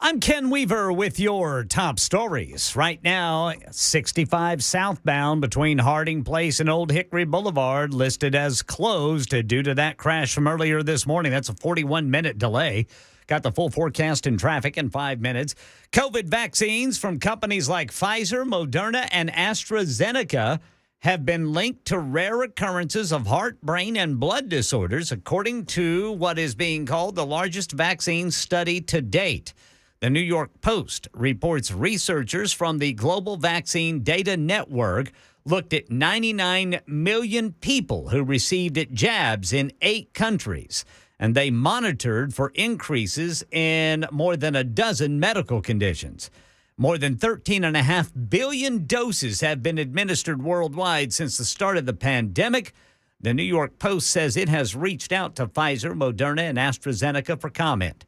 I'm Ken Weaver with your top stories. Right now, 65 southbound between Harding Place and Old Hickory Boulevard listed as closed due to that crash from earlier this morning. That's a 41-minute delay. Got the full forecast and traffic in 5 minutes. COVID vaccines from companies like Pfizer, Moderna, and AstraZeneca have been linked to rare occurrences of heart, brain, and blood disorders, according to what is being called the largest vaccine study to date. The New York Post reports researchers from the Global Vaccine Data Network looked at 99 million people who received jabs in 8 countries, and they monitored for increases in more than a dozen medical conditions. More than 13.5 billion doses have been administered worldwide since the start of the pandemic. The New York Post says it has reached out to Pfizer, Moderna, and AstraZeneca for comment.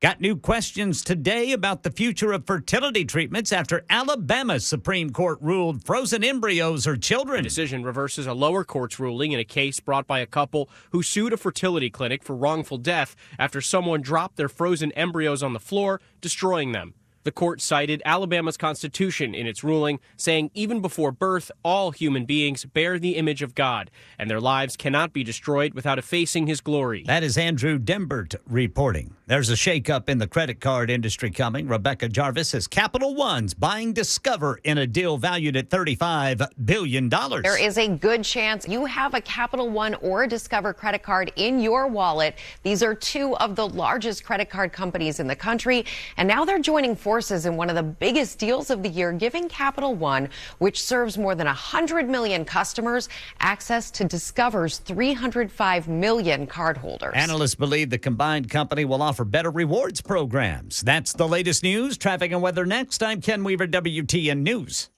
Got new questions today about the future of fertility treatments after Alabama's Supreme Court ruled frozen embryos are children. The decision reverses a lower court's ruling in a case brought by a couple who sued a fertility clinic for wrongful death after someone dropped their frozen embryos on the floor, destroying them. The court cited Alabama's Constitution in its ruling, saying even before birth, all human beings bear the image of God, and their lives cannot be destroyed without effacing his glory. That is Andrew Dembert reporting. There's a shakeup in the credit card industry coming. Rebecca Jarvis says Capital One's buying Discover in a deal valued at $35 billion. There is a good chance you have a Capital One or a Discover credit card in your wallet. These are two of the largest credit card companies in the country, and now they're joining forces in one of the biggest deals of the year, giving Capital One, which serves more than 100 million customers, access to Discover's 305 million cardholders. Analysts believe the combined company will offer better rewards programs. That's the latest news. Traffic and weather next. I'm Ken Weaver, WTN News.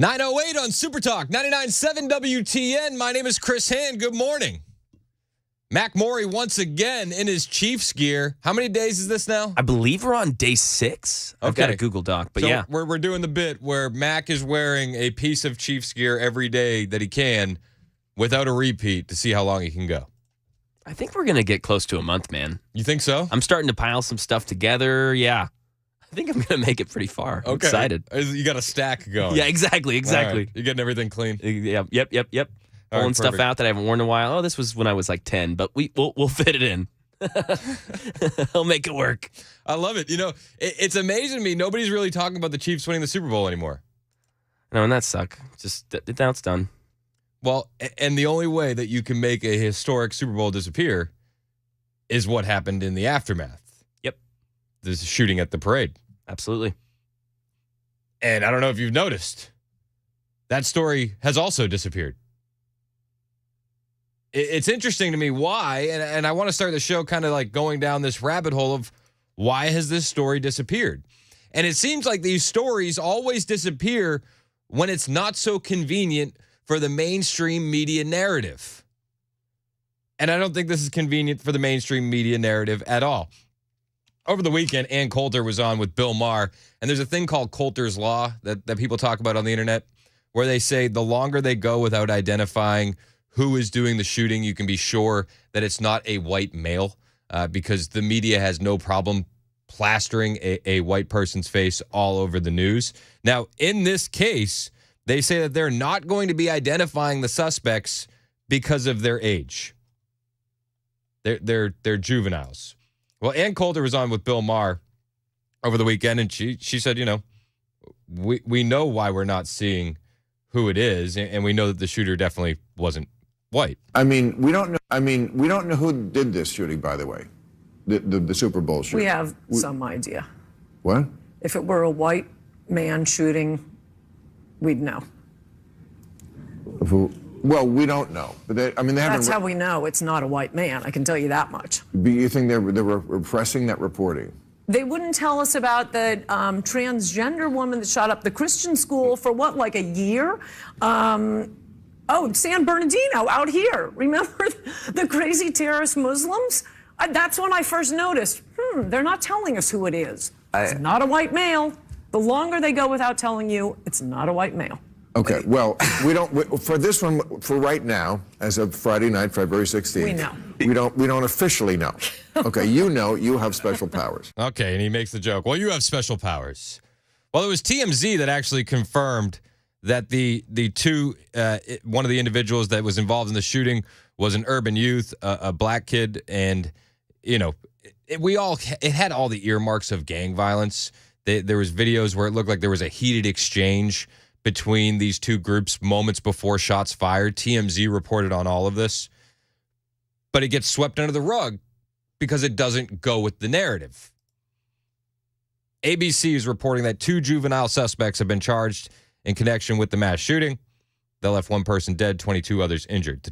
9:08 on Super Talk, 99.7 WTN. My name is Chris Hand. Good morning. Mac Morey once again in his Chiefs gear. How many days is this now? I believe we're on day 6. I've got a Google Doc, but so yeah. We're doing the bit where Mac is wearing a piece of Chiefs gear every day that he can without a repeat to see how long he can go. I think we're going to get close to a month, man. You think so? I'm starting to pile some stuff together. Yeah. I think I'm going to make it pretty far. I'm excited. You got a stack going. Yeah, exactly. All right. You're getting everything clean? Yep. Pulling stuff out that I haven't worn in a while. Oh, this was when I was like 10, but we'll fit it in. I'll make it work. I love it. You know, it's amazing to me. Nobody's really talking about the Chiefs winning the Super Bowl anymore. No, and that suck. Just now it's done. Well, and the only way that you can make a historic Super Bowl disappear is what happened in the aftermath. Yep. There's a shooting at the parade. Absolutely. And I don't know if you've noticed, that story has also disappeared. It's interesting to me why, and I want to start the show kind of like going down this rabbit hole of why has this story disappeared? And it seems like these stories always disappear when it's not so convenient for the mainstream media narrative. And I don't think this is convenient for the mainstream media narrative at all. Over the weekend, Ann Coulter was on with Bill Maher, and there's a thing called Coulter's Law that people talk about on the internet, where they say the longer they go without identifying who is doing the shooting, you can be sure that it's not a white male, because the media has no problem plastering a white person's face all over the news. Now, in this case, they say that they're not going to be identifying the suspects because of their age. They're juveniles. Well, Ann Coulter was on with Bill Maher over the weekend, and she said, you know, we know why we're not seeing who it is, and we know that the shooter definitely wasn't white. I mean, we don't know who did this shooting, by the way, the Super Bowl shooting. We have some idea. What? If it were a white man shooting, we'd know. Well, we don't know. But they haven't. That's how we know it's not a white man. I can tell you that much. You think they were repressing that reporting? They wouldn't tell us about the transgender woman that shot up the Christian school for what, like a year? San Bernardino out here. Remember the crazy terrorist Muslims? That's when I first noticed, they're not telling us who it is. It's not a white male. The longer they go without telling you, it's not a white male. Okay, well, for this one, for right now, as of Friday night, February 16th. We know. We don't officially know. Okay, you have special powers. Okay, and he makes the joke, well, you have special powers. Well, it was TMZ that actually confirmed that the two, one of the individuals that was involved in the shooting was an urban youth, a black kid, and, you know, it had all the earmarks of gang violence. There was videos where it looked like there was a heated exchange between these two groups moments before shots fired. TMZ reported on all of this. But it gets swept under the rug because it doesn't go with the narrative. ABC is reporting that 2 juvenile suspects have been charged in connection with the mass shooting. They left 1 person dead, 22 others injured. The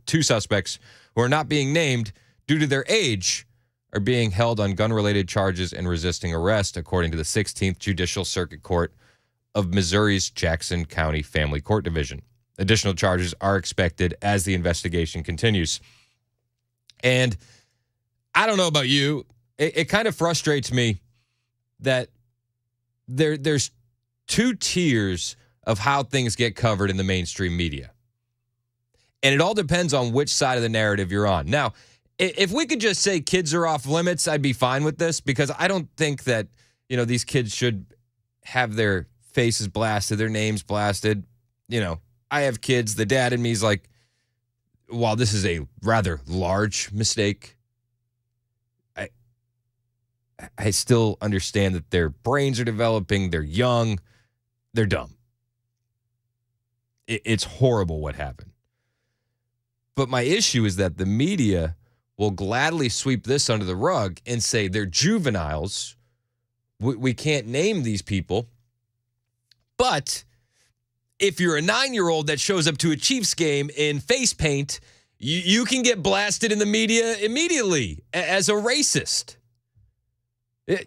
two suspects, who are not being named due to their age, are being held on gun-related charges and resisting arrest, according to the 16th Judicial Circuit Court of Missouri's Jackson County Family Court Division. Additional charges are expected as the investigation continues. And I don't know about you, it kind of frustrates me that there's 2 tiers of how things get covered in the mainstream media. And it all depends on which side of the narrative you're on. Now, if we could just say kids are off limits, I'd be fine with this, because I don't think that, you know, these kids should have their faces blasted, their names blasted. You know, I have kids. The dad in me is like, while this is a rather large mistake, I still understand that their brains are developing. They're young. They're dumb. It's horrible what happened. But my issue is that the media will gladly sweep this under the rug and say they're juveniles. We can't name these people. But if you're a 9-year-old that shows up to a Chiefs game in face paint, you can get blasted in the media immediately as a racist.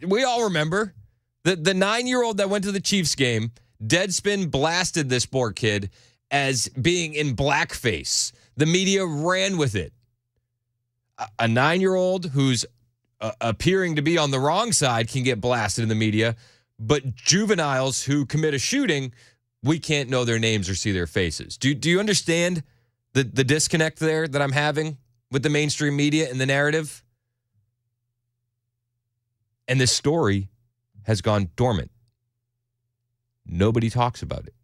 We all remember the 9-year-old that went to the Chiefs game Deadspin blasted this poor kid as being in blackface. The media ran with it. A 9-year-old who's appearing to be on the wrong side can get blasted in the media, but juveniles who commit a shooting, we can't know their names or see their faces. Do you understand the disconnect there that I'm having with the mainstream media and the narrative? And this story has gone dormant. Nobody talks about it.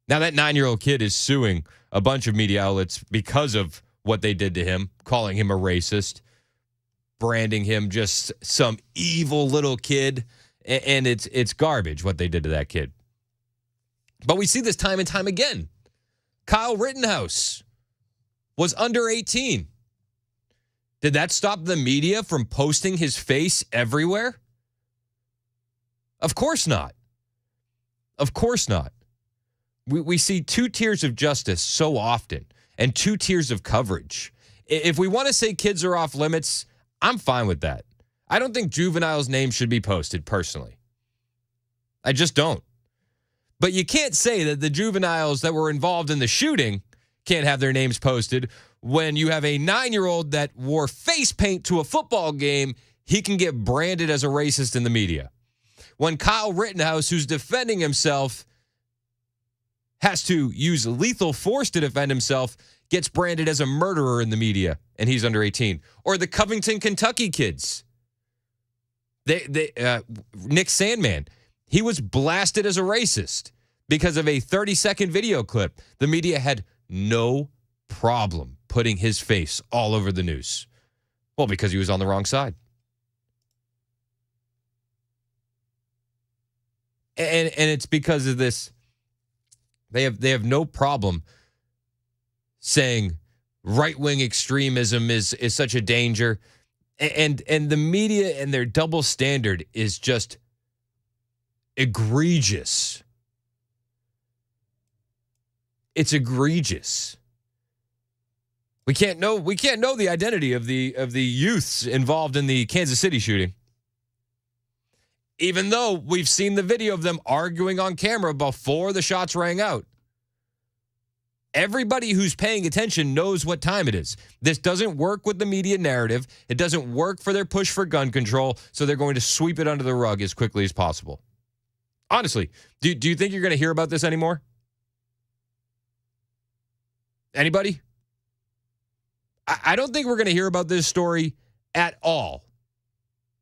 Now that 9-year-old kid is suing a bunch of media outlets because of what they did to him, calling him a racist, branding him just some evil little kid, and it's garbage what they did to that kid. But we see this time and time again. Kyle Rittenhouse was under 18. Did that stop the media from posting his face everywhere? Of course not. Of course not. We see 2 tiers of justice so often and 2 tiers of coverage. If we want to say kids are off limits, I'm fine with that. I don't think juveniles' names should be posted personally. I just don't. But you can't say that the juveniles that were involved in the shooting can't have their names posted when you have a 9-year-old that wore face paint to a football game. He can get branded as a racist in the media. When Kyle Rittenhouse, who's defending himself, has to use lethal force to defend himself, gets branded as a murderer in the media, and he's under 18. Or the Covington, Kentucky kids. Nick Sandman, he was blasted as a racist because of a 30-second video clip. The media had no problem putting his face all over the news. Well, because he was on the wrong side. And it's because of this. They have no problem saying right-wing extremism is such a danger. And the media and their double standard is just egregious. It's egregious. We can't know the identity of the youths involved in the Kansas City shooting. Even though we've seen the video of them arguing on camera before the shots rang out. Everybody who's paying attention knows what time it is. This doesn't work with the media narrative. It doesn't work for their push for gun control, so they're going to sweep it under the rug as quickly as possible. Honestly, do you think you're going to hear about this anymore? Anybody? I don't think we're going to hear about this story at all.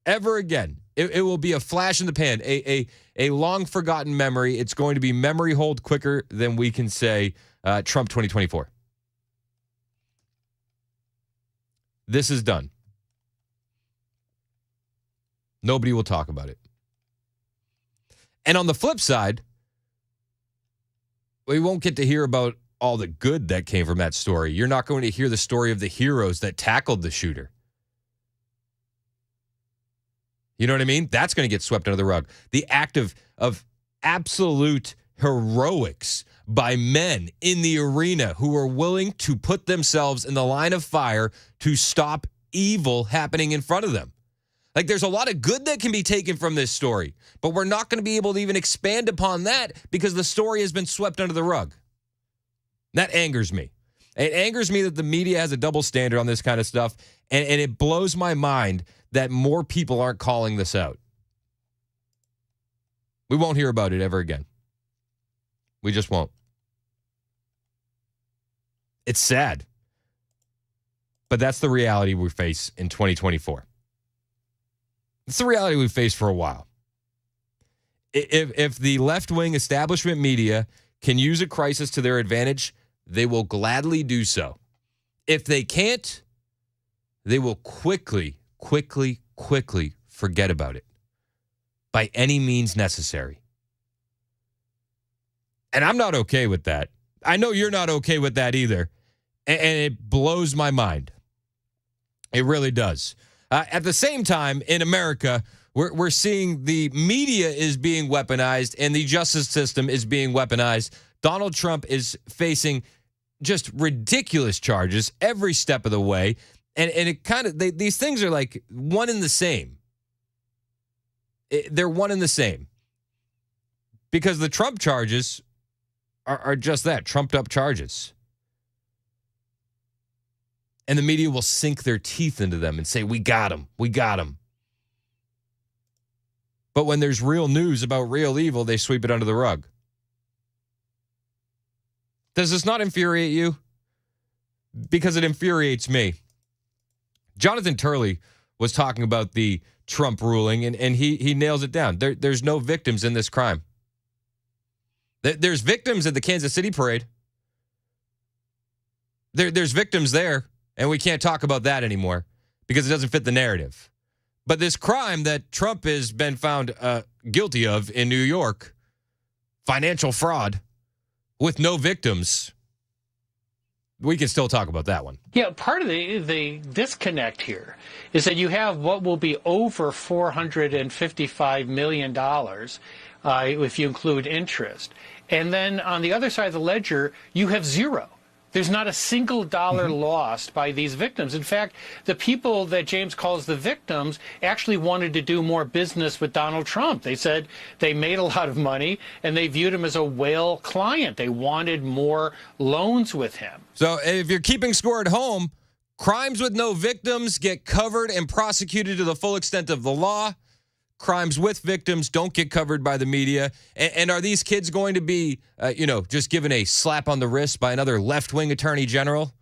Ever again. It will be a flash in the pan, a long-forgotten memory. It's going to be memory hold quicker than we can say Trump 2024. This is done. Nobody will talk about it. And on the flip side, we won't get to hear about all the good that came from that story. You're not going to hear the story of the heroes that tackled the shooter. You know what I mean? That's going to get swept under the rug. The act of absolute heroics by men in the arena who are willing to put themselves in the line of fire to stop evil happening in front of them. Like, there's a lot of good that can be taken from this story, but we're not going to be able to even expand upon that because the story has been swept under the rug. That angers me. It angers me that the media has a double standard on this kind of stuff, and it blows my mind that more people aren't calling this out. We won't hear about it ever again. We just won't. It's sad. But that's the reality we face in 2024. It's the reality we face for a while. If the left-wing establishment media can use a crisis to their advantage, they will gladly do so. If they can't, they will quickly forget about it by any means necessary. And I'm not okay with that. I know you're not okay with that either. And it blows my mind. It really does. At the same time, in America, we're seeing the media is being weaponized and the justice system is being weaponized. Donald Trump is facing just ridiculous charges every step of the way. And it kind of, these things are like one and the same. They're one and the same. because the Trump charges are just that, trumped up charges. And the media will sink their teeth into them and say, we got him. We got him. But when there's real news about real evil, they sweep it under the rug. Does this not infuriate you? Because it infuriates me. Jonathan Turley was talking about the Trump ruling, and he nails it down. There's no victims in this crime. There's victims at the Kansas City parade. There's victims there, and we can't talk about that anymore because it doesn't fit the narrative. But this crime that Trump has been found guilty of in New York, financial fraud with no victims, we can still talk about that one. Yeah, part of the disconnect here is that you have what will be over $455 million if you include interest. And then on the other side of the ledger, you have zero. There's not a single dollar lost by these victims. In fact, the people that James calls the victims actually wanted to do more business with Donald Trump. They said they made a lot of money and they viewed him as a whale client. They wanted more loans with him. So if you're keeping score at home, crimes with no victims get covered and prosecuted to the full extent of the law. Crimes with victims don't get covered by the media. And are these kids going to be, just given a slap on the wrist by another left-wing attorney general?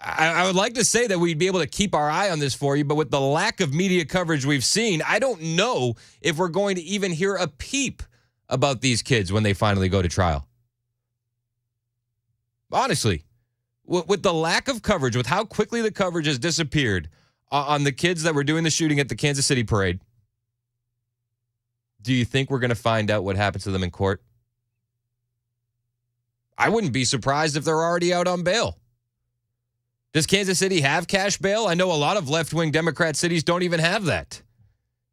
I would like to say that we'd be able to keep our eye on this for you, but with the lack of media coverage we've seen, I don't know if we're going to even hear a peep about these kids when they finally go to trial. Honestly, with the lack of coverage, with how quickly the coverage has disappeared on the kids that were doing the shooting at the Kansas City parade, do you think we're going to find out what happens to them in court? I wouldn't be surprised if they're already out on bail. Does Kansas City have cash bail? I know a lot of left-wing Democrat cities don't even have that.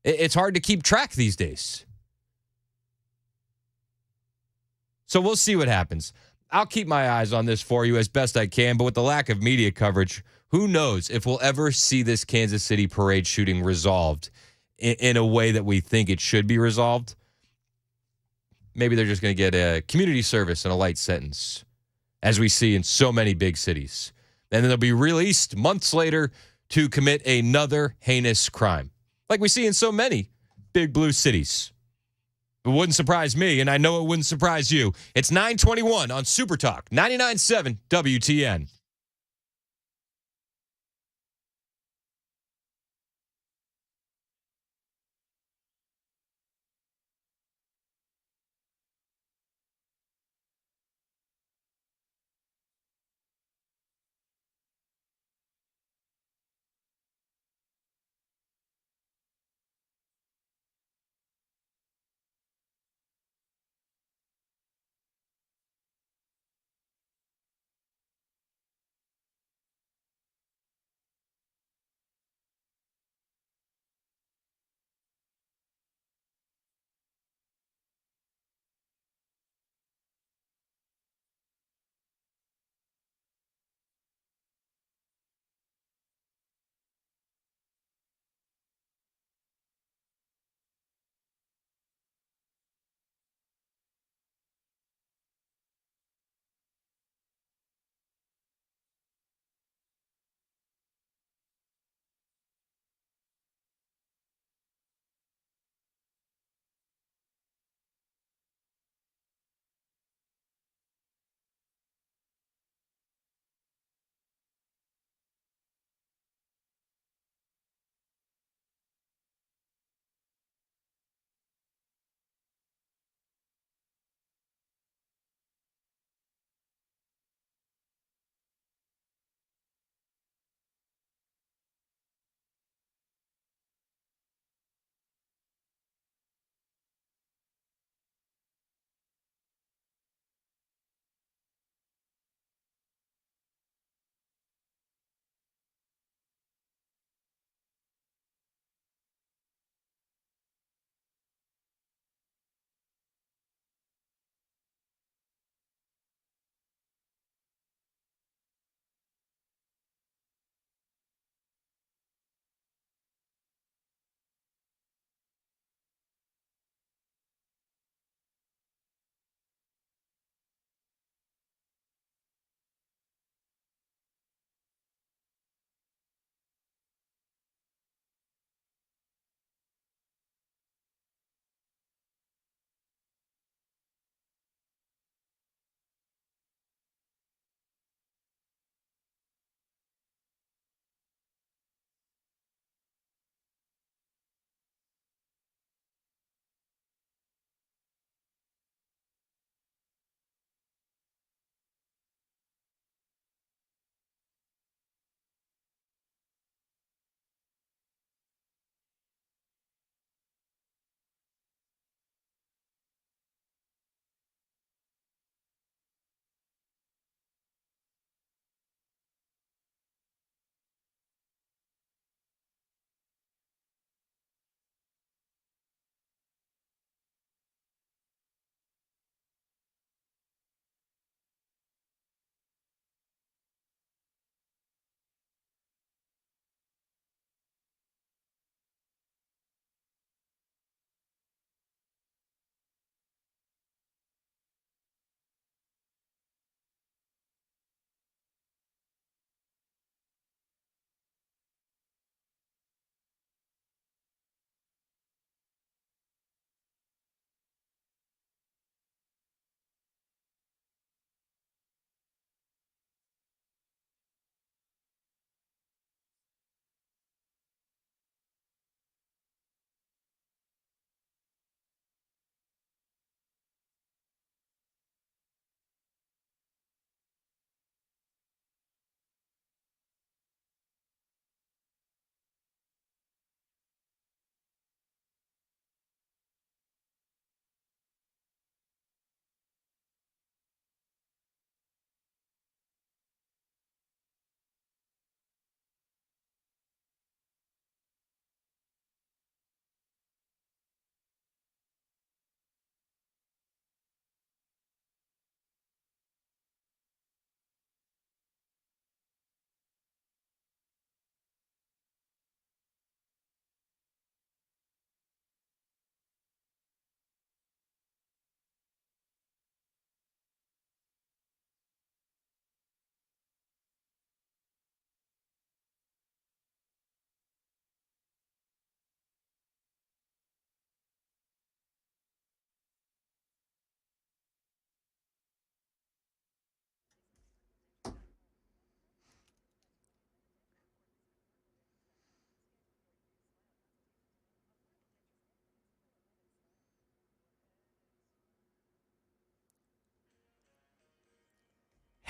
It's hard to keep track these days. So we'll see what happens. I'll keep my eyes on this for you as best I can, but with the lack of media coverage, who knows if we'll ever see this Kansas City parade shooting resolved in a way that we think it should be resolved. Maybe they're just going to get a community service and a light sentence, as we see in so many big cities. And then they'll be released months later to commit another heinous crime, like we see in so many big blue cities. It wouldn't surprise me, and I know it wouldn't surprise you. It's 9:21 on Super Talk, 99.7 WTN.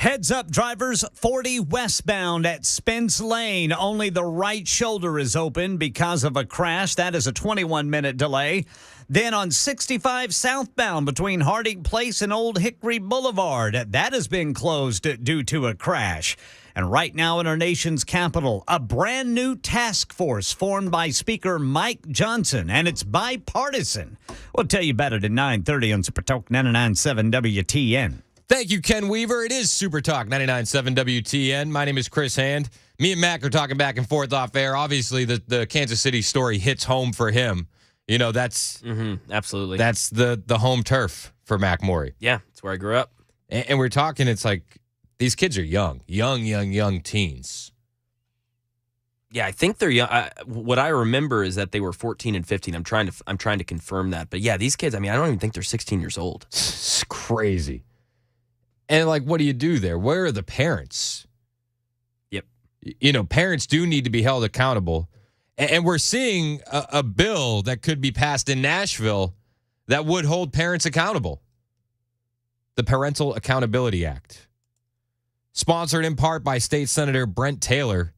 Heads up, drivers, 40 westbound at Spence Lane. Only the right shoulder is open because of a crash. That is a 21-minute delay. Then on 65 southbound between Harding Place and Old Hickory Boulevard, that has been closed due to a crash. And right now in our nation's capital, a brand new task force formed by Speaker Mike Johnson, and it's bipartisan. We'll tell you about it at 9:30 on Super Talk 99.7 WTN. Thank you, Ken Weaver. It is Super Talk 99.7 WTN. My name is Chris Hand. Me and Mac are talking back and forth off air. Obviously, the Kansas City story hits home for him. You know, that's absolutely. That's the home turf for Mac Morey. Yeah, it's where I grew up. And we're talking, it's like these kids are young teens. Yeah, I think they're young. What I remember is that they were 14 and 15. I'm trying to confirm that. But yeah, these kids, I mean, I don't even think they're 16 years old. It's crazy. And like, what do you do there? Where are the parents? Yep. You know, parents do need to be held accountable. And we're seeing a bill that could be passed in Nashville that would hold parents accountable. The Parental Accountability Act. Sponsored in part by State Senator Brent Taylor,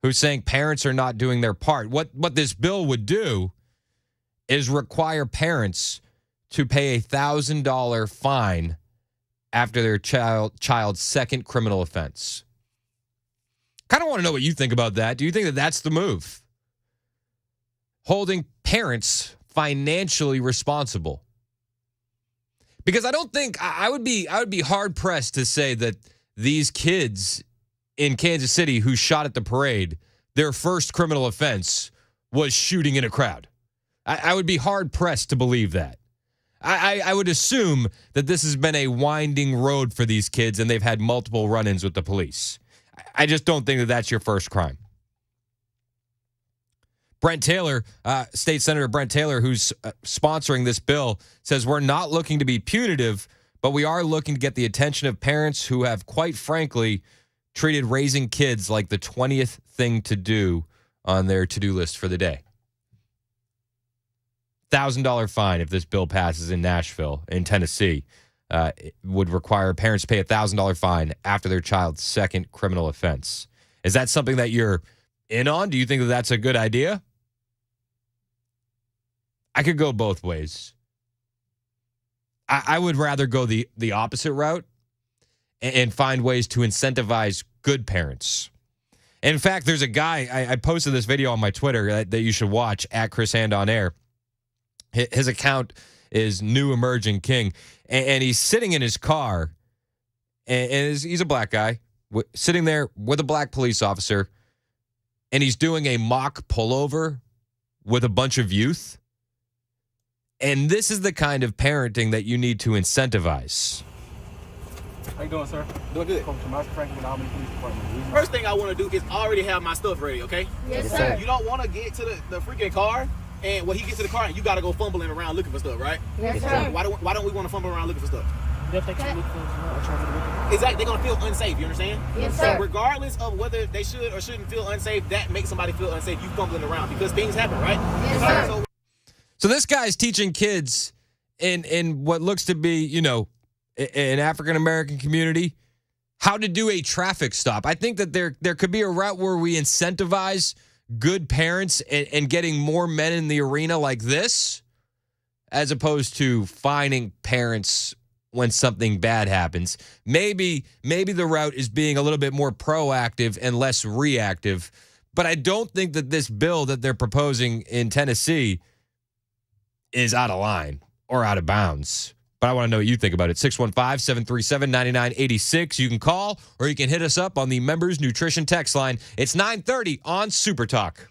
who's saying parents are not doing their part. What this bill would do is require parents to pay a $1,000 fine after their child's second criminal offense. Kind of want to know what you think about that. Do you think that that's the move? Holding parents financially responsible. Because I don't think I would be hard pressed to say that these kids in Kansas City who shot at the parade, their first criminal offense was shooting in a crowd. I would be hard pressed to believe that. I would assume that this has been a winding road for these kids and they've had multiple run-ins with the police. I just don't think that that's your first crime. Brent Taylor, State Senator Brent Taylor, who's sponsoring this bill, says we're not looking to be punitive, but we are looking to get the attention of parents who have, quite frankly, treated raising kids like the 20th thing to do on their to-do list for the day. $1,000 fine if this bill passes in Nashville, in Tennessee. It would require parents to pay a $1,000 fine after their child's second criminal offense. Is that something that you're in on? Do you think that that's a good idea? I could go both ways. I would rather go the opposite route and find ways to incentivize good parents. In fact, there's a guy, I posted this video on my Twitter that you should watch, at Chris Hand on Air. His account is New Emerging King, and he's sitting in his car, and he's a black guy, sitting there with a black police officer, and he's doing a mock pullover with a bunch of youth. And this is the kind of parenting that you need to incentivize. How you doing, sir? Doing good. First thing I want to do is already have my stuff ready, okay? Yes, sir. You don't want to get to the freaking car, and when he gets to the car, you got to go fumbling around looking for stuff, right? Yes, sir. Why don't we want to fumble around looking for stuff? Okay. Exactly. They're going to feel unsafe, you understand? Yes, sir. So regardless of whether they should or shouldn't feel unsafe, that makes somebody feel unsafe, you fumbling around, because things happen, right? Yes, sir. So this guy's teaching kids in what looks to be, you know, an African-American community, how to do a traffic stop. I think that there could be a route where we incentivize good parents and getting more men in the arena like this, as opposed to fining parents when something bad happens. Maybe the route is being a little bit more proactive and less reactive, but I don't think that this bill that they're proposing in Tennessee is out of line or out of bounds. But I want to know what you think about it. 615-737-9986. You can call or you can hit us up on the Members Nutrition text line. It's 9:30 on Super Talk.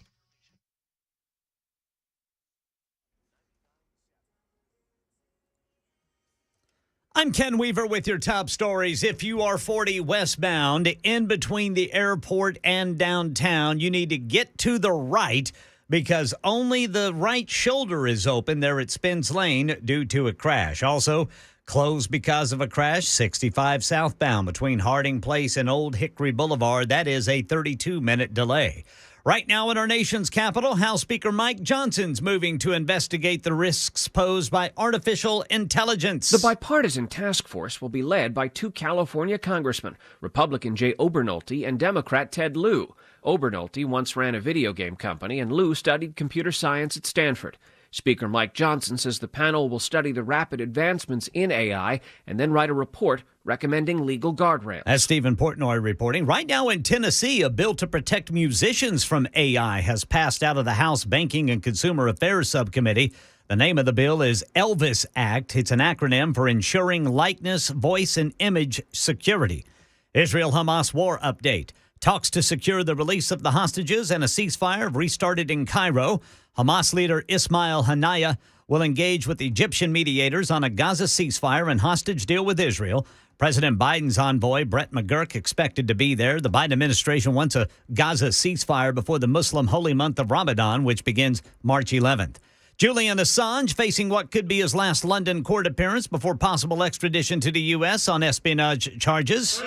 I'm Ken Weaver with your top stories. If you are 40 westbound in between the airport and downtown, you need to get to the right because only the right shoulder is open there at Spence Lane due to a crash. Also, closed because of a crash, 65 southbound between Harding Place and Old Hickory Boulevard. That is a 32-minute delay. Right now in our nation's capital, House Speaker Mike Johnson's moving to investigate the risks posed by artificial intelligence. The bipartisan task force will be led by two California congressmen, Republican Jay Obernolte and Democrat Ted Lieu. Obernolte once ran a video game company, and Lieu studied computer science at Stanford. Speaker Mike Johnson says the panel will study the rapid advancements in AI and then write a report recommending legal guardrails. As Stephen Portnoy reporting, right now in Tennessee, a bill to protect musicians from AI has passed out of the House Banking and Consumer Affairs Subcommittee. The name of the bill is Elvis Act. It's an acronym for Ensuring Likeness, Voice, and Image Security. Israel-Hamas war update. Talks to secure the release of the hostages and a ceasefire have restarted in Cairo. Hamas leader Ismail Haniyeh will engage with Egyptian mediators on a Gaza ceasefire and hostage deal with Israel. President Biden's envoy, Brett McGurk, expected to be there. The Biden administration wants a Gaza ceasefire before the Muslim holy month of Ramadan, which begins March 11th. Julian Assange facing what could be his last London court appearance before possible extradition to the U.S. on espionage charges.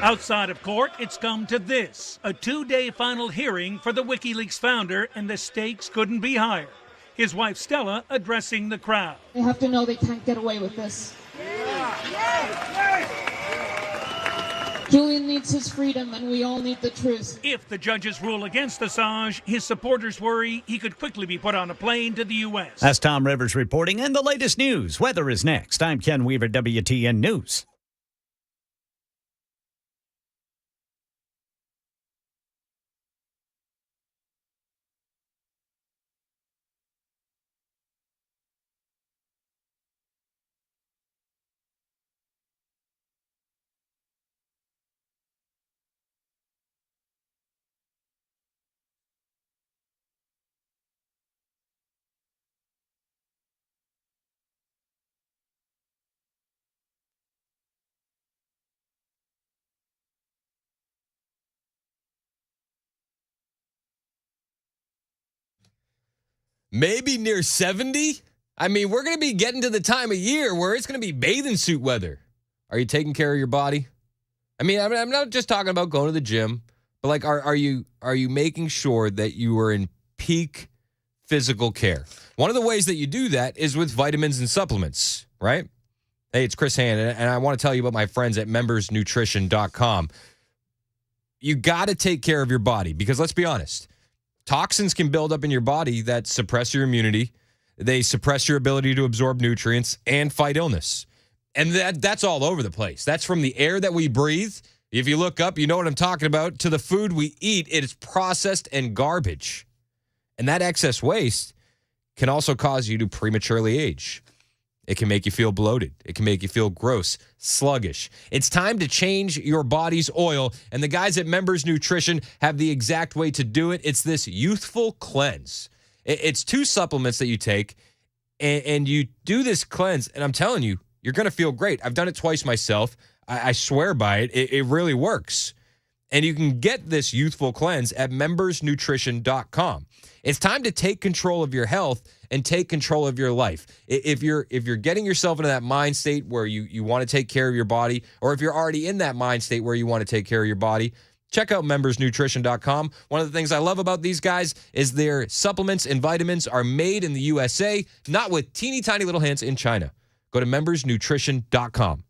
Outside of court, it's come to this, a 2-day final hearing for the WikiLeaks founder, and the stakes couldn't be higher. His wife Stella addressing the crowd. They have to know they can't get away with this. Julian needs his freedom, and we all need the truth. If the judges rule against Assange, his supporters worry he could quickly be put on a plane to the U.S. That's Tom Rivers reporting, and the latest news. Weather is next. I'm Ken Weaver, WTN News. Maybe near 70? I mean, we're going to be getting to the time of year where it's going to be bathing suit weather. Are you taking care of your body? I mean, I'm not just talking about going to the gym, but like, are you making sure that you are in peak physical care? One of the ways that you do that is with vitamins and supplements, right? Hey, it's Chris Hand, and I want to tell you about my friends at membersnutrition.com. You got to take care of your body because let's be honest, toxins can build up in your body that suppress your immunity. They suppress your ability to absorb nutrients and fight illness. And that's all over the place. That's from the air that we breathe. If you look up, you know what I'm talking about. To the food we eat, it is processed and garbage. And that excess waste can also cause you to prematurely age. It can make you feel bloated. It can make you feel gross, sluggish. It's time to change your body's oil, and the guys at Members Nutrition have the exact way to do it. It's this youthful cleanse. It's 2 supplements that you take, and you do this cleanse, and I'm telling you, you're going to feel great. I've done it twice myself. I swear by it. It really works. And you can get this youthful cleanse at membersnutrition.com. It's time to take control of your health and take control of your life. If you're getting yourself into that mind state where you want to take care of your body, or if you're already in that mind state where you want to take care of your body, check out membersnutrition.com. One of the things I love about these guys is their supplements and vitamins are made in the USA, not with teeny tiny little hints in China. Go to membersnutrition.com.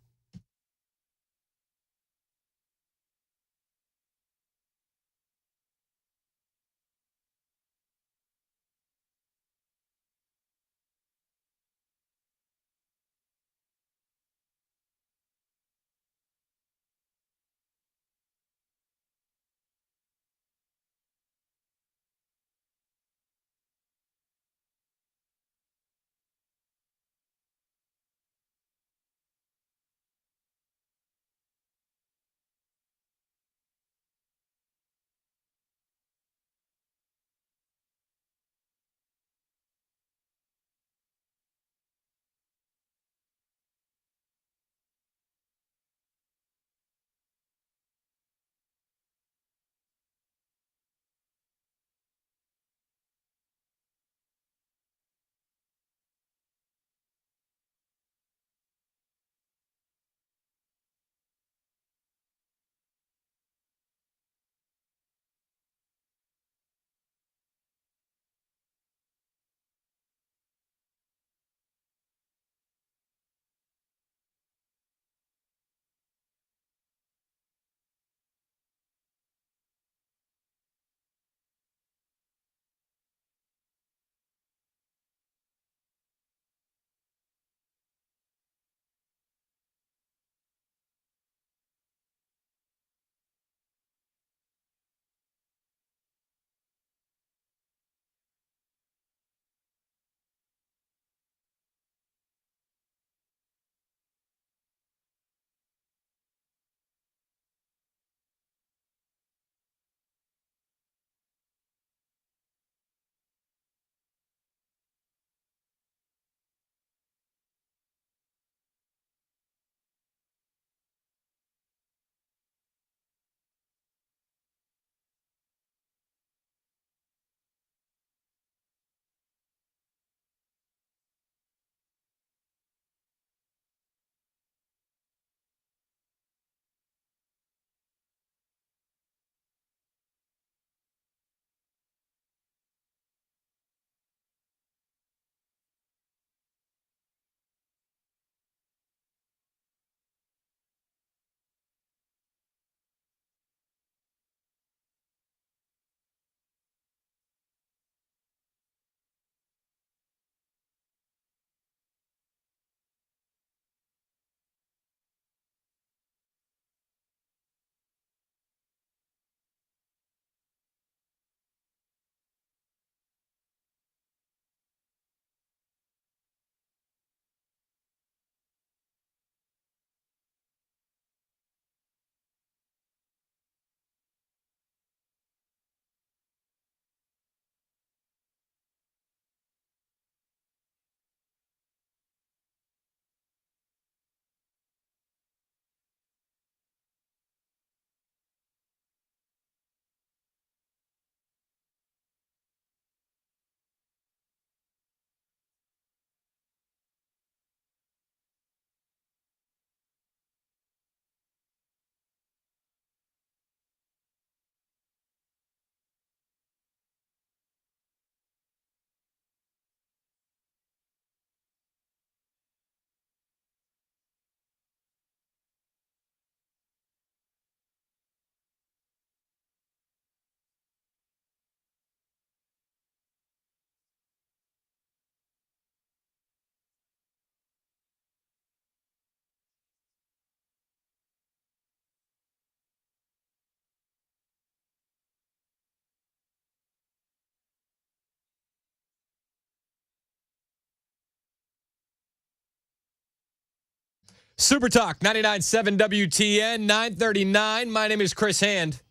Super Talk 99.7 WTN 939. My name is Chris Hand.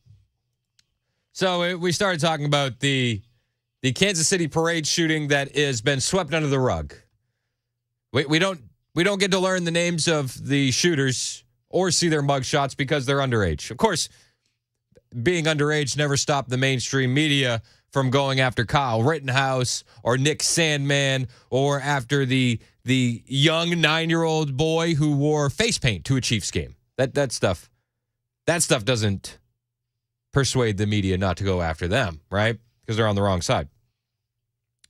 So we started talking about the Kansas City parade shooting that has been swept under the rug. We don't get to learn the names of the shooters or see their mugshots because they're underage. Of course, being underage never stopped the mainstream media from going after Kyle Rittenhouse or Nick Sandman or after the young 9-year-old boy who wore face paint to a Chiefs game. That stuff doesn't persuade the media not to go after them, right? Because they're on the wrong side.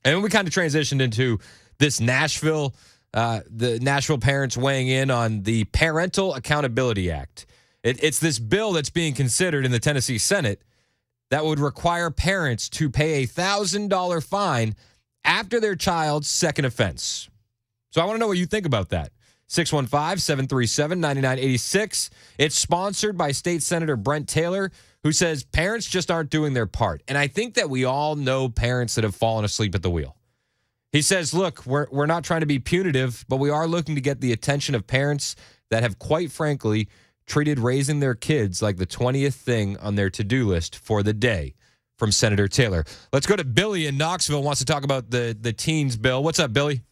And we kind of transitioned into this Nashville, the Nashville parents weighing in on the Parental Accountability Act. It's this bill that's being considered in the Tennessee Senate that would require parents to pay a $1,000 fine after their child's second offense. So I want to know what you think about that. 615-737-9986. It's sponsored by State Senator Brent Taylor, who says parents just aren't doing their part. And I think that we all know parents that have fallen asleep at the wheel. He says, look, we're not trying to be punitive, but we are looking to get the attention of parents that have, quite frankly, treated raising their kids like the 20th thing on their to-do list for the day. From Senator Taylor. Let's go to Billy in Knoxville, wants to talk about the teens bill. What's up, Billy?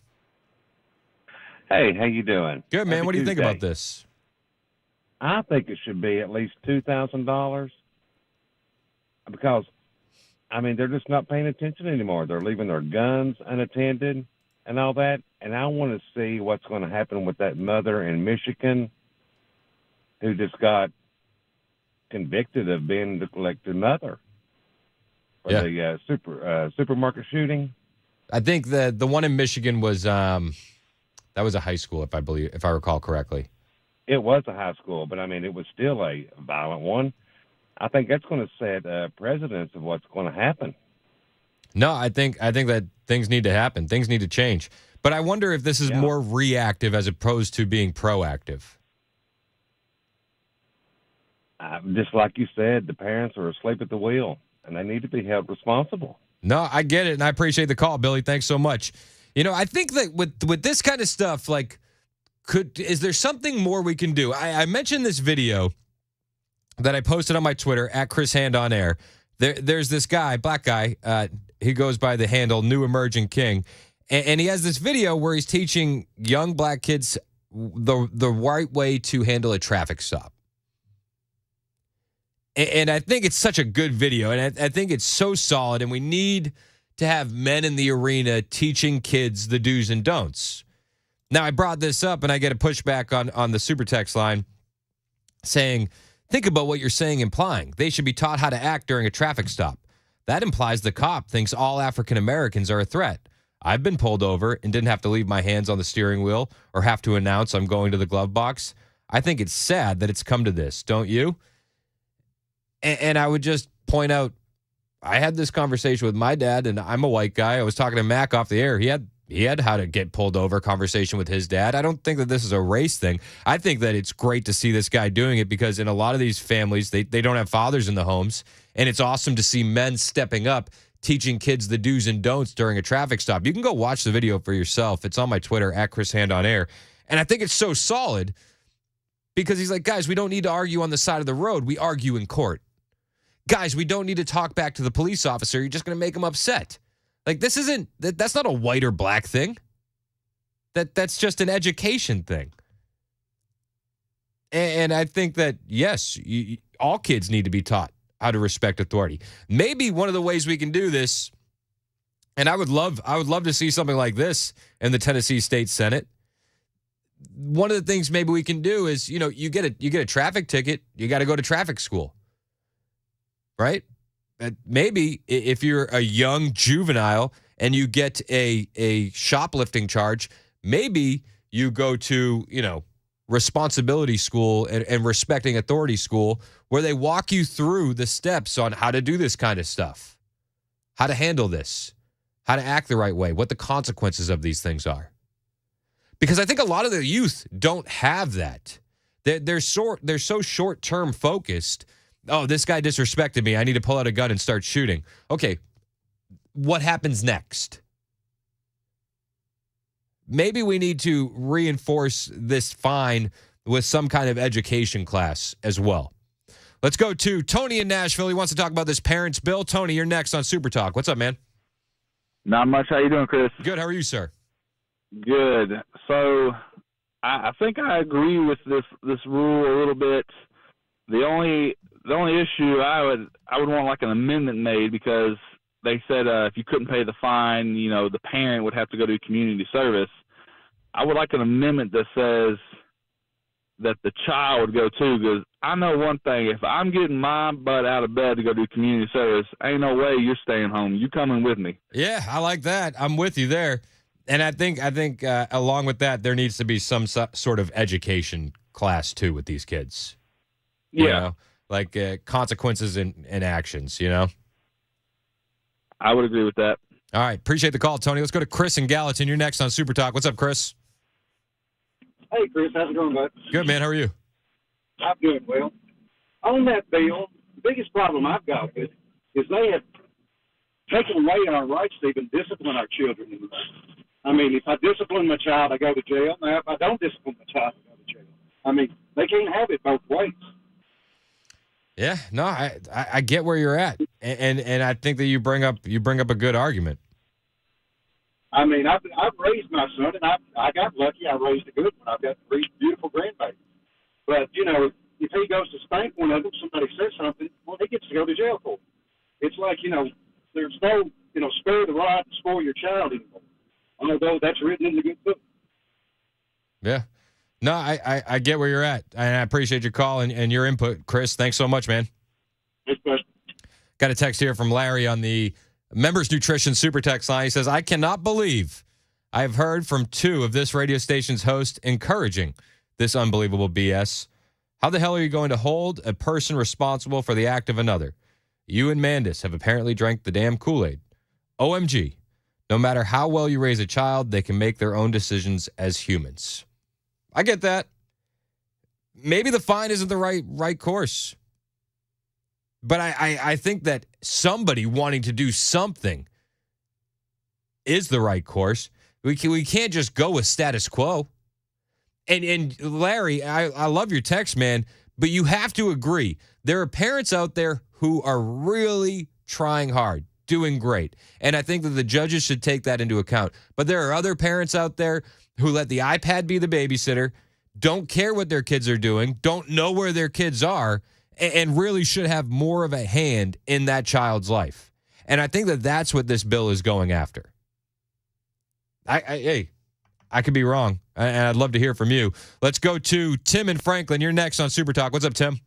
Hey, how you doing? Good, man. Happy What do you think Tuesday. about this? I think it should be at least $2,000 because, I mean, they're just not paying attention anymore. They're leaving their guns unattended and all that. And I want to see what's going to happen with that mother in Michigan who just got convicted of being the elected mother for the supermarket shooting. I think the one in Michigan was that was a high school, if I recall correctly. It was a high school, but I mean, it was still a violent one. I think that's going to set precedence of what's going to happen. No, I think that things need to happen. Things need to change. But I wonder if this is more reactive as opposed to being proactive. Just like you said, the parents are asleep at the wheel, and they need to be held responsible. No, I get it, and I appreciate the call, Billy. Thanks so much. You know, I think that with this kind of stuff, like, is there something more we can do? I mentioned this video that I posted on my Twitter at Chris Hand on Air. There's this guy, black guy. He goes by the handle New Emerging King, and he has this video where he's teaching young black kids the right way to handle a traffic stop. And I think it's such a good video, and I think it's so solid, and we need to have men in the arena teaching kids the do's and don'ts. Now, I brought this up, and I get a pushback on the super text line saying, think about what you're saying implying. They should be taught how to act during a traffic stop. That implies the cop thinks all African Americans are a threat. I've been pulled over and didn't have to leave my hands on the steering wheel or have to announce I'm going to the glove box. I think it's sad that it's come to this, don't you? And I would just point out, I had this conversation with my dad, and I'm a white guy. I was talking to Mac off the air. He had how to get pulled over conversation with his dad. I don't think that this is a race thing. I think that it's great to see this guy doing it because in a lot of these families, they don't have fathers in the homes. And it's awesome to see men stepping up, teaching kids the do's and don'ts during a traffic stop. You can go watch the video for yourself. It's on my Twitter, at Chris Hand on Air. And I think it's so solid because he's like, guys, we don't need to argue on the side of the road. We argue in court. Guys, we don't need to talk back to the police officer. You're just going to make them upset. Like, that's not a white or black thing. That's just an education thing. And I think that, yes, all kids need to be taught how to respect authority. Maybe one of the ways we can do this, and I would love to see something like this in the Tennessee State Senate. One of the things maybe we can do is, you get a traffic ticket, you got to go to traffic school. Right? Maybe if you're a young juvenile and you get a shoplifting charge, maybe you go to, responsibility school and respecting authority school where they walk you through the steps on how to do this kind of stuff, how to handle this, how to act the right way, what the consequences of these things are. Because I think a lot of the youth don't have that. They're so short-term focused. Oh, this guy disrespected me. I need to pull out a gun and start shooting. Okay, what happens next? Maybe we need to reinforce this fine with some kind of education class as well. Let's go to Tony in Nashville. He wants to talk about this parents' bill. Tony, you're next on Super Talk. What's up, man? Not much. How you doing, Chris? Good. How are you, sir? Good. So I think I agree with this rule a little bit. The only issue I would want like an amendment made, because they said if you couldn't pay the fine, the parent would have to go do community service. I would like an amendment that says that the child would go too, because I know one thing: if I'm getting my butt out of bed to go do community service, ain't no way you're staying home. You coming with me? Yeah, I like that. I'm with you there. And I think along with that, there needs to be some sort of education class too with these kids. Yeah. You know, like consequences and actions, I would agree with that. All right. Appreciate the call, Tony. Let's go to Chris in Gallatin. You're next on Super Talk. What's up, Chris? Hey, Chris. How's it going, bud? Good, man. How are you? I'm doing well. On that bill, the biggest problem I've got with it is they have taken away our rights to even discipline our children. I mean, if I discipline my child, I go to jail. Now, if I don't discipline my child, I go to jail. I mean, they can't have it both ways. Yeah, no, I get where you're at, and I think that you bring up a good argument. I mean, I've raised my son, and I got lucky. I raised a good one. I've got 3 beautiful grandbabies. But if he goes to spank one of them, somebody says something, well, he gets to go to jail for it. It's like there's no spare the rod and spoil your child anymore. Although that's written in the good book. Yeah. No, I get where you're at, and I appreciate your call and your input, Chris. Thanks so much, man. Yes, bud. Got a text here from Larry on the Members Nutrition Super Text line. He says, I cannot believe I've heard from 2 of this radio station's hosts encouraging this unbelievable BS. How the hell are you going to hold a person responsible for the act of another? You and Mandis have apparently drank the damn Kool-Aid. OMG. No matter how well you raise a child, they can make their own decisions as humans. I get that. Maybe the fine isn't the right course. But I think that somebody wanting to do something is the right course. We can't just go with status quo. And Larry, I love your text, man, but you have to agree. There are parents out there who are really trying hard, doing great. And I think that the judges should take that into account. But there are other parents out there who let the iPad be the babysitter, don't care what their kids are doing, don't know where their kids are, and really should have more of a hand in that child's life. And I think that that's what this bill is going after. I could be wrong, and I'd love to hear from you. Let's go to Tim in Franklin. You're next on Super Talk. What's up, Tim?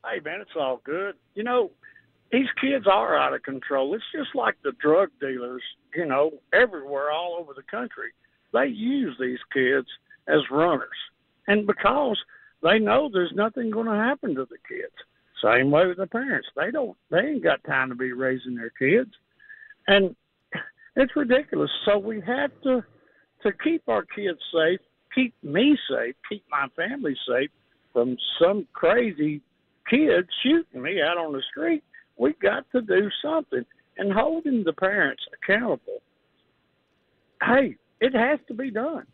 Hey, man, it's all good. These kids are out of control. It's just like the drug dealers, everywhere, all over the country. They use these kids as runners. And because they know there's nothing going to happen to the kids. Same way with the parents. They ain't got time to be raising their kids. And it's ridiculous. So we have to keep our kids safe, keep me safe, keep my family safe from some crazy kid shooting me out on the street. We got to do something. And holding the parents accountable, hey, it has to be done.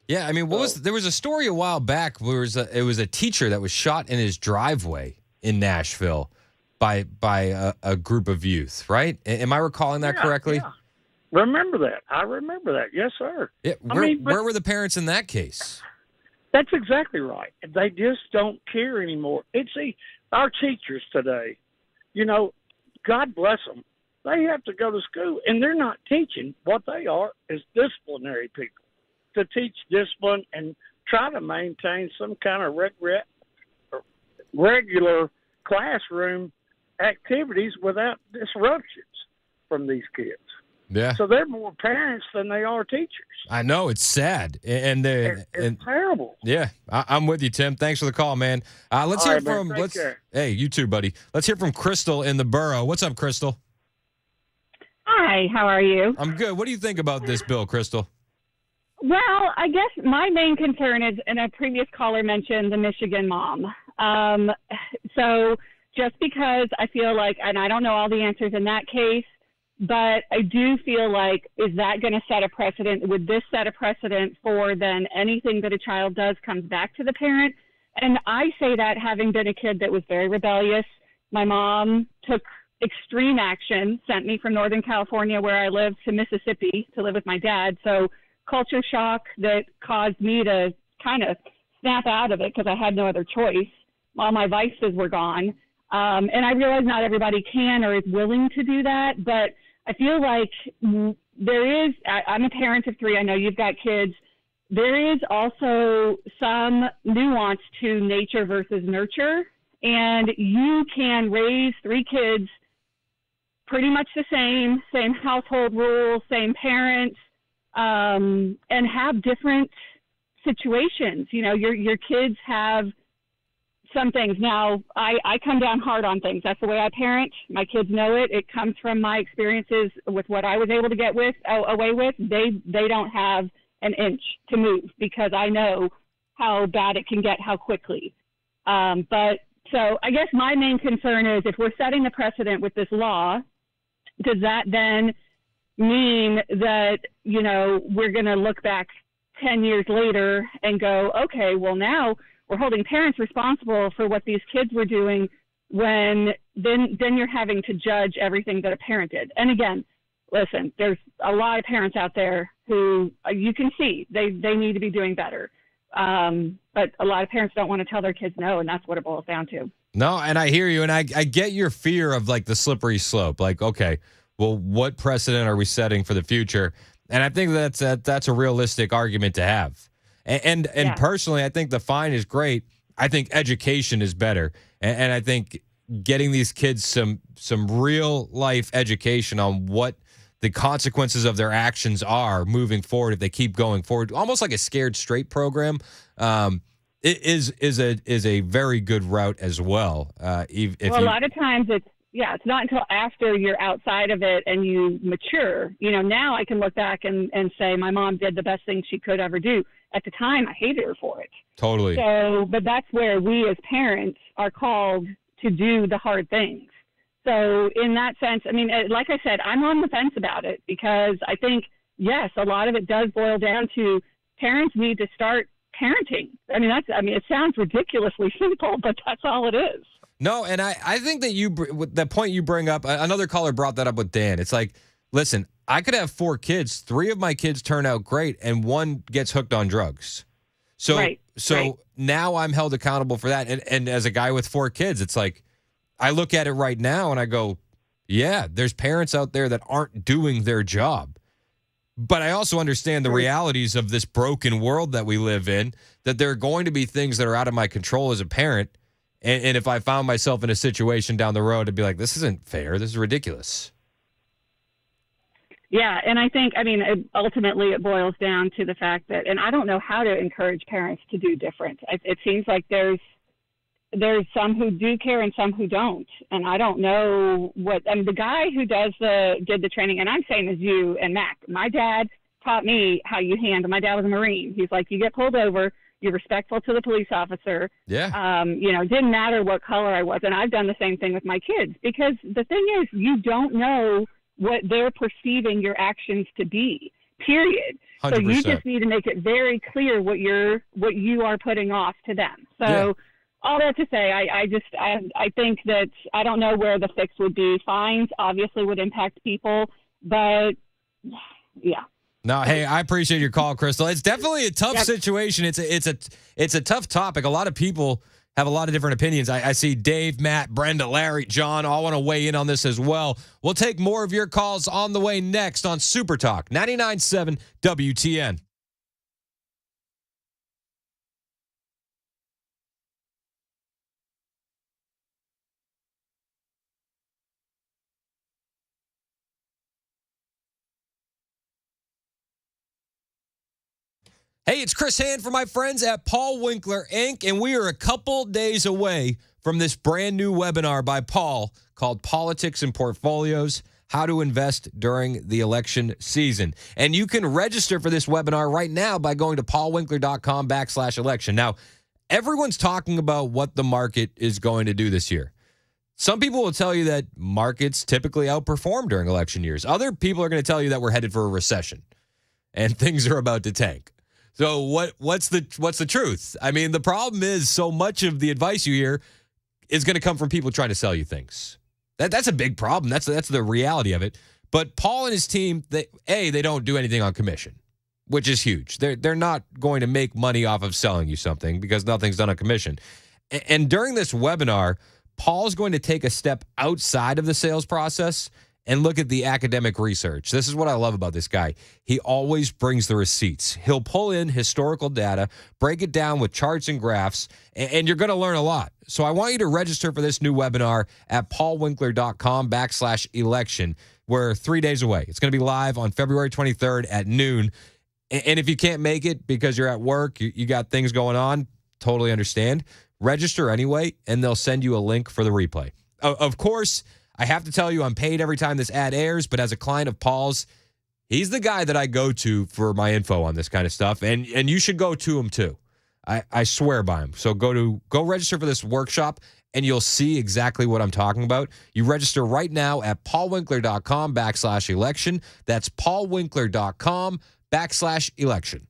Yeah, I mean, there was a story a while back where it was a teacher that was shot in his driveway in Nashville by a group of youth, right? Am I recalling that correctly? Yeah. Remember that. I remember that. Yes, sir. Yeah, where were the parents in that case? That's exactly right. They just don't care anymore. Our teachers today, God bless them. They have to go to school, and they're not teaching. What they are is disciplinary people to teach discipline and try to maintain some kind of regular classroom activities without disruptions from these kids. Yeah. So they're more parents than they are teachers. I know, it's sad, and it's terrible. Yeah, I'm with you, Tim. Thanks for the call, man. Let's hear from. Hey, you too, buddy. Let's hear from Crystal in the borough. What's up, Crystal? Hi, how are you? I'm good. What do you think about this bill, Crystal? Well, I guess my main concern is, and a previous caller mentioned the Michigan mom. So just because I feel like, and I don't know all the answers in that case, But I do feel like, is that going to set a precedent? Would this set a precedent for then anything that a child does comes back to the parent? And I say that having been a kid that was very rebellious. My mom took extreme action, sent me from Northern California, where I lived, to Mississippi to live with my dad. So culture shock that caused me to kind of snap out of it because I had no other choice. All my vices were gone. And I realize not everybody can or is willing to do that, but I feel like there is, I'm a parent of 3. I know you've got kids. There is also some nuance to nature versus nurture. And you can raise 3 kids pretty much the same household rules, same parents, and have different situations. You know, your kids have some things. Now, I come down hard on things. That's the way I parent. My kids know it. It comes from my experiences with what I was able to get away with. They don't have an inch to move because I know how bad it can get, how quickly. But so I guess my main concern is, if we're setting the precedent with this law, does that then mean that, you know, we're going to look back 10 years later and go, okay, well, now we're holding parents responsible for what these kids were doing, when then you're having to judge everything that a parent did. And again, listen, there's a lot of parents out there who you can see they need to be doing better. But a lot of parents don't want to tell their kids no, and that's what it boils down to. No, and I hear you, and I get your fear of like the slippery slope. Like, okay, well, what precedent are we setting for the future? And I think that's a realistic argument to have. And personally, I think the fine is great. I think education is better, and I think getting these kids some real life education on what the consequences of their actions are moving forward if they keep going forward, almost like a Scared Straight program, is a very good route as well. A lot of times it's not until after you're outside of it and you mature. You know, now I can look back and say my mom did the best thing she could ever do. At the time, I hated her for it. Totally. So, but that's where we as parents are called to do the hard things. So in that sense, I mean, like I said, I'm on the fence about it because I think, yes, a lot of it does boil down to parents need to start parenting. It sounds ridiculously simple, but that's all it is. No, and I think that the point you bring up, another caller brought that up with Dan. It's like, listen, I could have 4 kids. 3 of my kids turn out great, and 1 gets hooked on drugs. So now I'm held accountable for that. And as a guy with 4 kids, it's like, I look at it right now and I go, yeah, there's parents out there that aren't doing their job. But I also understand the realities of this broken world that we live in, that there are going to be things that are out of my control as a parent. And if I found myself in a situation down the road, I'd be like, this isn't fair. This is ridiculous. Yeah, and I think, ultimately it boils down to the fact that, and I don't know how to encourage parents to do different. It seems like there's some who do care and some who don't. And I don't know the guy who did the training, and I'm same as you and Mac. My dad taught me how you handle. My dad was a Marine. He's like, you get pulled over, you're respectful to the police officer. Yeah. It didn't matter what color I was. And I've done the same thing with my kids, because the thing is, you don't know what they're perceiving your actions to be, period. 100%. So you just need to make it very clear what you are putting off to them. So all that to say, I think that I don't know where the fix would be. Fines obviously would impact people, but yeah. No, hey, I appreciate your call, Crystal. It's definitely a tough situation. It's a tough topic. A lot of people have a lot of different opinions. I see Dave, Matt, Brenda, Larry, John all want to weigh in on this as well. We'll take more of your calls on the way next on Super Talk 99.7 WTN. Hey, it's Chris Hand from my friends at Paul Winkler, Inc., and we are a couple days away from this brand new webinar by Paul called Politics and Portfolios, How to Invest During the Election Season. And you can register for this webinar right now by going to paulwinkler.com/election. Now, everyone's talking about what the market is going to do this year. Some people will tell you that markets typically outperform during election years. Other people are going to tell you that we're headed for a recession and things are about to tank. So what's the truth? I mean, the problem is so much of the advice you hear is going to come from people trying to sell you things. That's a big problem. That's the reality of it. But Paul and his team, they don't do anything on commission, which is huge. They're not going to make money off of selling you something because nothing's done on commission. And during this webinar, Paul's going to take a step outside of the sales process and look at the academic research. This is what I love about this guy. He always brings the receipts. He'll pull in historical data, break it down with charts and graphs, and you're going to learn a lot. So I want you to register for this new webinar at paulwinkler.com/election. We're 3 days away. It's going to be live on February 23rd at noon. And if you can't make it because you're at work, you got things going on, totally understand. Register anyway, and they'll send you a link for the replay. Of course, I have to tell you I'm paid every time this ad airs, but as a client of Paul's, he's the guy that I go to for my info on this kind of stuff, and you should go to him too. I swear by him. So go register for this workshop, and you'll see exactly what I'm talking about. You register right now at paulwinkler.com/election. That's paulwinkler.com/election.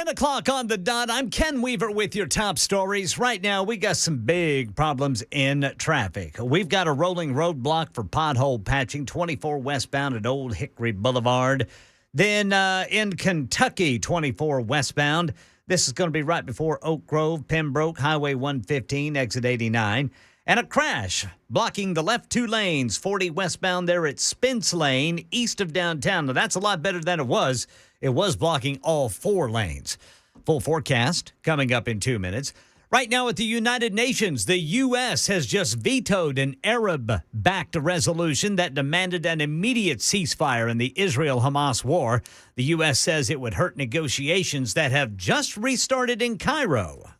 10 o'clock on the dot. I'm Ken Weaver with your top stories. Right now, we got some big problems in traffic. We've got a rolling roadblock for pothole patching, 24 westbound at Old Hickory Boulevard. Then in Kentucky, 24 westbound. This is going to be right before Oak Grove, Pembroke, Highway 115, exit 89. And a crash blocking the left two lanes, 40 westbound there at Spence Lane, east of downtown. Now, that's a lot better than it was. It was blocking all four lanes. Full forecast coming up in 2 minutes. Right now at the United Nations, the U.S. has just vetoed an Arab-backed resolution that demanded an immediate ceasefire in the Israel-Hamas war. The U.S. says it would hurt negotiations that have just restarted in Cairo.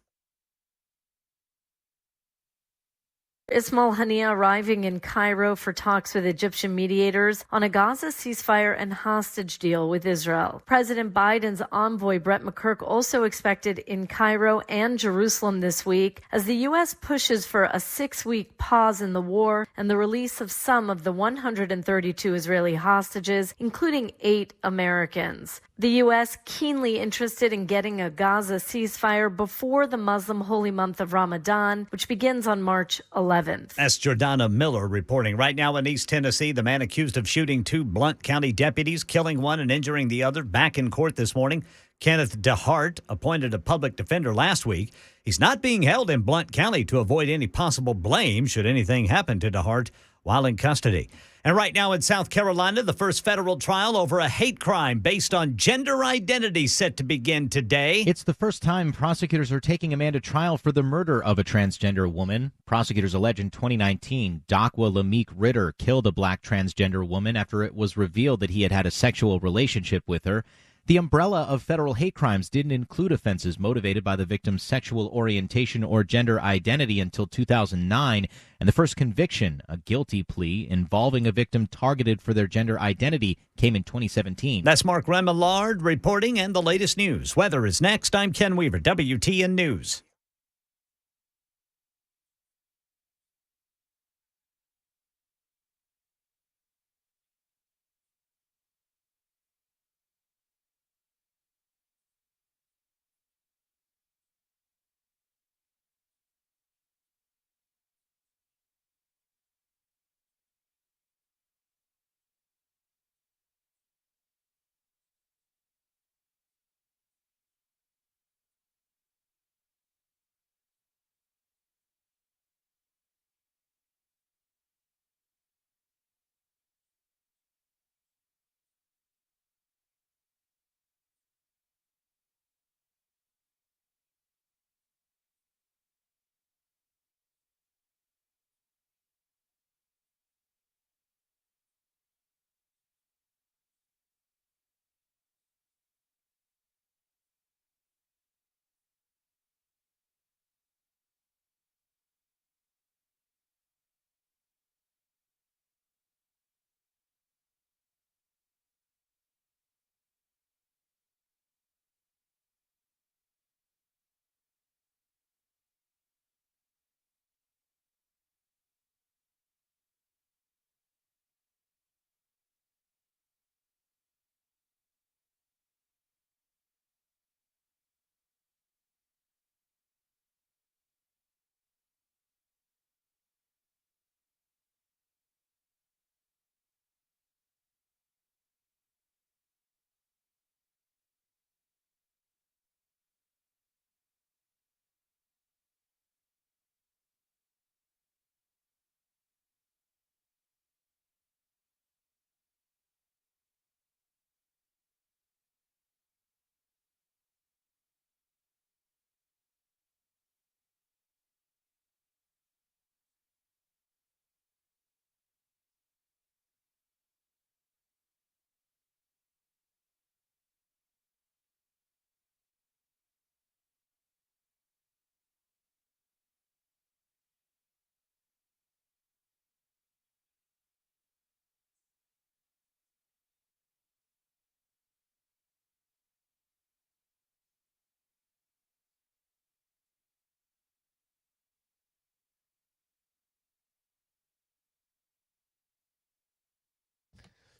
Ismail Haniyeh arriving in Cairo for talks with Egyptian mediators on a Gaza ceasefire and hostage deal with Israel. President Biden's envoy Brett McCurk also expected in Cairo and Jerusalem this week as the U.S. pushes for a 6-week pause in the war and the release of some of the 132 Israeli hostages, including 8 Americans. The U.S. keenly interested in getting a Gaza ceasefire before the Muslim holy month of Ramadan, which begins on March 11th. That's Jordana Miller reporting. Right now in East Tennessee, the man accused of shooting 2 Blount County deputies, killing one and injuring the other, back in court this morning. Kenneth DeHart, appointed a public defender last week. He's not being held in Blount County to avoid any possible blame should anything happen to DeHart while in custody. And right now in South Carolina, the first federal trial over a hate crime based on gender identity set to begin today. It's the first time prosecutors are taking a man to trial for the murder of a transgender woman. Prosecutors allege in 2019, Dakwa Lameek Ritter killed a black transgender woman after it was revealed that he had had a sexual relationship with her. The umbrella of federal hate crimes didn't include offenses motivated by the victim's sexual orientation or gender identity until 2009, and the first conviction, a guilty plea involving a victim targeted for their gender identity, came in 2017. That's Mark Remillard reporting, and the latest news. Weather is next. I'm Ken Weaver, WTN News.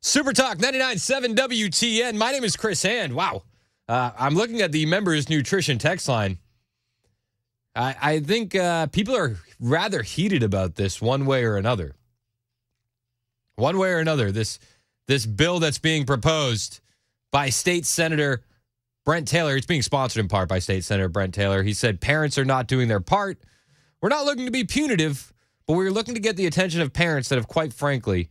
Super Talk 99.7 WTN. My name is Chris Hand. Wow. I'm looking at the members' nutrition text line. I think people are rather heated about this one way or another. One way or another, this bill that's being proposed by State Senator Brent Taylor, it's being sponsored in part by State Senator Brent Taylor. He said parents are not doing their part. We're not looking to be punitive, but we're looking to get the attention of parents that have, quite frankly,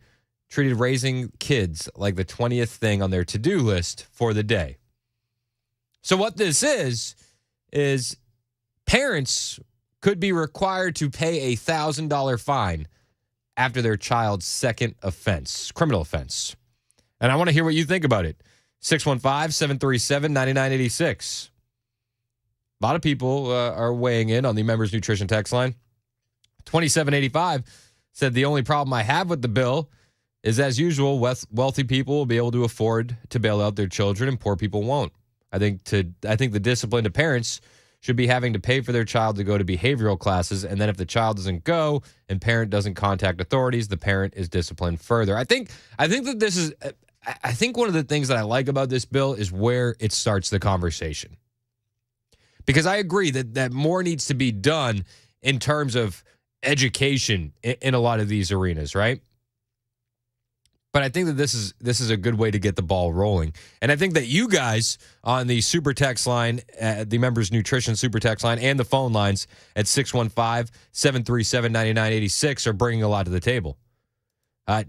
treated raising kids like the 20th thing on their to-do list for the day. So what this is parents could be required to pay a $1,000 fine after their child's second offense, criminal offense. And I want to hear what you think about it. 615-737-9986. A lot of people are weighing in on the members' nutrition text line. 2785 said the only problem I have with the bill is, as usual, wealthy people will be able to afford to bail out their children and poor people won't. I think the discipline to parents should be having to pay for their child to go to behavioral classes, and then if the child doesn't go and parent doesn't contact authorities, the parent is disciplined further. I think that this is I think one of the things that I like about this bill is where it starts the conversation. Because I agree that more needs to be done in terms of education in a lot of these arenas, right? But I think that this is a good way to get the ball rolling. And I think that you guys on the super text line, the members nutrition super text line, and the phone lines at 615-737-9986 are bringing a lot to the table.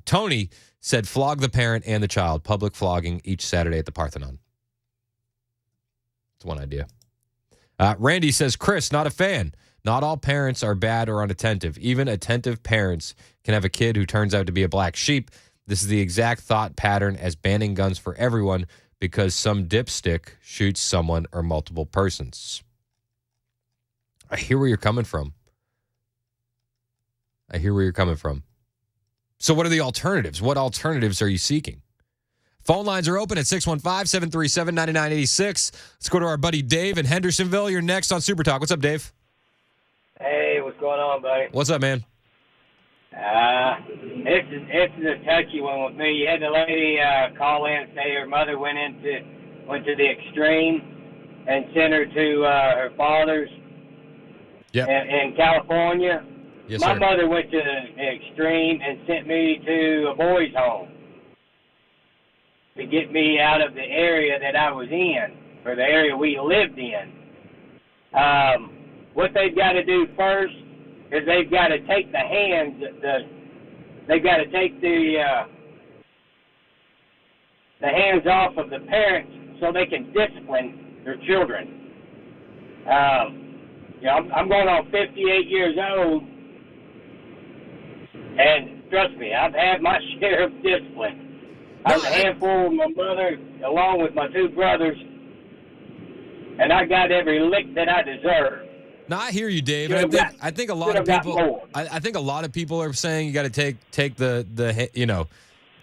Tony said flog the parent and the child, public flogging each Saturday at the Parthenon. That's one idea. Randy says, Chris, not a fan. Not all parents are bad or unattentive. Even attentive parents can have a kid who turns out to be a black sheep. This is the exact thought pattern as banning guns for everyone because some dipstick shoots someone or multiple persons. I hear where you're coming from. So what are the alternatives? What alternatives are you seeking? Phone lines are open at 615-737-9986. Let's go to our buddy Dave in Hendersonville. You're next on Super Talk. What's up, Dave? Hey, what's going on, buddy? What's up, man? It's a touchy one with me. You had the lady call in and say her mother went to the extreme and sent her to her father's in California. Yes, My sir. mother went to the extreme and sent me to a boys' home to get me out of the area that I was in, or the area we lived in. What they've got to do first is they've got to take the hands, they've got to take the hands off of the parents so they can discipline their children. I'm going on 58 years old, and trust me, I've had my share of discipline. I was a handful with my mother, along with my two brothers, and I got every lick that I deserved. No, I hear you, Dave. I think a lot of people. I think a lot of people are saying you got to take the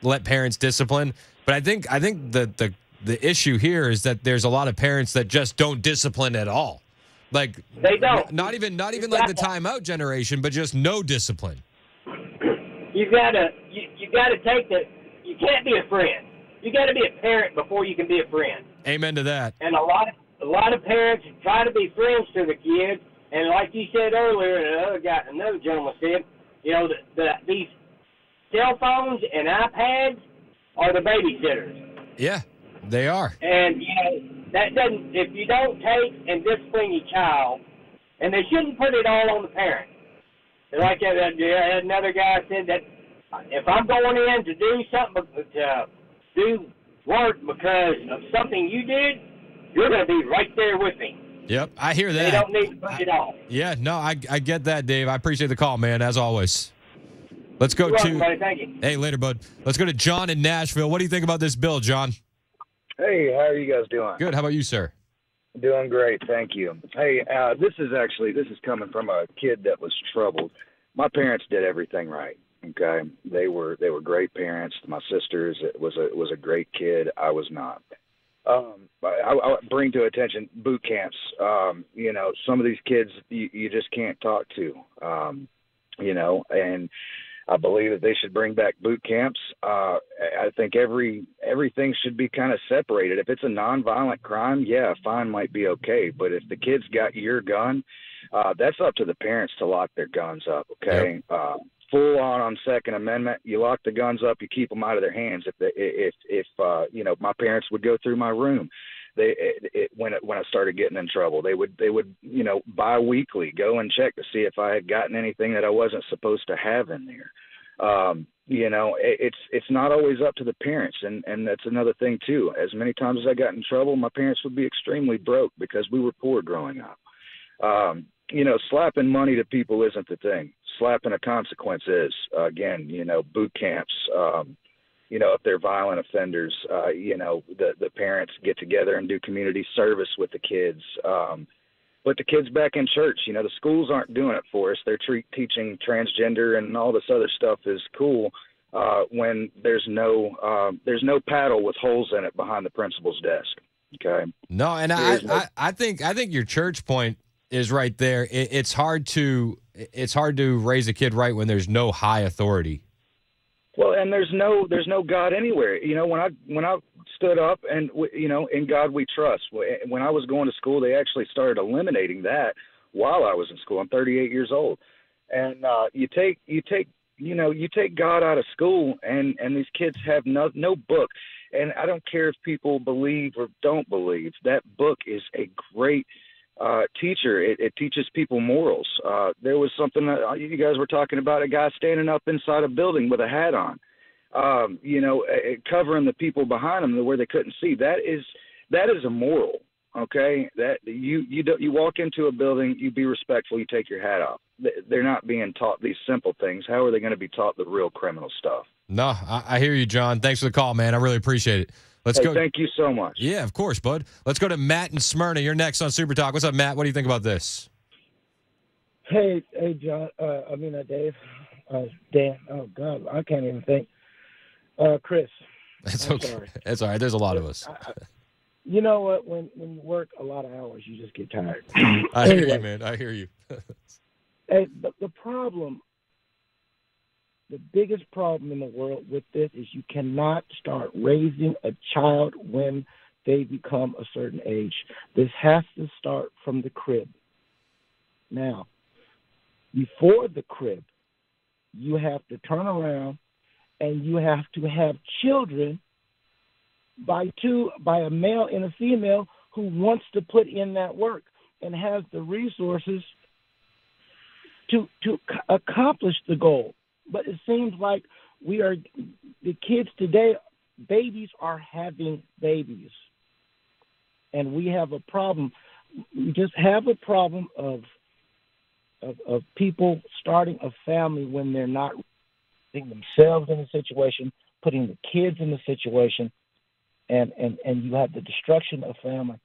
let parents discipline. But I think the issue here is that there's a lot of parents that just don't discipline at all. Like they don't. Not even like the timeout generation, but just no discipline. You gotta take the. You can't be a friend. You got to be a parent before you can be a friend. Amen to that. And a lot of parents try to be friends to the kids, and like you said earlier, and another gentleman said, these cell phones and iPads are the babysitters. Yeah, they are. And that doesn't. If you don't take and discipline your child, and they shouldn't put it all on the parent. Like another guy said that if I'm going in to do something, to do work because of something you did, you're going to be right there with me. Yep, I hear that. They don't need to put it off. Yeah, no, I get that, Dave. I appreciate the call, man, as always. Let's go You're welcome, buddy. Thank you. Hey, later, bud. Let's go to John in Nashville. What do you think about this bill, John? Hey, how are you guys doing? Good. How about you, sir? Doing great, thank you. Hey, this is coming from a kid that was troubled. My parents did everything right. Okay, they were great parents. My sisters, it was a great kid. I was not. I bring to attention boot camps. Some of these kids you just can't talk to. And I believe that they should bring back boot camps. I think everything should be kind of separated. If it's a nonviolent crime, yeah, a fine might be okay. But if the kid's got your gun, that's up to the parents to lock their guns up. Okay. Yep. Full on Second Amendment, you lock the guns up, you keep them out of their hands. If my parents would go through my room, when I started getting in trouble, they would bi-weekly go and check to see if I had gotten anything that I wasn't supposed to have in there. It's not always up to the parents, and that's another thing too. As many times as I got in trouble, my parents would be extremely broke because we were poor growing up. Slapping money to people isn't the thing. Slapping a consequence is. Again, boot camps. If they're violent offenders, the parents get together and do community service with the kids. Put the kids back in church. The schools aren't doing it for us. They're teaching transgender and all this other stuff is cool when there's no paddle with holes in it behind the principal's desk. Okay. No, and I think your church point is right there. It's hard to raise a kid right when there's no high authority. Well, and there's no God anywhere. When I stood up and in God we trust. When I was going to school, they actually started eliminating that while I was in school. I'm 38 years old, and you take God out of school, and these kids have no book. And I don't care if people believe or don't believe, that book is a great teacher. It teaches people morals. There was something that you guys were talking about, a guy standing up inside a building with a hat on, covering the people behind him where they couldn't see. That is a moral. Okay, that you walk into a building, you be respectful, you take your hat off. They're not being taught these simple things. How are they going to be taught the real criminal stuff? No, I hear you, John. Thanks for the call, man. I really appreciate it. Let's go. Thank you so much. Yeah, of course, bud. Let's go to Matt in Smyrna. You're next on Super Talk. What's up, Matt? What do you think about this? Hey, John. Dave. Dan. Oh God, I can't even think. Chris. That's okay. Sorry. That's all right. There's a lot of us. You know what? When you work a lot of hours, you just get tired. I hear you, man. I hear you. Hey, the problem. The biggest problem in the world with this is you cannot start raising a child when they become a certain age. This has to start from the crib. Now, before the crib, you have to turn around and you have to have children by a male and a female who wants to put in that work and has the resources to accomplish the goal. But it seems like the kids today, babies are having babies. And we have a problem. We just have a problem of people starting a family when they're not putting themselves in the situation, putting the kids in the situation, and you have the destruction of family.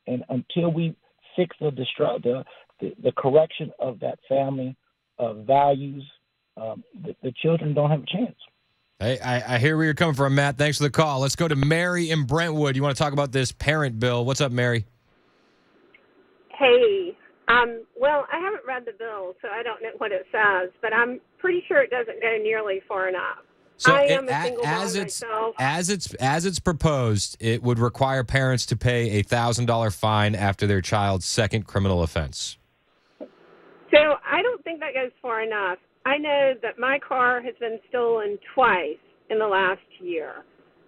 And until we fix the correction of that family values, the children don't have a chance. Hey, I hear where you're coming from, Matt. Thanks for the call. Let's go to Mary in Brentwood. You want to talk about this parent bill? What's up, Mary? Hey. Well, I haven't read the bill, so I don't know what it says, but I'm pretty sure it doesn't go nearly far enough. So I am a single mom myself. As it's proposed, it would require parents to pay a $1,000 fine after their child's second criminal offense. So I don't think that goes far enough. I know that my car has been stolen twice in the last year,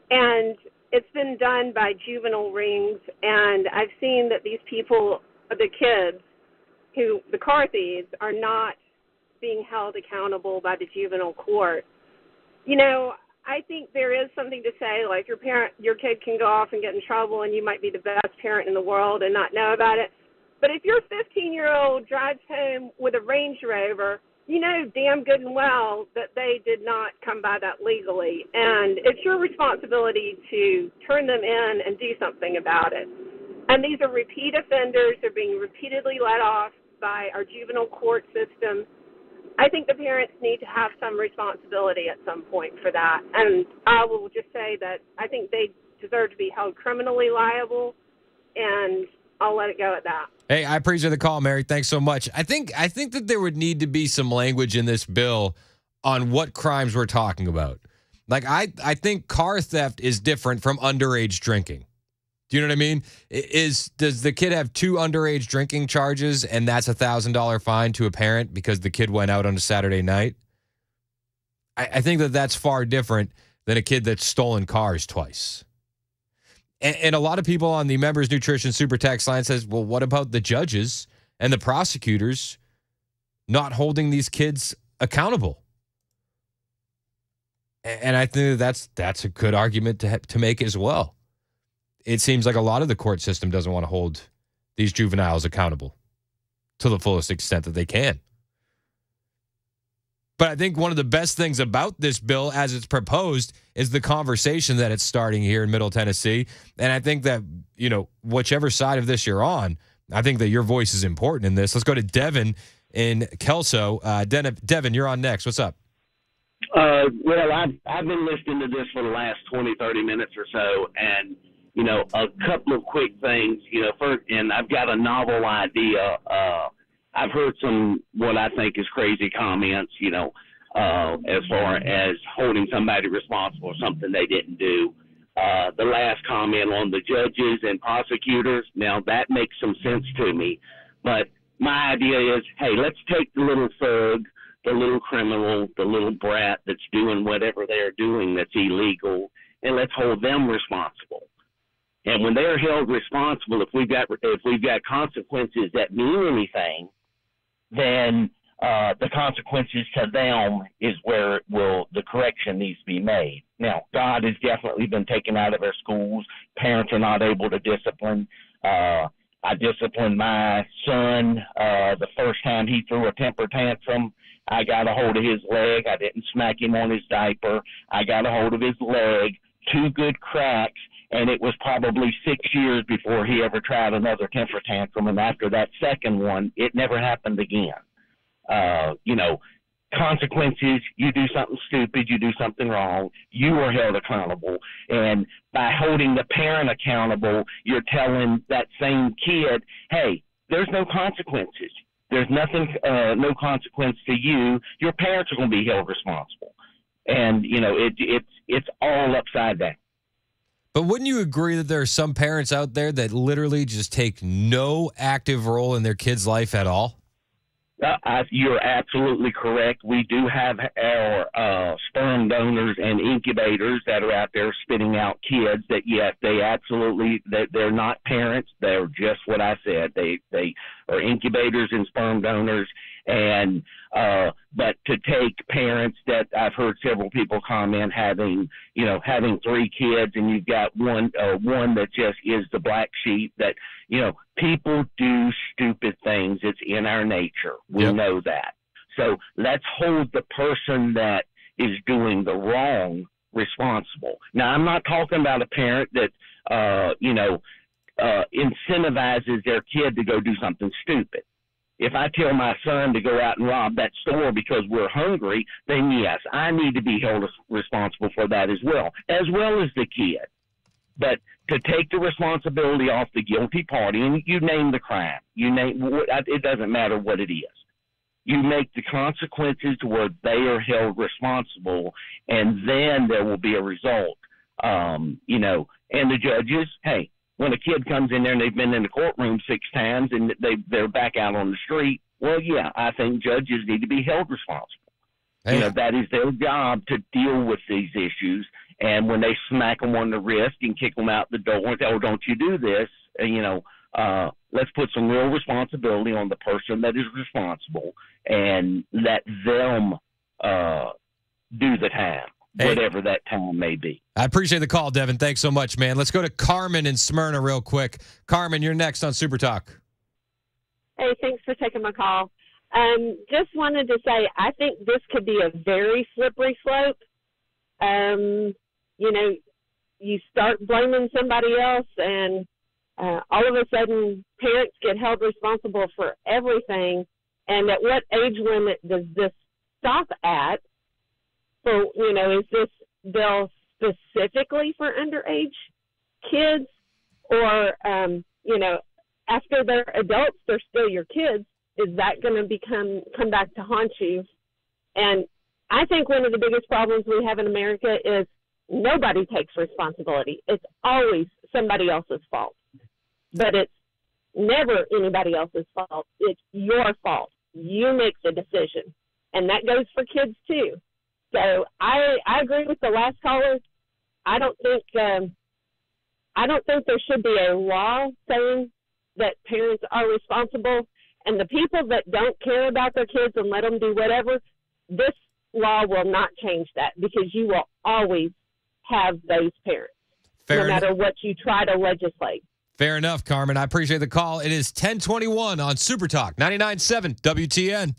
and it's been done by juvenile rings, and I've seen that these people, the kids, the car thieves, are not being held accountable by the juvenile court. I think there is something to say, like your kid can go off and get in trouble, and you might be the best parent in the world and not know about it. But if your 15-year-old drives home with a Range Rover, you know damn good and well that they did not come by that legally. And it's your responsibility to turn them in and do something about it. And these are repeat offenders. They're being repeatedly let off by our juvenile court system. I think the parents need to have some responsibility at some point for that. And I will just say that I think they deserve to be held criminally liable, and I'll let it go at that. Hey, I appreciate the call, Mary. Thanks so much. I think that there would need to be some language in this bill on what crimes we're talking about. Like, I think car theft is different from underage drinking. Do you know what I mean? Does the kid have 2 underage drinking charges and that's a $1,000 fine to a parent because the kid went out on a Saturday night? I think that's far different than a kid that's stolen cars twice. And a lot of people on the Members Nutrition Super Text line says, well, what about the judges and the prosecutors not holding these kids accountable? And I think that's a good argument to make as well. It seems like a lot of the court system doesn't want to hold these juveniles accountable to the fullest extent that they can. But I think one of the best things about this bill as it's proposed is the conversation that it's starting here in Middle Tennessee. And I think that, whichever side of this you're on, I think that your voice is important in this. Let's go to Devin in Kelso. Devin, you're on next. What's up? Well, I've been listening to this for the last 20, 30 minutes or so, and, a couple of quick things, and I've got a novel idea. I've heard some what I think is crazy comments, as far as holding somebody responsible for something they didn't do. The last comment on the judges and prosecutors, now that makes some sense to me. But my idea is, hey, let's take the little thug, the little criminal, the little brat that's doing whatever they're doing that's illegal, and let's hold them responsible. And when they're held responsible, if we've got consequences that mean anything, then the consequences to them is where the correction needs to be made. Now, God has definitely been taken out of our schools. Parents are not able to discipline. I disciplined my son the first time he threw a temper tantrum. I got a hold of his leg. I didn't smack him on his diaper. I got a hold of his leg, 2 good cracks, and it was probably 6 years before he ever tried another temper tantrum. And after that second one, it never happened again. Consequences, you do something stupid, you do something wrong, you are held accountable. And by holding the parent accountable, you're telling that same kid, hey, there's no consequences. There's nothing, no consequence to you. Your parents are going to be held responsible. And, it's all upside down. But wouldn't you agree that there are some parents out there that literally just take no active role in their kid's life at all? You're absolutely correct. We do have our sperm donors and incubators that are out there spitting out kids that, yes, they're not parents. They're just what I said. They are incubators and sperm donors. And but to take parents that I've heard several people comment having 3 kids, and you've got one that just is the black sheep, that people do stupid things. It's in our nature. We know that. So let's hold the person that is doing the wrong responsible. Now, I'm not talking about a parent that incentivizes their kid to go do something stupid. If I tell my son to go out and rob that store because we're hungry, then yes, I need to be held responsible for that as well as the kid. But to take the responsibility off the guilty party, and you name the crime, it doesn't matter what it is. You make the consequences to where they are held responsible, and then there will be a result. And the judges, hey, when a kid comes in there and they've been in the courtroom 6 times and they're back out on the street, well, yeah, I think judges need to be held responsible. Hey. That is their job to deal with these issues. And when they smack them on the wrist and kick them out the door and say, oh, don't you do this, let's put some real responsibility on the person that is responsible and let them do the time. Whatever that time may be. I appreciate the call, Devin. Thanks so much, man. Let's go to Carmen in Smyrna real quick. Carmen, you're next on Super Talk. Hey, thanks for taking my call. Just wanted to say I think this could be a very slippery slope. You start blaming somebody else, and all of a sudden parents get held responsible for everything. And at what age limit does this stop at? So, is this bill specifically for underage kids? Or, after they're adults, they're still your kids. Is that going to come back to haunt you? And I think one of the biggest problems we have in America is nobody takes responsibility. It's always somebody else's fault. But it's never anybody else's fault. It's your fault. You make the decision. And that goes for kids too. So I agree with the last caller. I don't think there should be a law saying that parents are responsible. And the people that don't care about their kids and let them do whatever, this law will not change that, because you will always have those parents, no matter what you try to legislate. Fair enough, Carmen. I appreciate the call. It is 1021 on Super Talk 99.7 WTN.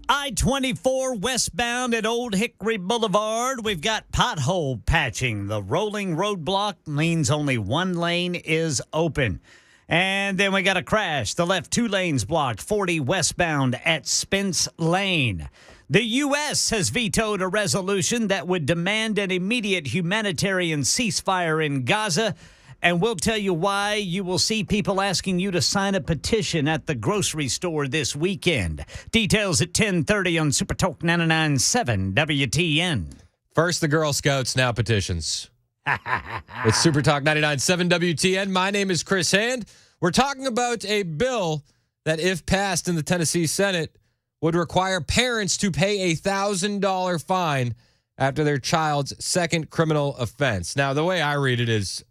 I-24 westbound at Old Hickory Boulevard. We've got pothole patching. The rolling roadblock means only one lane is open. And then we got a crash. The left 2 lanes blocked, 40 westbound at Spence Lane. The U.S. has vetoed a resolution that would demand an immediate humanitarian ceasefire in Gaza And we'll tell you why. You will see people asking you to sign a petition at the grocery store this weekend. Details at 10:30 on Super Talk 99.7 WTN. First the Girl Scouts, now petitions. It's Super Talk 99.7 WTN. My name is Chris Hand. We're talking about a bill that, if passed in the Tennessee Senate, would require parents to pay a $1,000 fine after their child's second criminal offense. Now, the way I read it is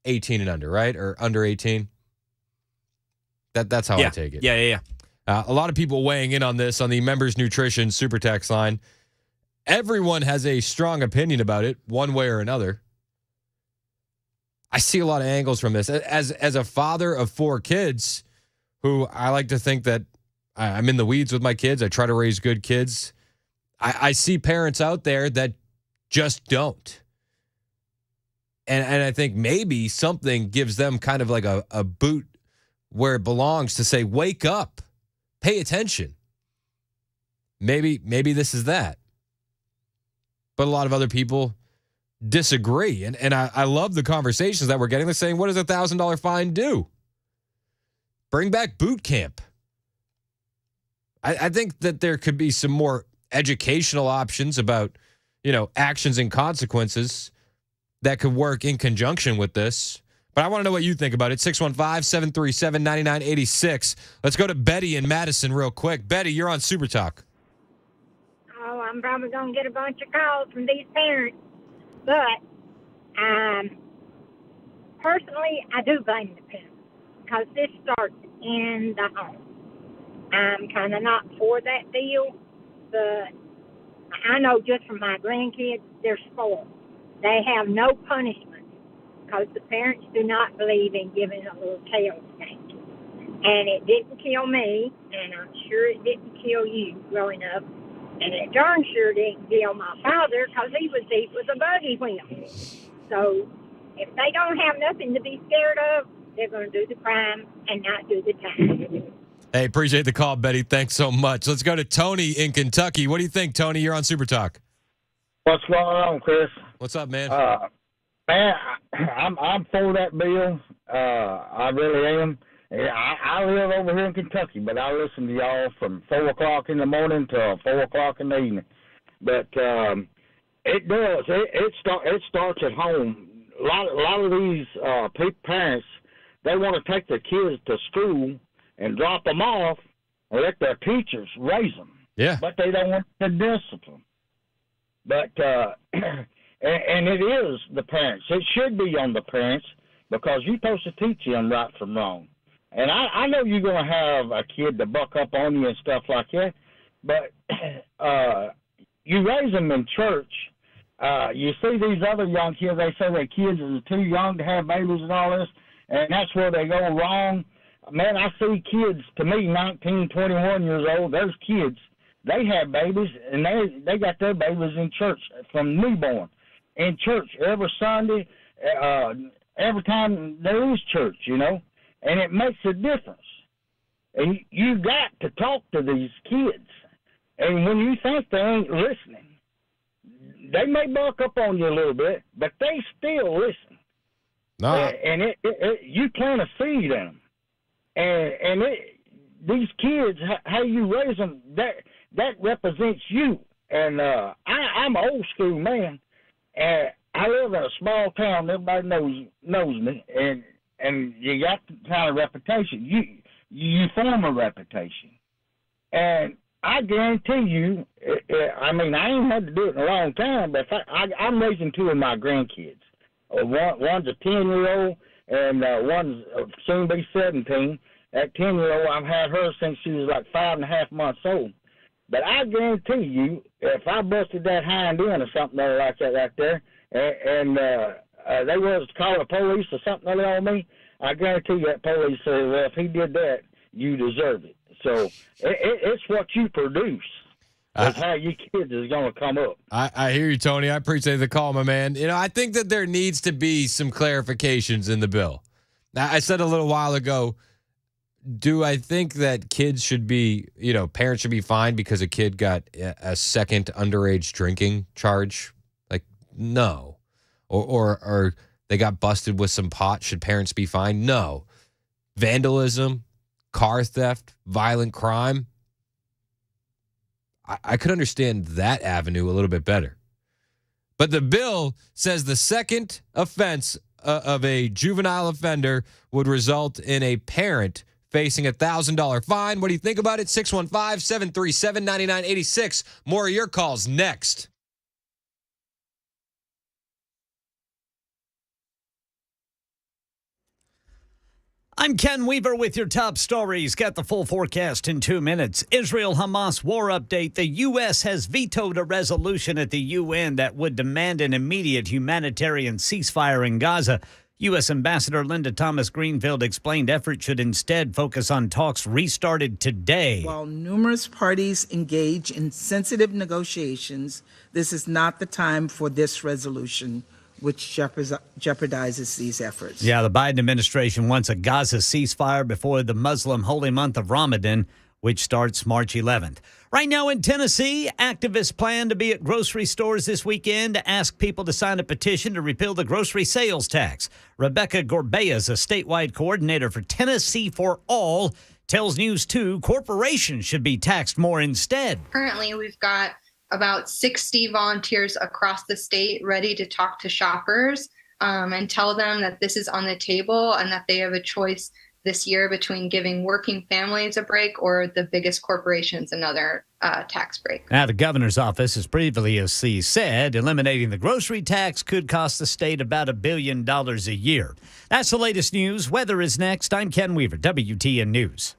18 and under, right? Or under 18. That's how I take it. Yeah. A lot of people weighing in on this on the Members Nutrition Super Text line. Everyone has a strong opinion about it, one way or another. I see a lot of angles from this. As a father of 4 kids, who I like to think that I'm in the weeds with my kids. I try to raise good kids. I see parents out there that just don't. And I think maybe something gives them kind of like a boot where it belongs to say, wake up, pay attention. Maybe this is that. But a lot of other people disagree. And I love the conversations that we're getting. They're saying, what does a $1,000 fine do? Bring back boot camp. I think that there could be some more educational options about, actions and consequences that could work in conjunction with this. But I want to know what you think about it. 615-737-9986. Let's go to Betty in Madison real quick. Betty, you're on Super Talk. Oh, I'm probably going to get a bunch of calls from these parents. But personally, I do blame the parents because this starts in the home. I'm kind of not for that deal, but I know just from my grandkids, they're spoiled. They have no punishment because the parents do not believe in giving a little tail spank. And it didn't kill me, and I'm sure it didn't kill you growing up. And it darn sure didn't kill my father because he was beat with a buggy wheel. So if they don't have nothing to be scared of, they're going to do the crime and not do the time. Hey, appreciate the call, Betty. Thanks so much. Let's go to Tony in Kentucky. What do you think, Tony? You're on Super Talk. What's going on, Chris? What's up, man? Man, I'm for that bill. I really am. I live over here in Kentucky, but I listen to y'all from 4 o'clock in the morning till 4 o'clock in the evening. But it does. It starts at home. A lot of these parents, they want to take their kids to school and drop them off and let their teachers raise them. Yeah. But they don't want the discipline. But and it is the parents. It should be on the parents because you're supposed to teach them right from wrong. And I know you're going to have a kid to buck up on you and stuff like that, but you raise them in church. You see these other young kids, they say their kids are too young to have babies and all this, and that's where they go wrong. Man, I see kids, to me, 19, 21 years old, there's kids, they have babies, and they got their babies in church from newborn. In church every Sunday, every time there is church, and it makes a difference. And you got to talk to these kids. And when you think they ain't listening, they may buck up on you a little bit, but they still listen. No. And you plant a seed in them. And these kids, how you raise them, that represents you. And I'm an old school man, and I live in a small town. Everybody knows me, and you got the kind of reputation. You form a reputation, and I guarantee you. I mean, I ain't had to do it in a long time, but I'm raising 2 of my grandkids. One's a 10-year-old, and one's soon be 17. That 10-year-old, I've had her since she was like 5.5 months old. But I guarantee you, if I busted that hind end or something like that right there, and they was to call the police or something on me, I guarantee you that police said, well, if he did that, you deserve it. So it's what you produce. That's how your kids is going to come up. I hear you, Tony. I appreciate the call, my man. I think that there needs to be some clarifications in the bill. Now, I said a little while ago, do I think that kids should be, parents should be fined because a kid got a second underage drinking charge? Like, no. Or They got busted with some pot. Should parents be fined? No. Vandalism, car theft, violent crime. I could understand that avenue a little bit better. But the bill says the second offense of a juvenile offender would result in a parent facing a $1,000 fine. What do you think about it? 615-737-9986. More of your calls next. I'm Ken Weaver with your top stories. Got the full forecast in 2 minutes. Israel-Hamas war update. The U.S. has vetoed a resolution at the UN that would demand an immediate humanitarian ceasefire in Gaza. U.S. Ambassador Linda Thomas-Greenfield explained efforts should instead focus on talks restarted today. While numerous parties engage in sensitive negotiations, this is not the time for this resolution, which jeopardizes these efforts. Yeah, the Biden administration wants a Gaza ceasefire before the Muslim holy month of Ramadan, which starts March 11th. Right now in Tennessee, activists plan to be at grocery stores this weekend to ask people to sign a petition to repeal the grocery sales tax. Rebecca Gorbea is a statewide coordinator for Tennessee for All. Tells News 2 corporations should be taxed more instead. Currently, we've got about 60 volunteers across the state ready to talk to shoppers and tell them that this is on the table and that they have a choice this year between giving working families a break or the biggest corporations another tax break. Now, the governor's office has previously said eliminating the grocery tax could cost the state about $1 billion a year. That's the latest news. Weather is next. I'm Ken Weaver, WTN News.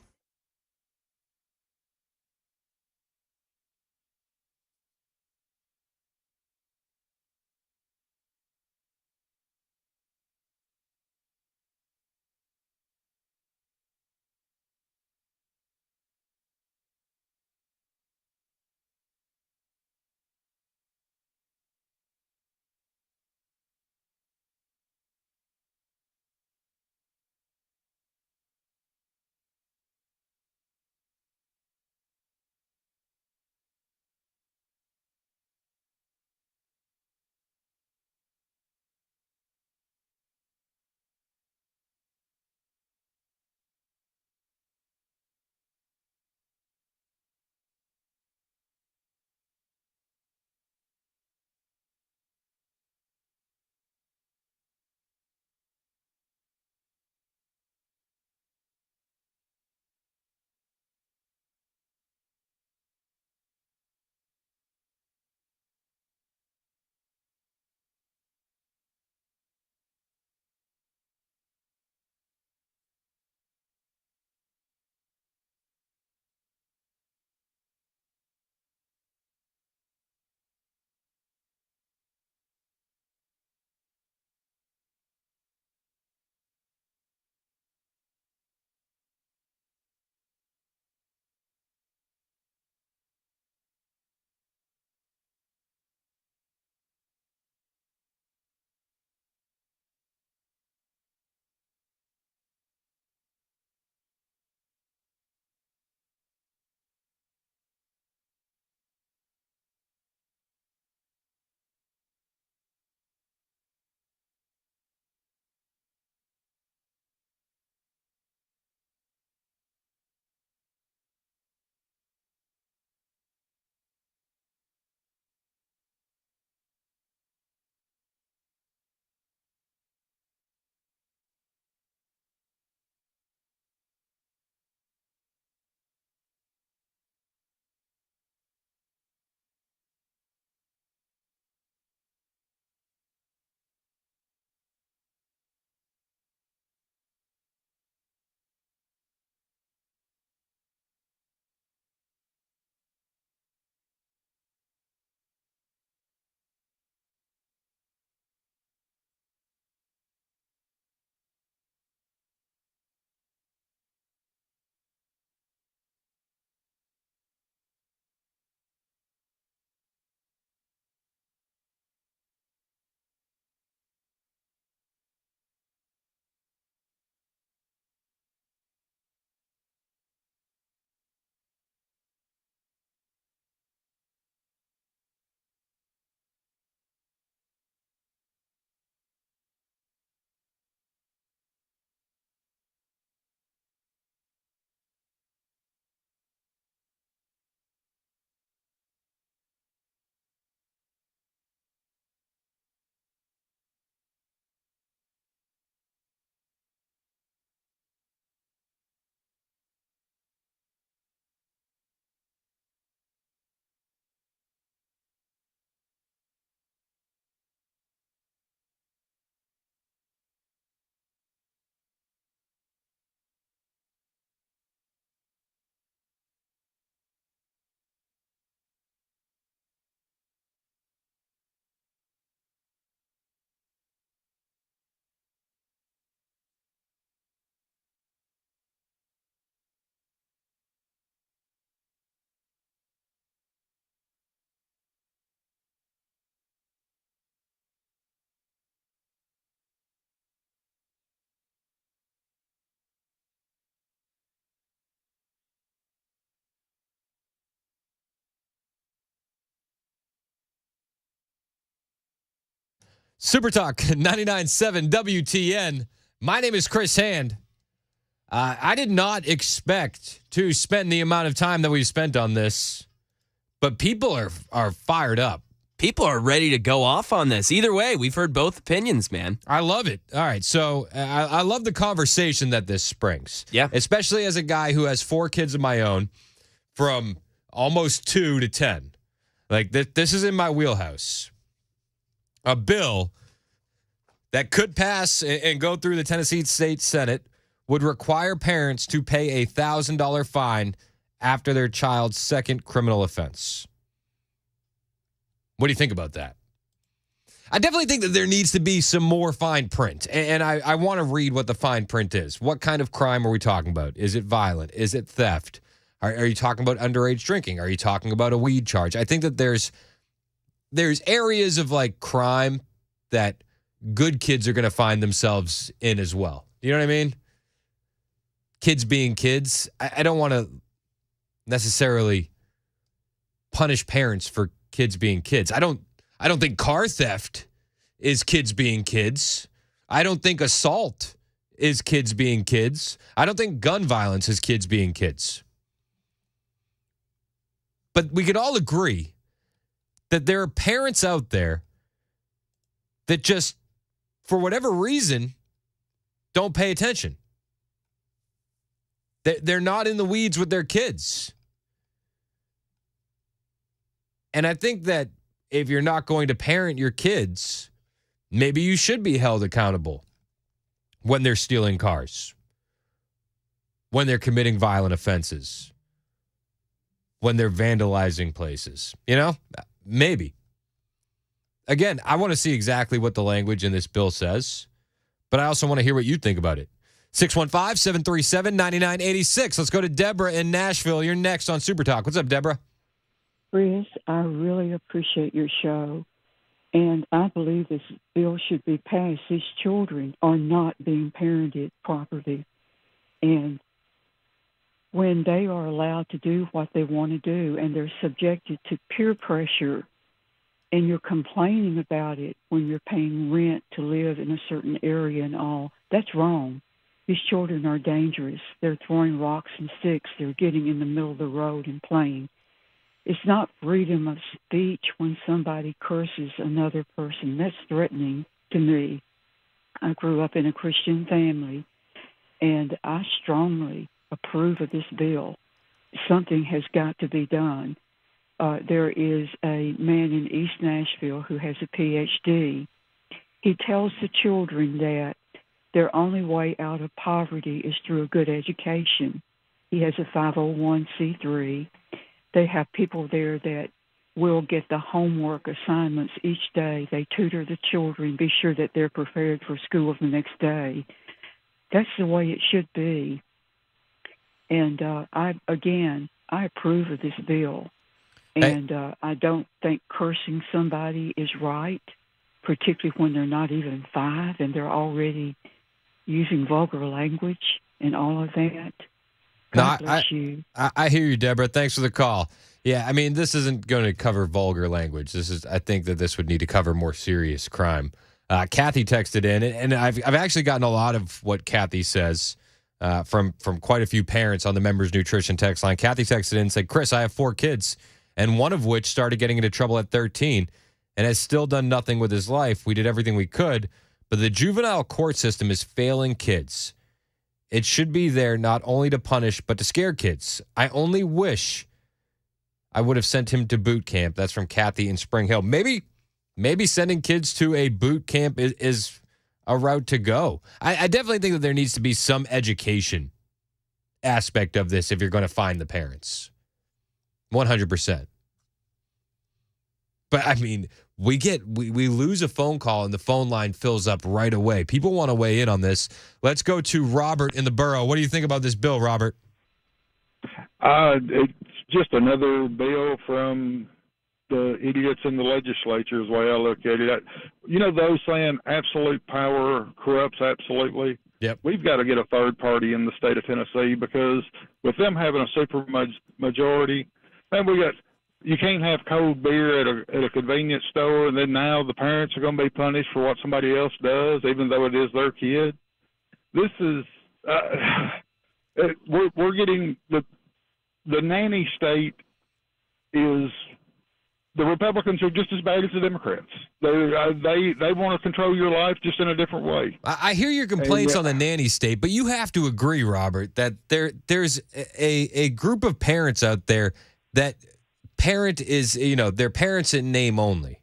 Super Talk 99.7 WTN. My name is Chris Hand. I did not expect to spend the amount of time that we've spent on this, but people are fired up. People are ready to go off on this. Either way, we've heard both opinions, man. I love it. All right, so I love the conversation that this springs. Yeah. Especially as a guy who has 4 kids of my own from almost 2 to 10. Like, this is in my wheelhouse. A bill that could pass and go through the Tennessee State Senate would require parents to pay a $1,000 fine after their child's second criminal offense. What do you think about that? I definitely think that there needs to be some more fine print. And I want to read what the fine print is. What kind of crime are we talking about? Is it violent? Is it theft? Are you talking about underage drinking? Are you talking about a weed charge? I think that there's areas of like crime that good kids are going to find themselves in as well. You know what I mean? Kids being kids. I don't want to necessarily punish parents for kids being kids. I don't think car theft is kids being kids. I don't think assault is kids being kids. I don't think gun violence is kids being kids. But we could all agree that there are parents out there that just, for whatever reason, don't pay attention. They're not in the weeds with their kids. And I think that if you're not going to parent your kids, maybe you should be held accountable when they're stealing cars, when they're committing violent offenses, when they're vandalizing places. You know, maybe. Again, I want to see exactly what the language in this bill says, but I also want to hear what you think about it. 615-737-9986. Let's go to Deborah in Nashville. You're next on Super Talk. What's up, Deborah? Chris, I really appreciate your show, and I believe this bill should be passed. These children are not being parented properly, and when they are allowed to do what they want to do and they're subjected to peer pressure, and you're complaining about it when you're paying rent to live in a certain area and all, that's wrong. These children are dangerous. They're throwing rocks and sticks. They're getting in the middle of the road and playing. It's not freedom of speech when somebody curses another person. That's threatening to me. I grew up in a Christian family, and I strongly approve of this bill. Something has got to be done. There is a man in East Nashville who has a PhD. He tells the children that their only way out of poverty is through a good education. He has a 501c3. They have people there that will get the homework assignments each day. They tutor the children, be sure that they're prepared for school the next day. That's the way it should be. And I approve of this bill. And I don't think cursing somebody is right, particularly when they're not even 5 and they're already using vulgar language and all of that. God bless you. I hear you, Deborah. Thanks for the call. Yeah, I mean, this isn't going to cover vulgar language. I think that this would need to cover more serious crime. Kathy texted in, and I've actually gotten a lot of what Kathy says from quite a few parents on the Members Nutrition text line. Kathy texted in and said, Chris, I have 4 kids, and one of which started getting into trouble at 13 and has still done nothing with his life. We did everything we could, but the juvenile court system is failing kids. It should be there not only to punish, but to scare kids. I only wish I would have sent him to boot camp. That's from Kathy in Spring Hill. Maybe sending kids to a boot camp is a route to go. I definitely think that there needs to be some education aspect of this if you're going to find the parents. 100%. But, I mean, we lose a phone call and the phone line fills up right away. People want to weigh in on this. Let's go to Robert in the borough. What do you think about this bill, Robert? It's just another bill from the idiots in the legislature is the way I look at it. Those saying absolute power corrupts absolutely. Yep. We've got to get a third party in the state of Tennessee because with them having a super majority, and we got you can't have cold beer at a convenience store, and then now the parents are going to be punished for what somebody else does, even though it is their kid. This is we're getting the nanny state is. The Republicans are just as bad as the Democrats. They want to control your life just in a different way. I hear your complaints on the nanny state, but you have to agree, Robert, that there's a group of parents out there that parent is, their parents in name only.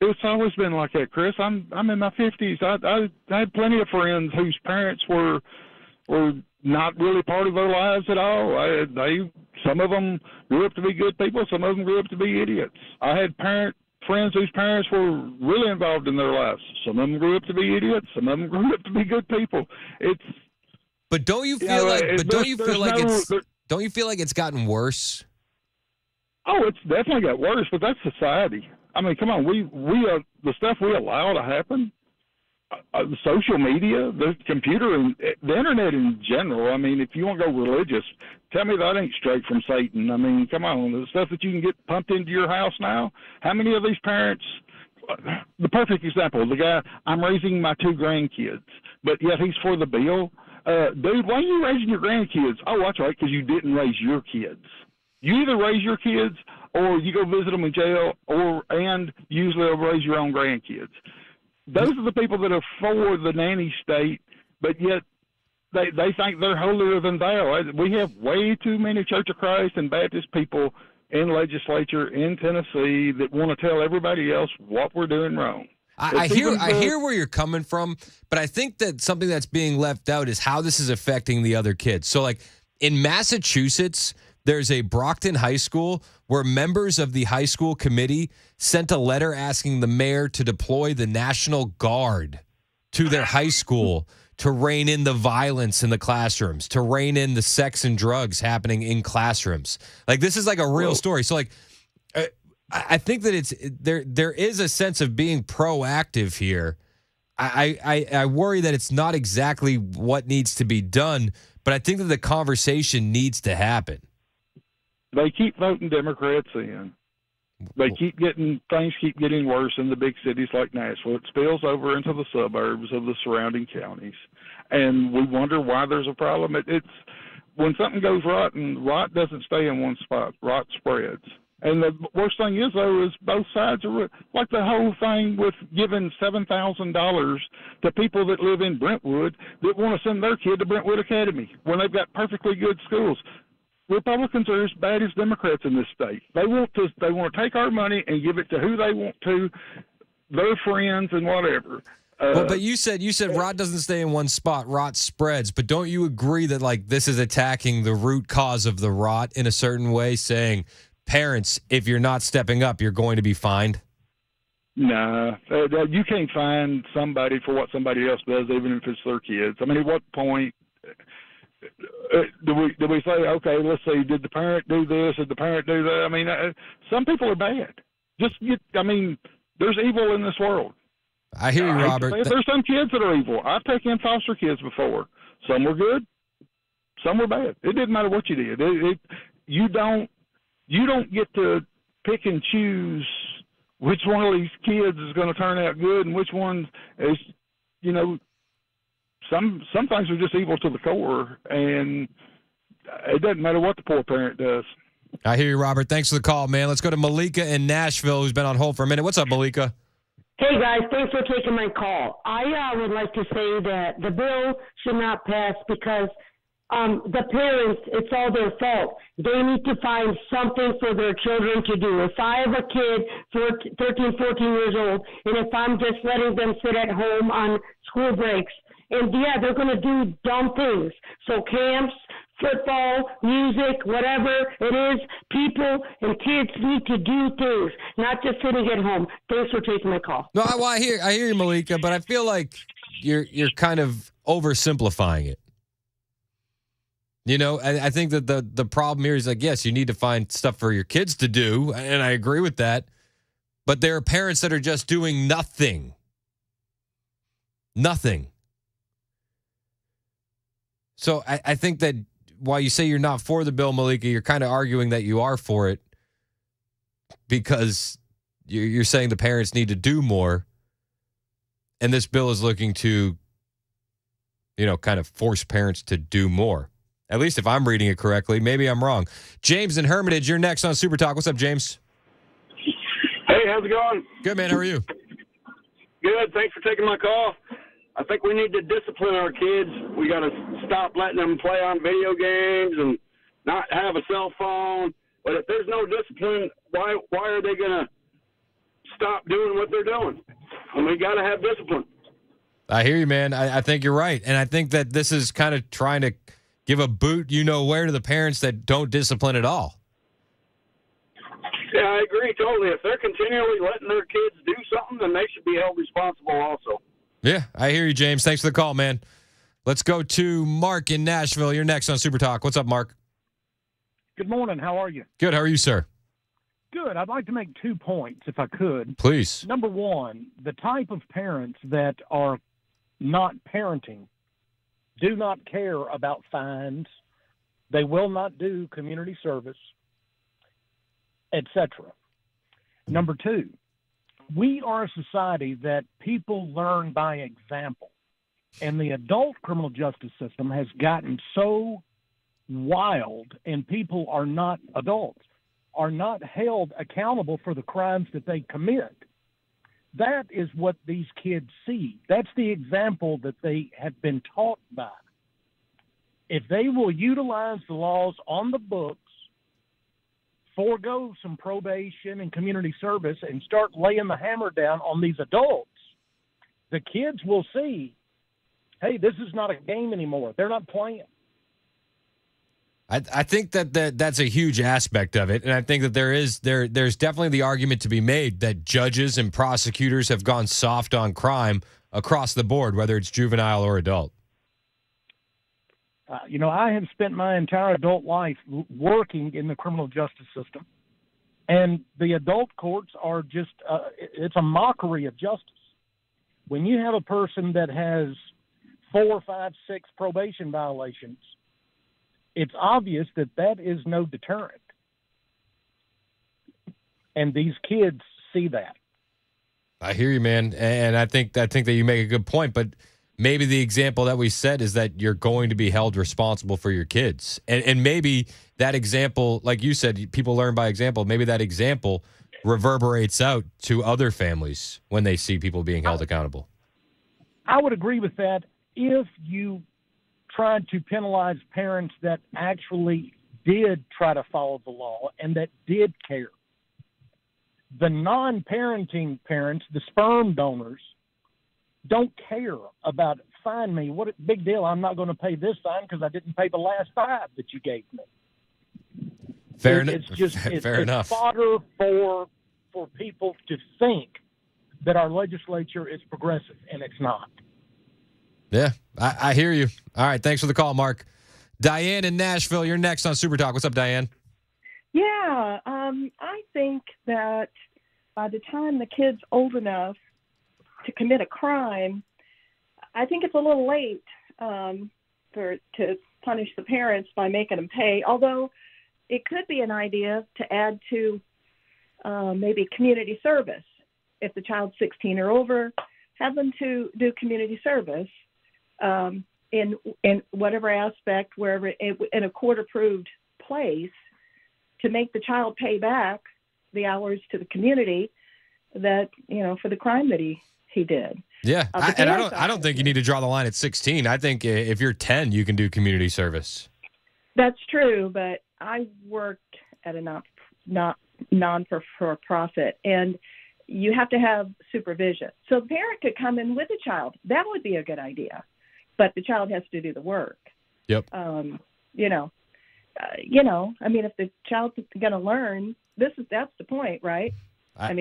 It's always been like that, Chris. I'm in my 50s. I had plenty of friends whose parents were not really part of their lives at all. Some of them grew up to be good people. Some of them grew up to be idiots. I had friends whose parents were really involved in their lives. Some of them grew up to be idiots. Some of them grew up to be good people. But don't you feel don't you feel like it's gotten worse? Oh, it's definitely got worse, but that's society. I mean, come on, we the stuff we allow to happen. Social media, the computer, and the internet in general. I mean, if you want to go religious, tell me that ain't straight from Satan. I mean, come on, the stuff that you can get pumped into your house now. How many of these parents? The perfect example, the guy, I'm raising my 2 grandkids, but yet he's for the bill. Dude, why are you raising your grandkids? Oh, that's right, because you didn't raise your kids. You either raise your kids or you go visit them in jail, and usually they'll raise your own grandkids. Those are the people that are for the nanny state, but yet they think they're holier than thou. We have way too many Church of Christ and Baptist people in legislature in Tennessee that want to tell everybody else what we're doing wrong. I hear where you're coming from, but I think that something that's being left out is how this is affecting the other kids. So, like in Massachusetts, there's a Brockton High School where members of the high school committee sent a letter asking the mayor to deploy the National Guard to their high school to rein in the violence in the classrooms, to rein in the sex and drugs happening in classrooms. Like, this is like a real story. So, like, I think that there is a sense of being proactive here. I worry that it's not exactly what needs to be done, but I think that the conversation needs to happen. They keep voting Democrats in. Things keep getting worse in the big cities like Nashville. It spills over into the suburbs of the surrounding counties, and we wonder why there's a problem. It's when something goes rotten, rot doesn't stay in one spot. Rot spreads. And the worst thing is, though, is both sides are like the whole thing with giving $7,000 to people that live in Brentwood that want to send their kid to Brentwood Academy when they've got perfectly good schools. Republicans are as bad as Democrats in this state. They want to take our money and give it to who they want to, their friends and whatever. But you said rot doesn't stay in one spot, rot spreads. But don't you agree that like this is attacking the root cause of the rot in a certain way, saying, parents, if you're not stepping up, you're going to be fined? Nah, you can't fine somebody for what somebody else does, even if it's their kids. I mean, at what point do we say, okay, let's see, did the parent do this? Did the parent do that? I mean, some people are bad. There's evil in this world. I hear you, Robert. There's some kids that are evil. I've taken in foster kids before. Some were good, some were bad. It didn't matter what you did. You don't get to pick and choose which one of these kids is going to turn out good and which one is, some things are just evil to the core, and it doesn't matter what the poor parent does. I hear you, Robert. Thanks for the call, man. Let's go to Malika in Nashville, who's been on hold for a minute. What's up, Malika? Hey, guys. Thanks for taking my call. I would like to say that the bill should not pass because the parents, it's all their fault. They need to find something for their children to do. If I have a kid, 13, 14 years old, and if I'm just letting them sit at home on school breaks, and yeah, they're going to do dumb things. So camps, football, music, whatever it is, people and kids need to do things, not just sitting at home. Thanks for taking my call. No, I hear you, Malika, but I feel like you're kind of oversimplifying it. I think that the problem here is like, yes, you need to find stuff for your kids to do, and I agree with that. But there are parents that are just doing nothing. Nothing. So I think that while you say you're not for the bill, Malika, you're kind of arguing that you are for it. because you're saying the parents need to do more, and this bill is looking to, kind of force parents to do more. At least if I'm reading it correctly. Maybe I'm wrong. James in Hermitage, you're next on Super Talk. What's up, James? Hey, how's it going? Good, man. How are you? Good. Thanks for taking my call. I think we need to discipline our kids. We got to stop letting them play on video games and not have a cell phone. But if there's no discipline, why are they going to stop doing what they're doing? And we got to have discipline. I hear you, man. I think you're right. And I think that this is kind of trying to give a boot, where to the parents that don't discipline at all. Yeah, I agree totally. If they're continually letting their kids do something, then they should be held responsible also. Yeah, I hear you, James. Thanks for the call, man. Let's go to Mark in Nashville. You're next on Super Talk. What's up, Mark? Good morning. How are you? Good. How are you, sir? Good. I'd like to make 2 points, if I could. Please. Number one, the type of parents that are not parenting do not care about fines. They will not do community service, etc. Number two, we are a society that people learn by example. And the adult criminal justice system has gotten so wild, and people are not adults, are not held accountable for the crimes that they commit. That is what these kids see. That's the example that they have been taught by. If they will utilize the laws on the books, forego some probation and community service, and start laying the hammer down on these adults, the kids will see, hey, this is not a game anymore. They're not playing. I think that's a huge aspect of it, and I think that there's definitely the argument to be made that judges and prosecutors have gone soft on crime across the board, whether it's juvenile or adult. I have spent my entire adult life working in the criminal justice system, and the adult courts are just, it's a mockery of justice. When you have a person that has 4, 5, 6 probation violations, it's obvious that is no deterrent. And these kids see that. I hear you, man. And I think that you make a good point, but maybe the example that we set is that you're going to be held responsible for your kids. And maybe that example, like you said, people learn by example. Maybe that example reverberates out to other families when they see people being held accountable. I would agree with that if you tried to penalize parents that actually did try to follow the law and that did care. The non-parenting parents, the sperm donors, don't care about, fine me, what a big deal, I'm not going to pay this fine because I didn't pay the last 5 that you gave me. Fair It's enough. fodder for people to think that our legislature is progressive, and it's not. Yeah, I hear you. All right, thanks for the call, Mark. Diane in Nashville, you're next on Super Talk. What's up, Diane? Yeah, I think that by the time the kid's old enough to commit a crime, I think it's a little late to punish the parents by making them pay, although it could be an idea to add to maybe community service. If the child's 16 or over, have them to do community service in whatever aspect, wherever, in a court-approved place, to make the child pay back the hours to the community that, for the crime that he did. Yeah, I don't think you need to draw the line at 16. I think if you're 10, you can do community service. That's true, but I worked at a non-for-profit, and you have to have supervision. So the parent could come in with a child. That would be a good idea, but the child has to do the work. Yep. If the child's going to learn, that's the point, right? By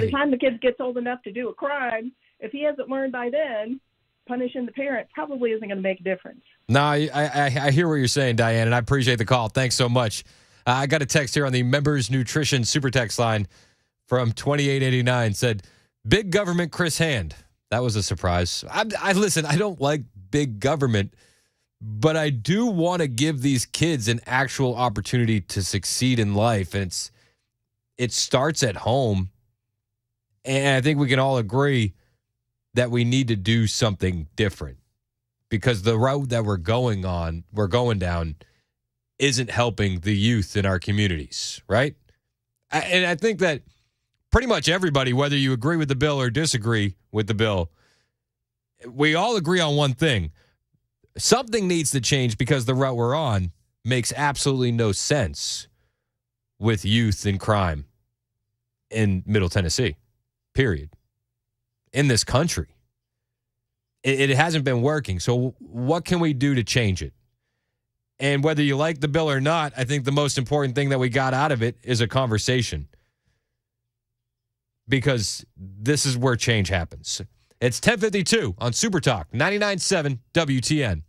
the time the kid gets old enough to do a crime, if he hasn't learned by then, punishing the parent probably isn't going to make a difference. No, I hear what you're saying, Diane, and I appreciate the call. Thanks so much. I got a text here on the Members Nutrition Super Text line from 2889, said, big government Chris Hand. That was a surprise. Listen, I don't like big government, but I do want to give these kids an actual opportunity to succeed in life. And it starts at home. And I think we can all agree that we need to do something different because the road that we're going down isn't helping the youth in our communities, right? And I think that pretty much everybody, whether you agree with the bill or disagree with the bill, we all agree on one thing. Something needs to change because the route we're on makes absolutely no sense with youth and crime in Middle Tennessee, period. In this country. It hasn't been working. So what can we do to change it? And whether you like the bill or not, I think the most important thing that we got out of it is a conversation. Because this is where change happens. It's 10:52 on Super Talk 99.7 WTN.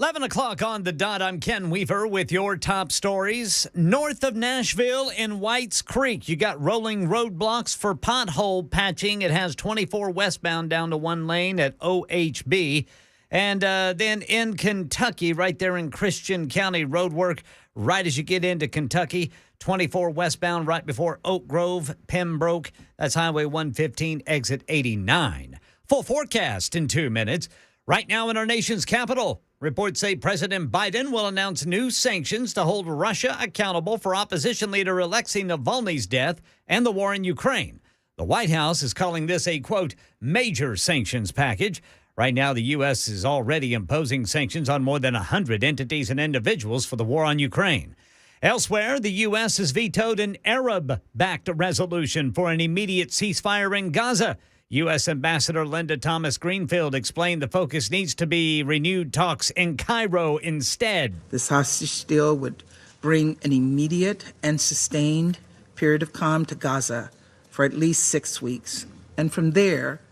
11 o'clock on the dot. I'm Ken Weaver with your top stories. North of Nashville in Whites Creek, you got rolling roadblocks for pothole patching. It has 24 westbound down to one lane at OHB. And then in Kentucky, right there in Christian County, road work right as you get into Kentucky. 24 westbound right before Oak Grove, Pembroke. That's Highway 115, exit 89. Full forecast in 2 minutes. Right now in our nation's capital, reports say President Biden will announce new sanctions to hold Russia accountable for opposition leader Alexei Navalny's death and the war in Ukraine. The White House is calling this a, quote, major sanctions package. Right now, the U.S. is already imposing sanctions on more than 100 entities and individuals for the war on Ukraine. Elsewhere, the U.S. has vetoed an Arab-backed resolution for an immediate ceasefire in Gaza. U.S. Ambassador Linda Thomas-Greenfield explained the focus needs to be renewed talks in Cairo instead. This hostage deal would bring an immediate and sustained period of calm to Gaza for at least 6 weeks. And from there,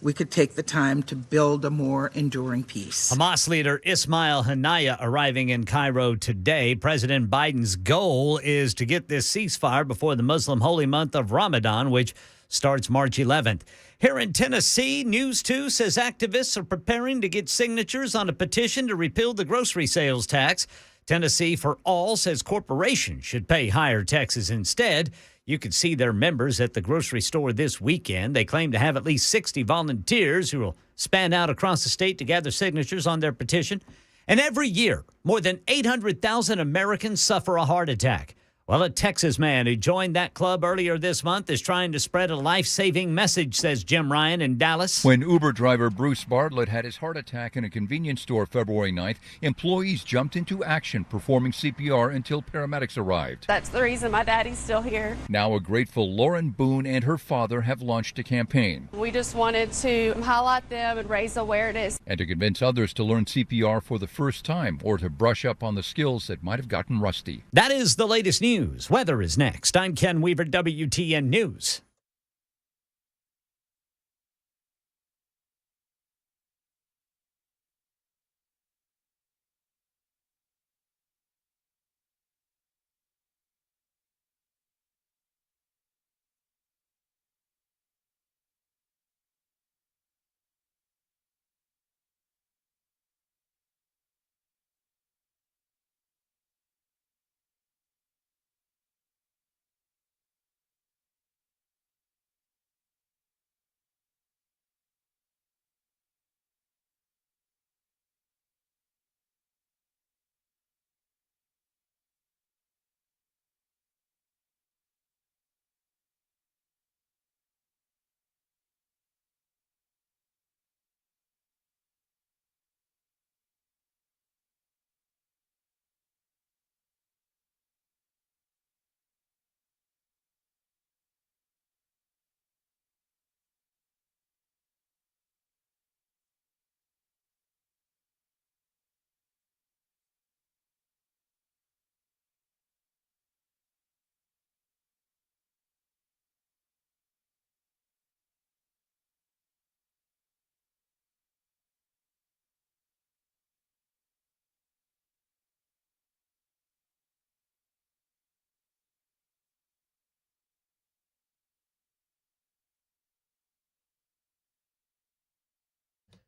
we could take the time to build a more enduring peace. Hamas leader Ismail Haniyeh arriving in Cairo today. President Biden's goal is to get this ceasefire before the Muslim holy month of Ramadan, which starts March 11th. Here in Tennessee, News 2 says activists are preparing to get signatures on a petition to repeal the grocery sales tax. Tennessee for All says corporations should pay higher taxes instead. You could see their members at the grocery store this weekend. They claim to have at least 60 volunteers who will span out across the state to gather signatures on their petition. And every year, more than 800,000 Americans suffer a heart attack. Well, a Texas man who joined that club earlier this month is trying to spread a life-saving message, says Jim Ryan in Dallas. When Uber driver Bruce Bartlett had his heart attack in a convenience store February 9th, employees jumped into action, performing CPR until paramedics arrived. That's the reason my daddy's still here. Now a grateful Lauren Boone and her father have launched a campaign. We just wanted to highlight them and raise awareness. And to convince others to learn CPR for the first time or to brush up on the skills that might have gotten rusty. That is the latest news. Weather is next. I'm Ken Weaver, WTN News.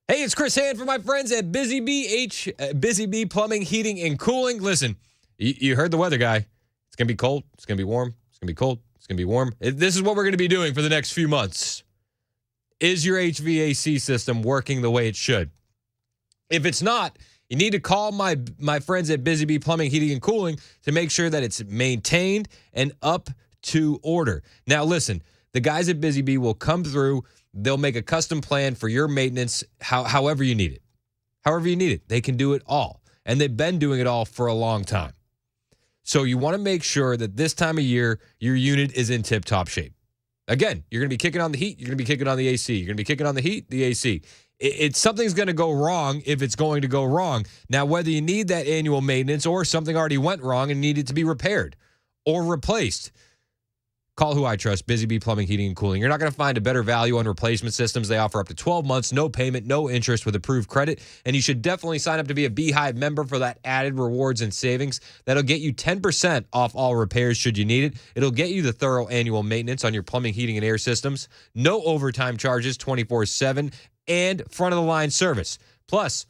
Hey, it's Chris Hand for my friends at Busy Bee Plumbing, Heating, and Cooling. Listen, you heard the weather guy. It's going to be cold. It's going to be warm. It's going to be cold. It's going to be warm. This is what we're going to be doing for the next few months. Is your HVAC system working the way it should? If it's not, you need to call my friends at Busy Bee Plumbing, Heating, and Cooling to make sure that it's maintained and up to order. Now, listen, the guys at Busy Bee will come through. They'll make a custom plan for your maintenance, however you need it. However you need it. They can do it all. And they've been doing it all for a long time. So you want to make sure that this time of year, your unit is in tip-top shape. Again, you're going to be kicking on the heat. You're going to be kicking on the AC. You're going to be kicking on the heat, the AC. Something's going to go wrong if it's going to go wrong. Now, whether you need that annual maintenance or something already went wrong and needed to be repaired or replaced, Call who I trust, Busy Bee Plumbing, Heating, and Cooling. You're not going to find a better value on replacement systems. They offer up to 12 months, no payment, no interest with approved credit. And you should definitely sign up to be a Beehive member for that added rewards and savings. That'll get you 10% off all repairs should you need it. It'll get you the thorough annual maintenance on your plumbing, heating, and air systems. No overtime charges, 24/7, and front-of-the-line service. Plus,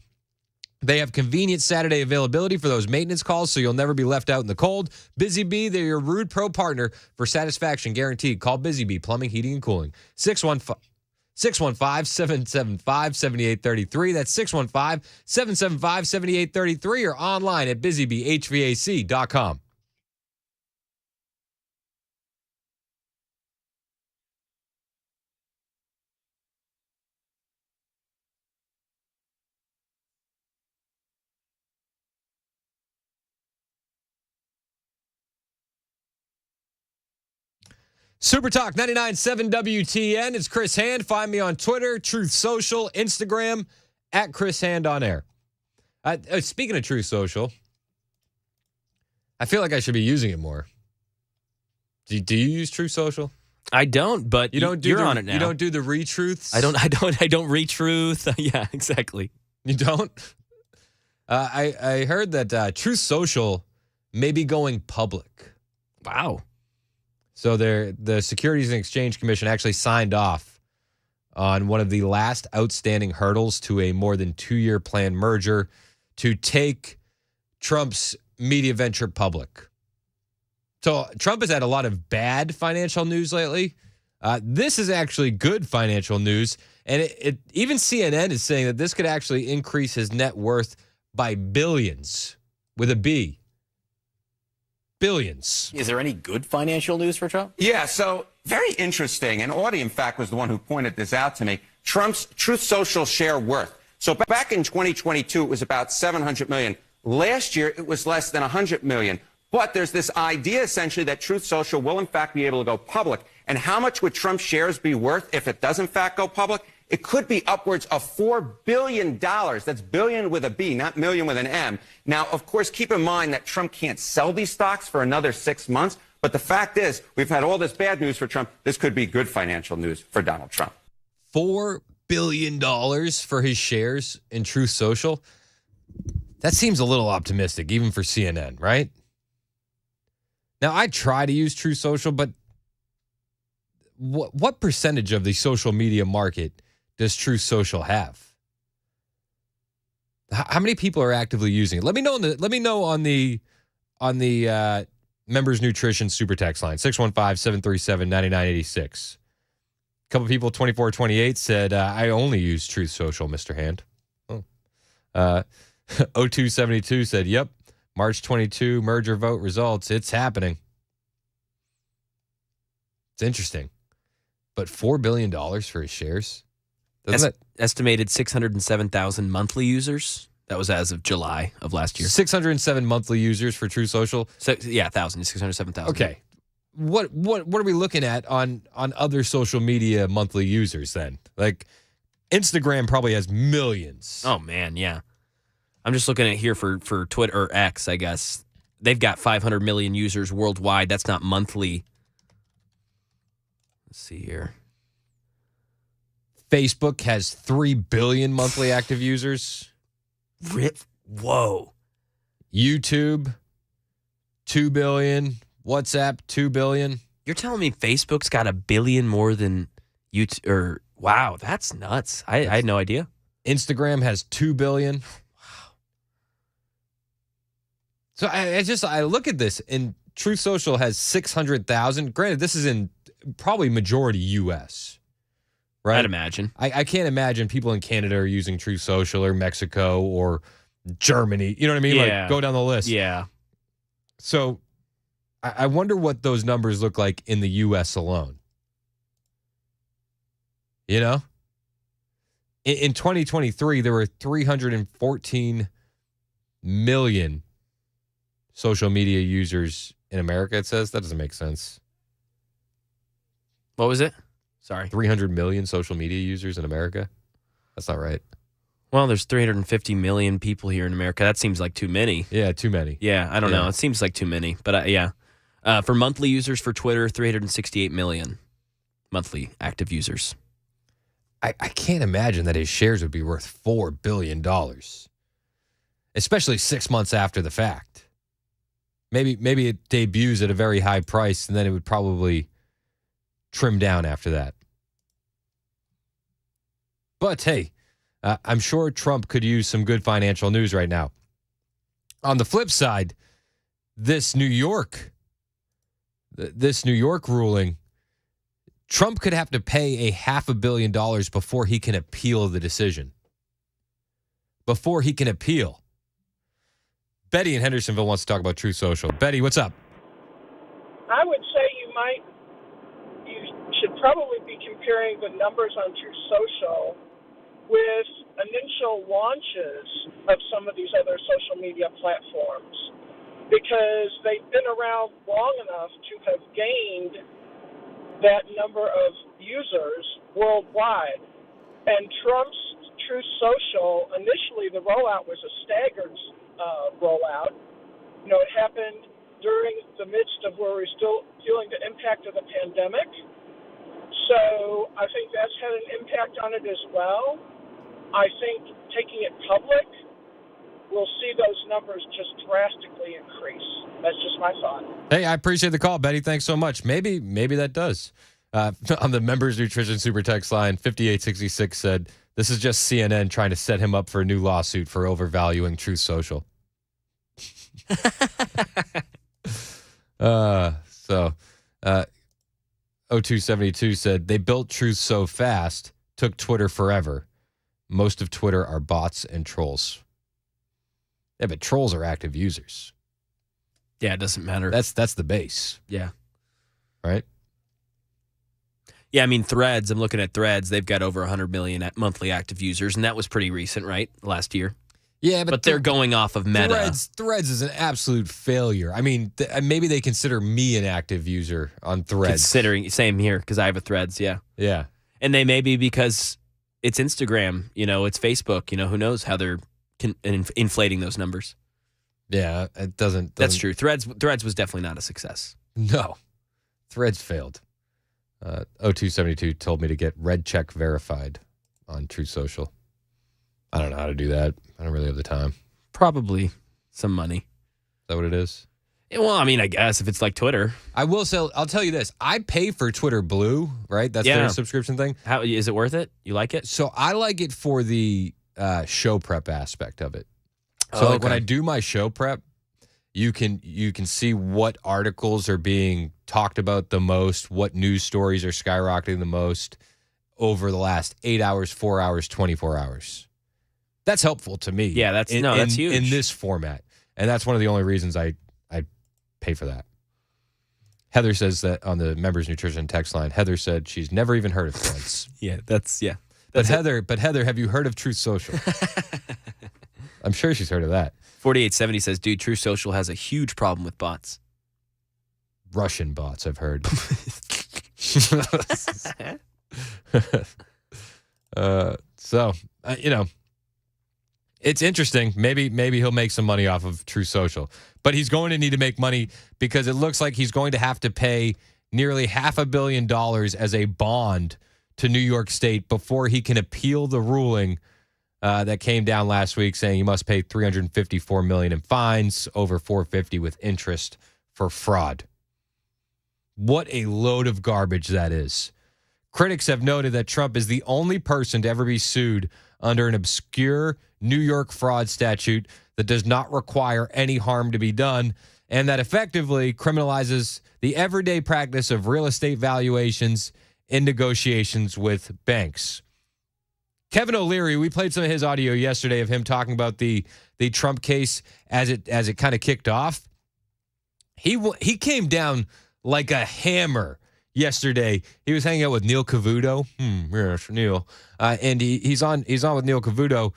they have convenient Saturday availability for those maintenance calls, so you'll never be left out in the cold. Busy Bee, they're your Rude Pro partner for satisfaction guaranteed. Call Busy Bee Plumbing, Heating, and Cooling. 615-775-7833. That's 615-775-7833 or online at busybeehvac.com. Super Talk 99.7 WTN. It's Chris Hand. Find me on Twitter, Truth Social, Instagram, at Chris Hand on air. Speaking of Truth Social, I feel like I should be using it more. Do you use Truth Social? I don't, but you're on it now. You don't do the retruths? I don't retruth. Yeah, exactly. You don't? I heard that Truth Social may be going public. Wow. So the Securities and Exchange Commission actually signed off on one of the last outstanding hurdles to a more than 2-year planned merger to take Trump's media venture public. So Trump has had a lot of bad financial news lately. This is actually good financial news. And it even CNN is saying that this could actually increase his net worth by billions with a B. Billions. Is there any good financial news for Trump? Yeah, so very interesting. And Audie, in fact, was the one who pointed this out to me. Trump's Truth Social share worth. So back in 2022, it was about $700 million. Last year, it was less than $100 million. But there's this idea, essentially, that Truth Social will, in fact, be able to go public. And how much would Trump's shares be worth if it does, in fact, go public? It could be upwards of $4 billion. That's billion with a B, not million with an M. Now, of course, keep in mind that Trump can't sell these stocks for another 6 months. But the fact is, we've had all this bad news for Trump. This could be good financial news for Donald Trump. $4 billion for his shares in Truth Social? That seems a little optimistic, even for CNN, right? Now, I try to use Truth Social, but what percentage of the social media market does Truth Social have? How many people are actively using it? Let me know on the Members Nutrition Super Text line, 615-737-9986. A couple people, 2428, said, I only use Truth Social, Mr. Hand. 0272 said, yep, March 22 merger vote results. It's happening. It's interesting. But $4 billion for his shares? Estimated 607,000 monthly users. That was as of July of last year. 607 monthly users for Truth Social? 607,000. Okay. What are we looking at on other social media monthly users then? Like Instagram probably has millions. Oh, man, yeah. I'm just looking at here for Twitter or X, I guess. They've got 500 million users worldwide. That's not monthly. Let's see here. Facebook has 3 billion monthly active users. Whoa. YouTube, 2 billion. WhatsApp, 2 billion. You're telling me Facebook's got 1 billion more than YouTube? Wow, that's nuts. I had no idea. Instagram has 2 billion. Wow. So I look at this, and Truth Social has 600,000. Granted, this is in probably majority U.S., right? I'd imagine. I can't imagine people in Canada are using Truth Social or Mexico or Germany. You know what I mean? Yeah. Like, go down the list. Yeah. So I wonder what those numbers look like in the U.S. alone. You know? In 2023, there were 314 million social media users in America, it says. That doesn't make sense. What was it? Sorry. 300 million social media users in America? That's not right. Well, there's 350 million people here in America. That seems like too many. Yeah, too many. Yeah, I don't know. It seems like too many. But yeah. For monthly users for Twitter, 368 million monthly active users. I can't imagine that his shares would be worth $4 billion, especially 6 months after the fact. Maybe it debuts at a very high price, and then it would probably trim down after that. But hey, I'm sure Trump could use some good financial news right now. On the flip side, this New York ruling, Trump could have to pay $500 million before he can appeal the decision. Before he can appeal. Betty in Hendersonville wants to talk about Truth Social. Betty, what's up? I would say you should probably be comparing the numbers on Truth Social with initial launches of some of these other social media platforms, because they've been around long enough to have gained that number of users worldwide. And Trump's Truth Social, initially the rollout was a staggered rollout. You know, it happened during the midst of where we're still feeling the impact of the pandemic. So I think that's had an impact on it as well. I think taking it public, we'll see those numbers just drastically increase. That's just my thought. Hey, I appreciate the call, Betty. Thanks so much. Maybe that does. On the Members Nutrition Super Text line, 5866 said, this is just CNN trying to set him up for a new lawsuit for overvaluing Truth Social. 0272 said, they built Truth so fast, took Twitter forever. Most of Twitter are bots and trolls. Yeah, but trolls are active users. Yeah, it doesn't matter. That's the base. Yeah. Right? Yeah, I mean, Threads, I'm looking at Threads. They've got over 100 million monthly active users, and that was pretty recent, right? Last year. Yeah, but they're going off of Meta. Threads is an absolute failure. I mean, maybe they consider me an active user on Threads. Considering, same here, because I have a Threads, yeah. Yeah. And they may be because it's Instagram, it's Facebook, who knows how they're inflating those numbers. Yeah, it doesn't. That's true. Threads was definitely not a success. No. Threads failed. 0272 told me to get red check verified on Truth Social. I don't know how to do that. I don't really have the time. Probably some money. Is that what it is? Yeah, well, I mean, I guess if it's like Twitter. I'll tell you this. I pay for Twitter Blue, right? That's their subscription thing. How is it worth it? You like it? So I like it for the show prep aspect of it. So when I do my show prep, you can see what articles are being talked about the most, what news stories are skyrocketing the most over the last 8 hours, 4 hours, 24 hours. That's helpful to me. Yeah, that's huge. In this format. And that's one of the only reasons I pay for that. Heather says that on the Members Nutrition text line, Heather said she's never even heard of Threads. But Heather, have you heard of Truth Social? I'm sure she's heard of that. 4870 says, dude, Truth Social has a huge problem with bots. Russian bots, I've heard. It's interesting. Maybe he'll make some money off of Truth Social. But he's going to need to make money because it looks like he's going to have to pay nearly $500 million as a bond to New York State before he can appeal the ruling that came down last week saying he must pay $354 million in fines, over $450 with interest for fraud. What a load of garbage that is. Critics have noted that Trump is the only person to ever be sued under an obscure New York fraud statute that does not require any harm to be done and that effectively criminalizes the everyday practice of real estate valuations in negotiations with banks. Kevin O'Leary, we played some of his audio yesterday of him talking about the Trump case as it kind of kicked off. He came down like a hammer yesterday. He was hanging out with Neil Cavuto. Yes, Neil. And he's on with Neil Cavuto,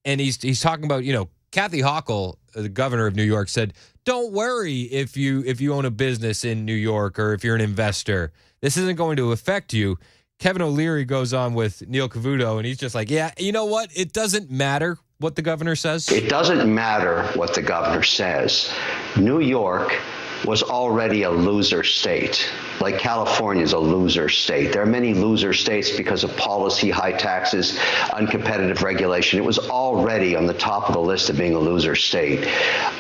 and he's talking about, Kathy Hochul, the governor of New York, said, don't worry if you own a business in New York or if you're an investor. This isn't going to affect you. Kevin O'Leary goes on with Neil Cavuto, and he's just like, yeah, you know what? It doesn't matter what the governor says. It doesn't matter what the governor says. New York was already a loser state. Like California is a loser state. There are many loser states because of policy, high taxes, uncompetitive regulation. It was already on the top of the list of being a loser state.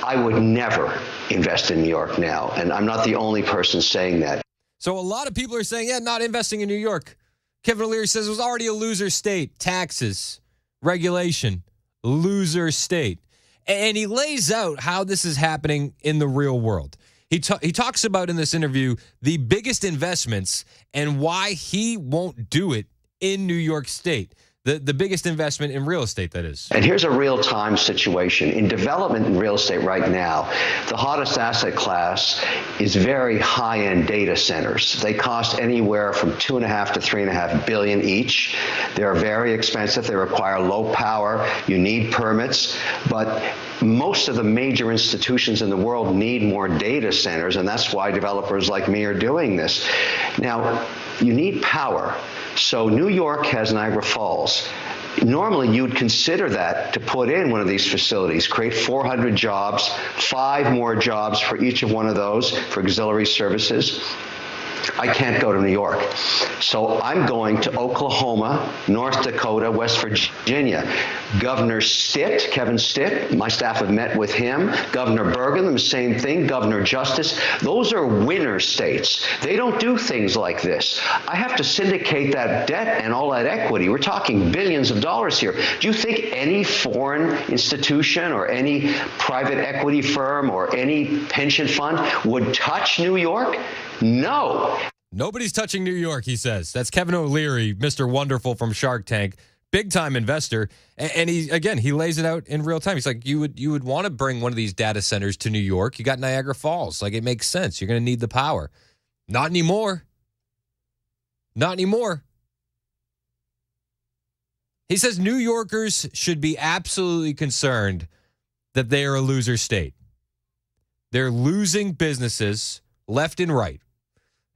I would never invest in New York now, and I'm not the only person saying that. So a lot of people are saying, yeah, not investing in New York. Kevin O'Leary says it was already a loser state. Taxes, regulation, loser state. And he lays out how this is happening in the real world. He talks about in this interview the biggest investments and why he won't do it in New York State. The biggest investment in real estate, that is. And here's a real-time situation. In development in real estate right now, the hottest asset class is very high-end data centers. They cost anywhere from $2.5 to $3.5 billion each. They're very expensive. They require low power. You need permits. But most of the major institutions in the world need more data centers, and that's why developers like me are doing this. Now, you need power. So New York has Niagara Falls. Normally, you'd consider that to put in one of these facilities, create 400 jobs, 5 more jobs for each of one of those for auxiliary services. I can't go to New York. So I'm going to Oklahoma, North Dakota, West Virginia. Governor Stitt, Kevin Stitt, my staff have met with him. Governor Bergen, the same thing. Governor Justice. Those are winner states. They don't do things like this. I have to syndicate that debt and all that equity. We're talking billions of dollars here. Do you think any foreign institution or any private equity firm or any pension fund would touch New York? No. Nobody's touching New York, he says. That's Kevin O'Leary, Mr. Wonderful from Shark Tank, big-time investor. And he lays it out in real time. He's like, you would want to bring one of these data centers to New York. You got Niagara Falls. Like, it makes sense. You're going to need the power. Not anymore. Not anymore. He says New Yorkers should be absolutely concerned that they are a loser state. They're losing businesses left and right.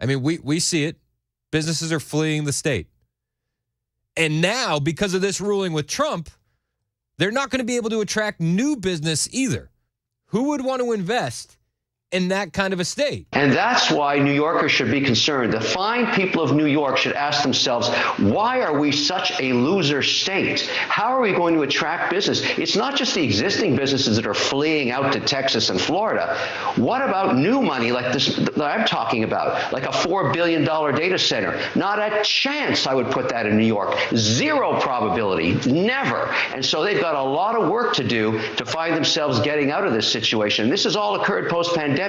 I mean, we see it. Businesses are fleeing the state. And now, because of this ruling with Trump, they're not going to be able to attract new business either. Who would want to invest in that kind of a state? And that's why New Yorkers should be concerned. The fine people of New York should ask themselves, why are we such a loser state? How are we going to attract business? It's not just the existing businesses that are fleeing out to Texas and Florida. What about new money like this that I'm talking about, like a $4 billion data center? Not a chance I would put that in New York. Zero probability. Never. And so they've got a lot of work to do to find themselves getting out of this situation. This has all occurred post-pandemic.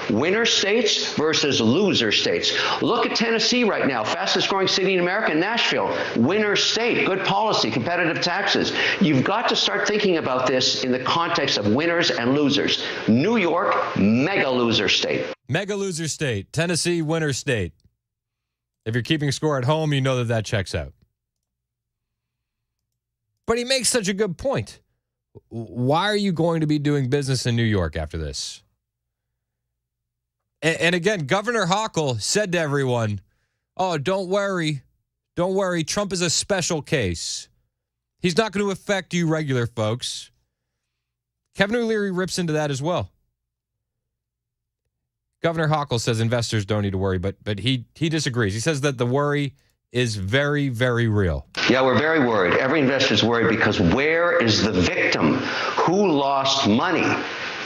Winner states versus loser states. Look at Tennessee right now, fastest growing city in America, Nashville. Winner state, good policy, competitive taxes. You've got to start thinking about this in the context of winners and losers. New York, mega loser state. Mega loser state. Tennessee, winner state. If you're keeping score at home, you know that checks out. But he makes such a good point. Why are you going to be doing business in New York after this? And again, Governor Hochul said to everyone, oh, don't worry. Don't worry. Trump is a special case. He's not going to affect you regular folks. Kevin O'Leary rips into that as well. Governor Hochul says investors don't need to worry, but he disagrees. He says that the worry is very, very real. Yeah, we're very worried. Every investor is worried because where is the victim? Who lost money?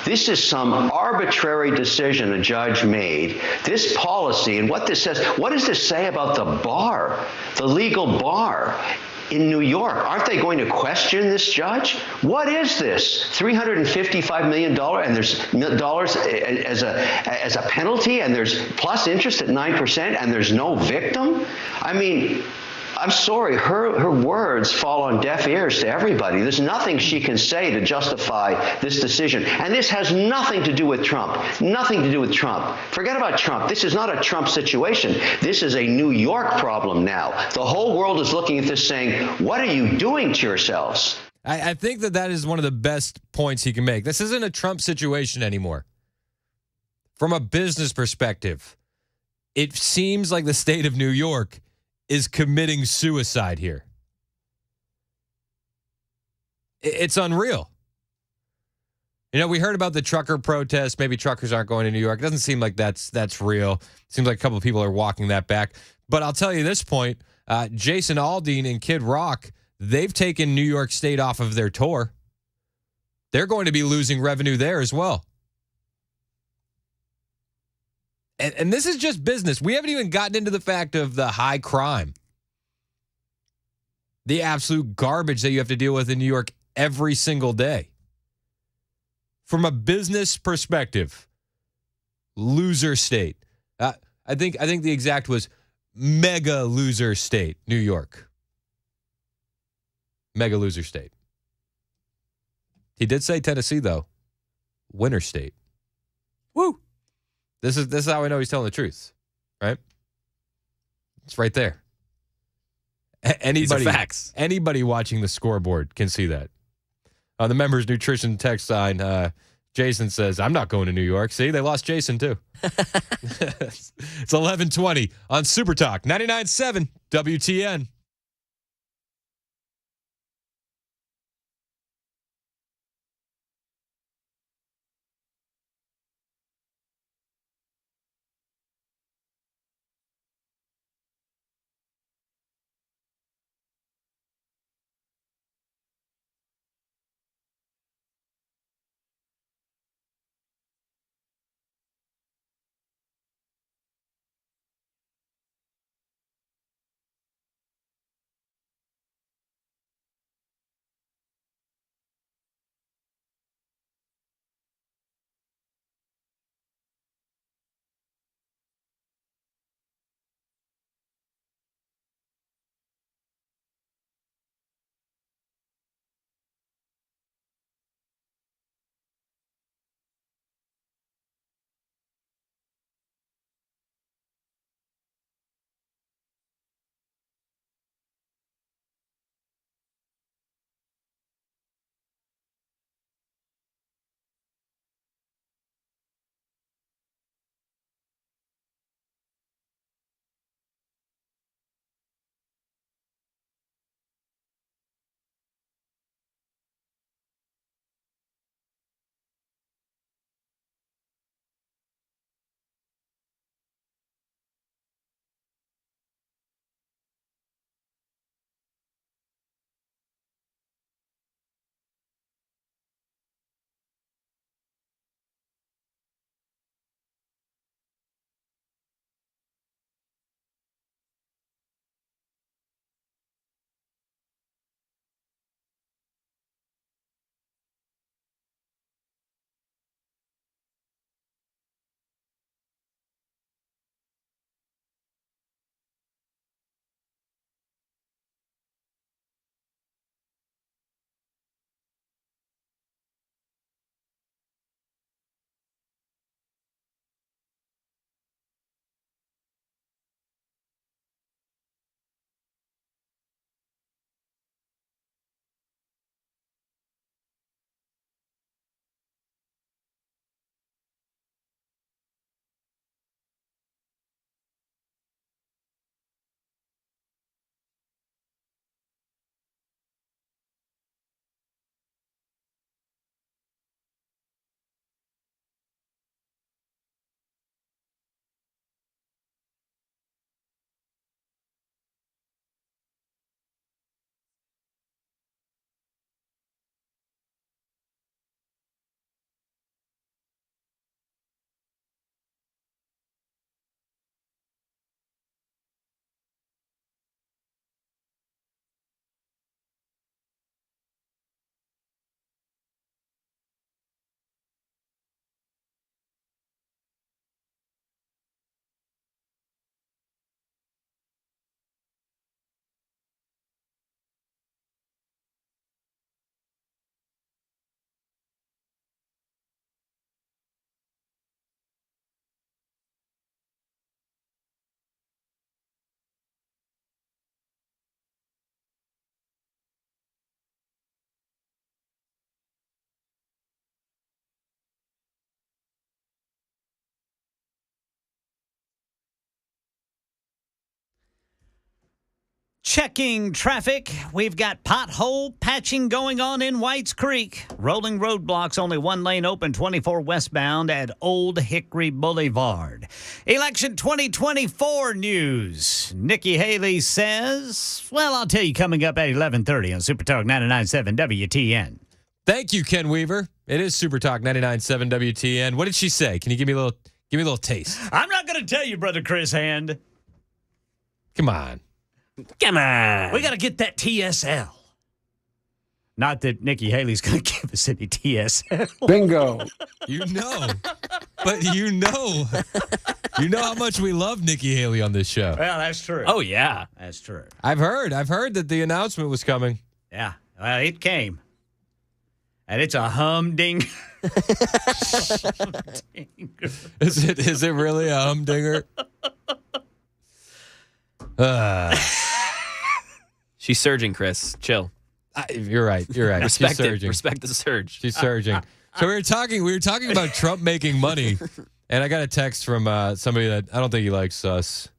This is some arbitrary decision a judge made. This policy and what this says, what does this say about the bar, the legal bar in New York? Aren't they going to question this judge? What is this? $355 million and there's dollars as a penalty and there's plus interest at 9% and there's no victim? I mean, I'm sorry, her words fall on deaf ears to everybody. There's nothing she can say to justify this decision. And this has nothing to do with Trump. Nothing to do with Trump. Forget about Trump. This is not a Trump situation. This is a New York problem now. The whole world is looking at this saying, what are you doing to yourselves? I think that is one of the best points he can make. This isn't a Trump situation anymore. From a business perspective, it seems like the state of New York is committing suicide here. It's unreal. We heard about the trucker protest. Maybe truckers aren't going to New York. It doesn't seem like that's real. Seems like a couple of people are walking that back. But I'll tell you this point, Jason Aldean and Kid Rock, they've taken New York State off of their tour. They're going to be losing revenue there as well. And this is just business. We haven't even gotten into the fact of the high crime, the absolute garbage that you have to deal with in New York every single day. From a business perspective, loser state. I think the exact was mega loser state, New York. Mega loser state. He did say Tennessee, though. Winner state. Woo! This is how I know he's telling the truth, right? It's right there. These are facts. Anybody watching the scoreboard can see that. On the members nutrition text line, Jason says, I'm not going to New York. See, they lost Jason, too. It's 11:20 on Super Talk 99.7 WTN. Checking traffic. We've got pothole patching going on in Whites Creek. Rolling roadblocks, only one lane open, 24 westbound at Old Hickory Boulevard. Election 2024 news. Nikki Haley says, well, I'll tell you coming up at 11:30 on Super Talk 99.7 WTN. Thank you, Ken Weaver. It is Super Talk 99.7 WTN. What did she say? Can you give me a little taste? I'm not going to tell you, Brother Chris Hand. Come on. Come on. We got to get that TSL. Not that Nikki Haley's going to give us any TSL. Bingo. You know. But you know how much we love Nikki Haley on this show. Well, that's true. Oh, yeah. That's true. I've heard that the announcement was coming. Yeah. Well, it came. And it's a humdinger. Is it really a humdinger? She's surging, Chris. Chill. You're right. Respect She's surging. Respect the surge. She's surging. So we were talking about Trump making money, and I got a text from somebody that I don't think he likes us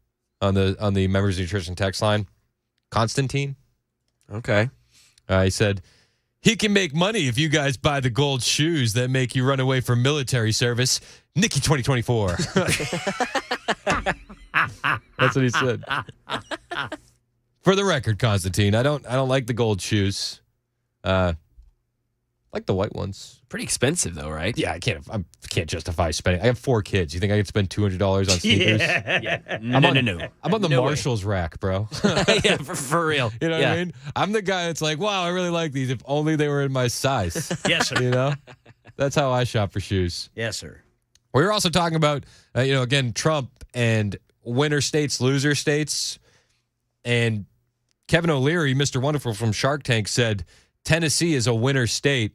on the members nutrition text line. Constantine. Okay. He said he can make money if you guys buy the gold shoes that make you run away from military service. Nikki 2024. That's what he said. For the record, Constantine, I don't like the gold shoes. Like the white ones. Pretty expensive, though, right? Yeah, I can't justify spending. I have 4 kids. You think I could spend $200 on sneakers? Yeah. No. I'm on the No way. Marshalls rack, bro. Yeah, for real. You know what I mean? I'm the guy that's like, wow, I really like these. If only they were in my size. Yes, sir. You know? That's how I shop for shoes. Yes, sir. We were also talking about, again, Trump and winner states, loser states. And Kevin O'Leary, Mr. Wonderful from Shark Tank, said Tennessee is a winner state.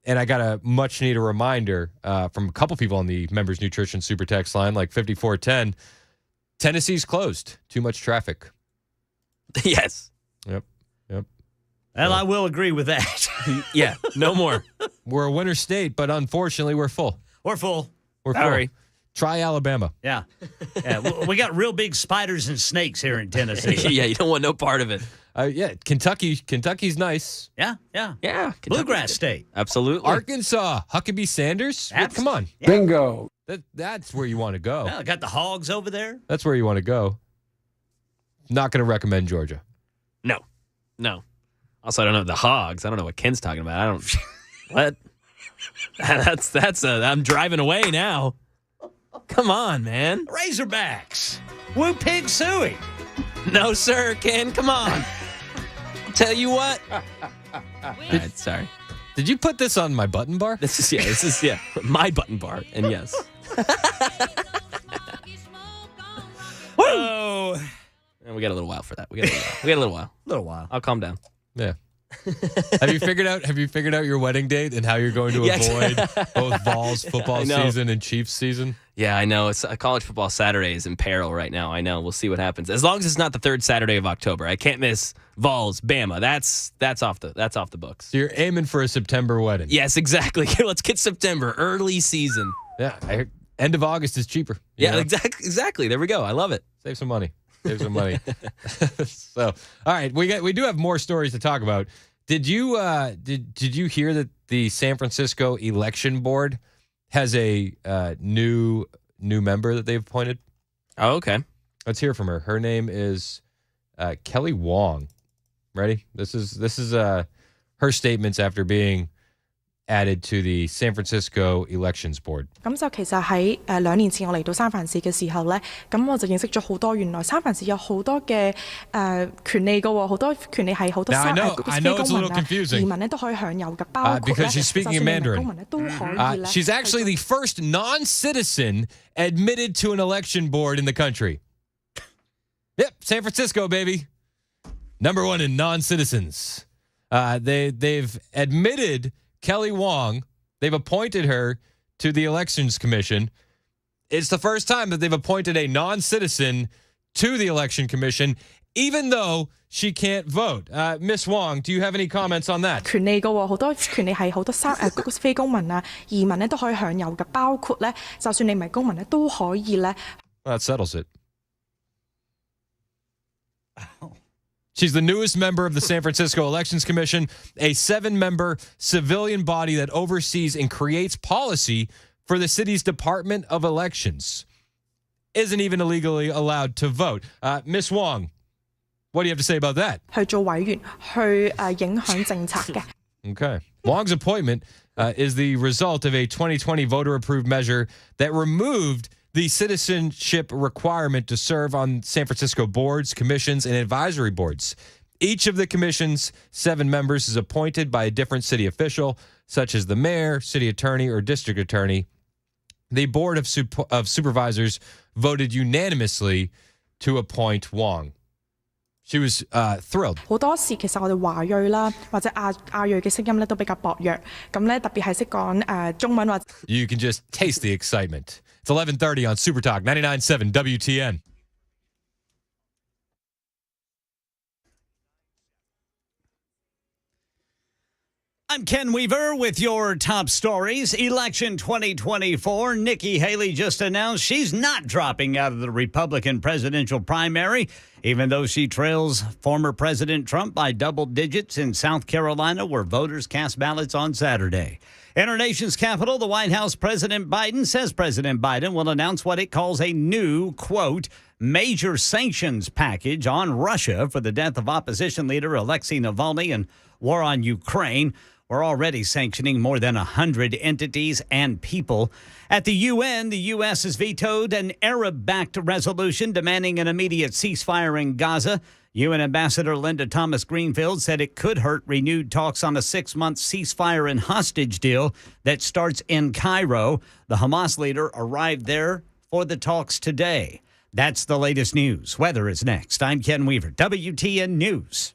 And I got a much needed reminder from a couple people on the Members Nutrition Super Text line, like 5410. Tennessee's closed. Too much traffic. Yes. Yep. Well, I will agree with that. Yeah, no more. We're a winner state, but unfortunately, we're full. We're full. We're full. Sorry. Try Alabama. Yeah. We got real big spiders and snakes here in Tennessee. Yeah, you don't want no part of it. Yeah, Kentucky's nice. Yeah. Yeah. Bluegrass state. Absolutely. Arkansas, Huckabee Sanders. Come on. Yeah. Bingo. That's where you want to go. Well, got the hogs over there. That's where you want to go. Not going to recommend Georgia. No. Also, I don't know the hogs. I don't know what Ken's talking about. I don't. What? I'm driving away now. Come on, man. Razorbacks. Woo Pig Suey. No, sir, Ken. Come on. Tell you what. All right, sorry. Did you put this on my button bar? This is my button bar, and yes. Whoa. And we got a little while for that. We got a little while. Little while. I'll calm down. Yeah. Have you figured out your wedding date and how you're going to avoid both Vols football season and Chiefs season? Yeah, I know. It's college football Saturday is in peril right now. I know. We'll see what happens. As long as it's not the 3rd Saturday of October. I can't miss Vols, Bama. That's off the books. So you're aiming for a September wedding. Yes, exactly. Let's get September, early season. Yeah, I heard end of August is cheaper. Yeah, exactly. There we go. I love it. Save some money. So, all right, we do have more stories to talk about. Did you hear that the San Francisco election board has a new member that they've appointed? Oh, okay. Let's hear from her. Her name is Kelly Wong. Ready? This is her statements after being added to the San Francisco Elections Board. 咁就其實喺2年前我嚟到三藩市嘅時候咧，咁我就認識咗好多原來三藩市有好多嘅權利嘅喎，好多權利係好多非公民啊、移民咧都可以享有嘅，包括咧就算你唔係公民咧都可以咧。She's actually the first non-citizen admitted to an election board in the country. Yep, San Francisco, baby. Number 1 in non-citizens. They've admitted Kelly Wong. They've appointed her to the Elections Commission. It's the first time that they've appointed a non-citizen to the Election Commission, even though she can't vote. Miss Wong, do you have any comments on that? 權利嘅喎，好多權利係好多非公民啊、移民咧都可以享有嘅，包括咧就算你唔係公民咧都可以咧。Well, that settles it. She's the newest member of the San Francisco Elections Commission, a 7-member civilian body that oversees and creates policy for the city's Department of Elections. Isn't even illegally allowed to vote. Miss Wong, what do you have to say about that? 去做委員，去影響政策嘅。 Okay. Wong's appointment is the result of a 2020 voter-approved measure that removed the citizenship requirement to serve on San Francisco boards, commissions, and advisory boards. Each of the commission's 7 members is appointed by a different city official, such as the mayor, city attorney, or district attorney. The board of supervisors voted unanimously to appoint Wong. She was thrilled. 好多時其實我哋華裔啦，或者亞裔嘅聲音咧都比較薄弱，咁咧特別係識講中文或。You can just taste the excitement. It's 11:30 on Super Talk 99.7 WTN. I'm Ken Weaver with your top stories. Election 2024. Nikki Haley just announced she's not dropping out of the Republican presidential primary, even though she trails former President Trump by double digits in South Carolina, where voters cast ballots on Saturday. In our nation's capital, the White House, President Biden says President Biden will announce what it calls a new, quote, major sanctions package on Russia for the death of opposition leader Alexei Navalny and war on Ukraine. We're already sanctioning more than 100 entities and people. At the UN, the U.S. has vetoed an Arab-backed resolution demanding an immediate ceasefire in Gaza. UN Ambassador Linda Thomas-Greenfield said it could hurt renewed talks on a 6-month ceasefire and hostage deal that starts in Cairo. The Hamas leader arrived there for the talks today. That's the latest news. Weather is next. I'm Ken Weaver, WTN News.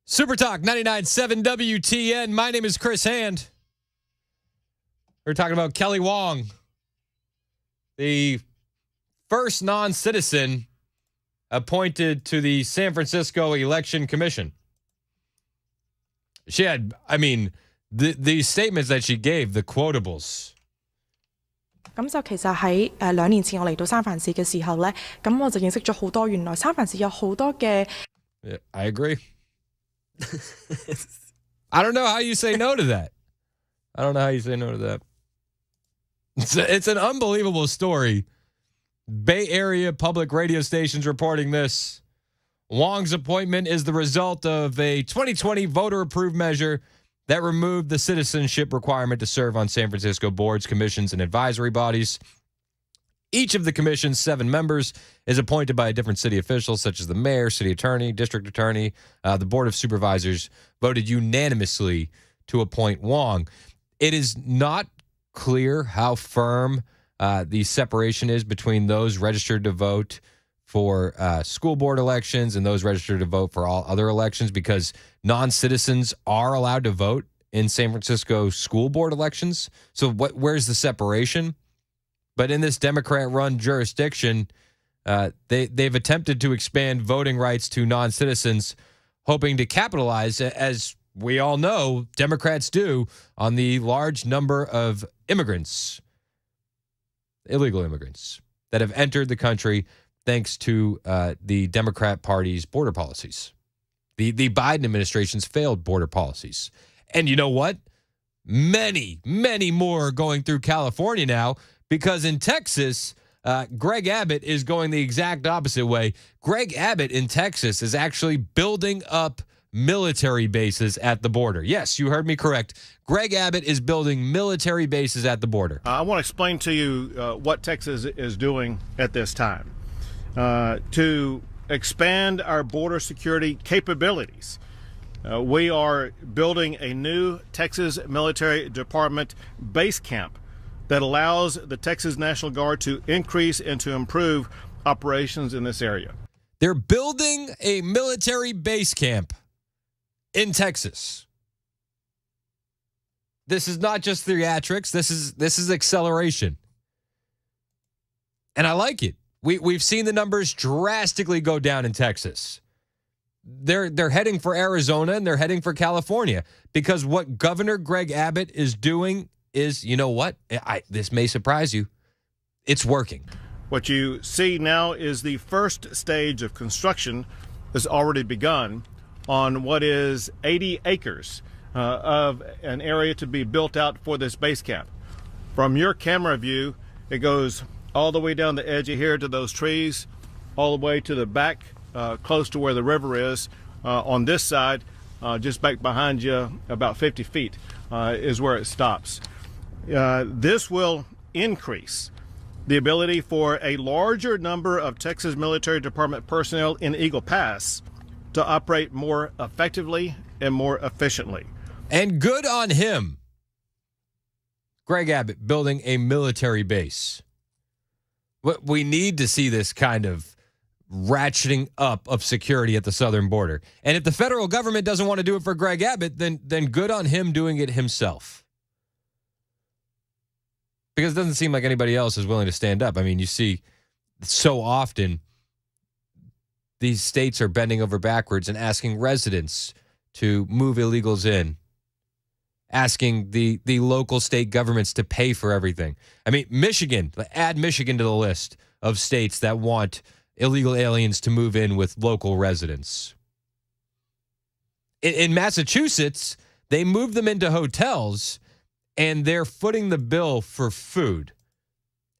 Super Talk 99.7 WTN. My name is Chris Hand. We're talking about Kelly Wong, the first non-citizen appointed to the San Francisco Election Commission. She had, the statements that she gave, the quotables. 咁就其實喺2年前我嚟到三藩市嘅時候咧，咁我就認識咗好多原來三藩市有好多嘅。Yeah, I agree. I don't know how you say no to that. It's an unbelievable story. Bay Area public radio stations reporting this. Wong's appointment is the result of a 2020 voter-approved measure that removed the citizenship requirement to serve on San Francisco boards, commissions, and advisory bodies. Each of the commission's 7 members is appointed by a different city official, such as the mayor, city attorney, district attorney. The board of supervisors voted unanimously to appoint Wong. It is not clear how firm the separation is between those registered to vote for school board elections and those registered to vote for all other elections, because non-citizens are allowed to vote in San Francisco school board elections. So where's the separation? But in this Democrat-run jurisdiction, they've attempted to expand voting rights to non-citizens, hoping to capitalize, as we all know Democrats do, on the large number of immigrants, illegal immigrants, that have entered the country thanks to the Democrat Party's border policies, the Biden administration's failed border policies. And you know what? Many, many more are going through California now, because in Texas, Greg Abbott is going the exact opposite way. Greg Abbott in Texas is actually building up military bases at the border. Yes, you heard me correct. Greg Abbott is building military bases at the border. I want to explain to you what Texas is doing at this time to expand our border security capabilities. We are building a new Texas Military Department base camp that allows the Texas National Guard to increase and to improve operations in this area. They're building a military base camp in Texas. This is not just theatrics. This is acceleration. And I like it. We've seen the numbers drastically go down in Texas. They're heading for Arizona and they're heading for California, because what Governor Greg Abbott is doing is, you know what? This may surprise you. It's working. What you see now is the first stage of construction has already begun on what is 80 acres of an area to be built out for this base camp. From your camera view, it goes all the way down the edge of here to those trees, all the way to the back, close to where the river is. On this side, just back behind you, about 50 feet is where it stops. This will increase the ability for a larger number of Texas Military Department personnel in Eagle Pass to operate more effectively and more efficiently. And good on him. Greg Abbott building a military base. We need to see this kind of ratcheting up of security at the southern border. And if the federal government doesn't want to do it for Greg Abbott, then good on him doing it himself. Because it doesn't seem like anybody else is willing to stand up. I mean, you see so often these states are bending over backwards and asking residents to move illegals in, asking the local state governments to pay for everything. I mean, Michigan, add Michigan to the list of states that want illegal aliens to move in with local residents. In Massachusetts, they move them into hotels, and they're footing the bill for food.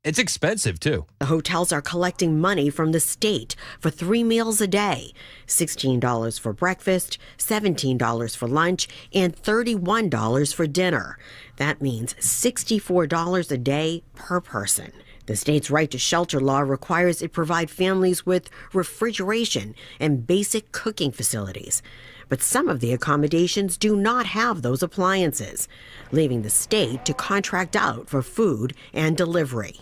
It's expensive, too. The hotels are collecting money from the state for 3 meals a day, $16 for breakfast, $17 for lunch, and $31 for dinner. That means $64 a day per person. The state's right to shelter law requires it provide families with refrigeration and basic cooking facilities. But some of the accommodations do not have those appliances, leaving the state to contract out for food and delivery.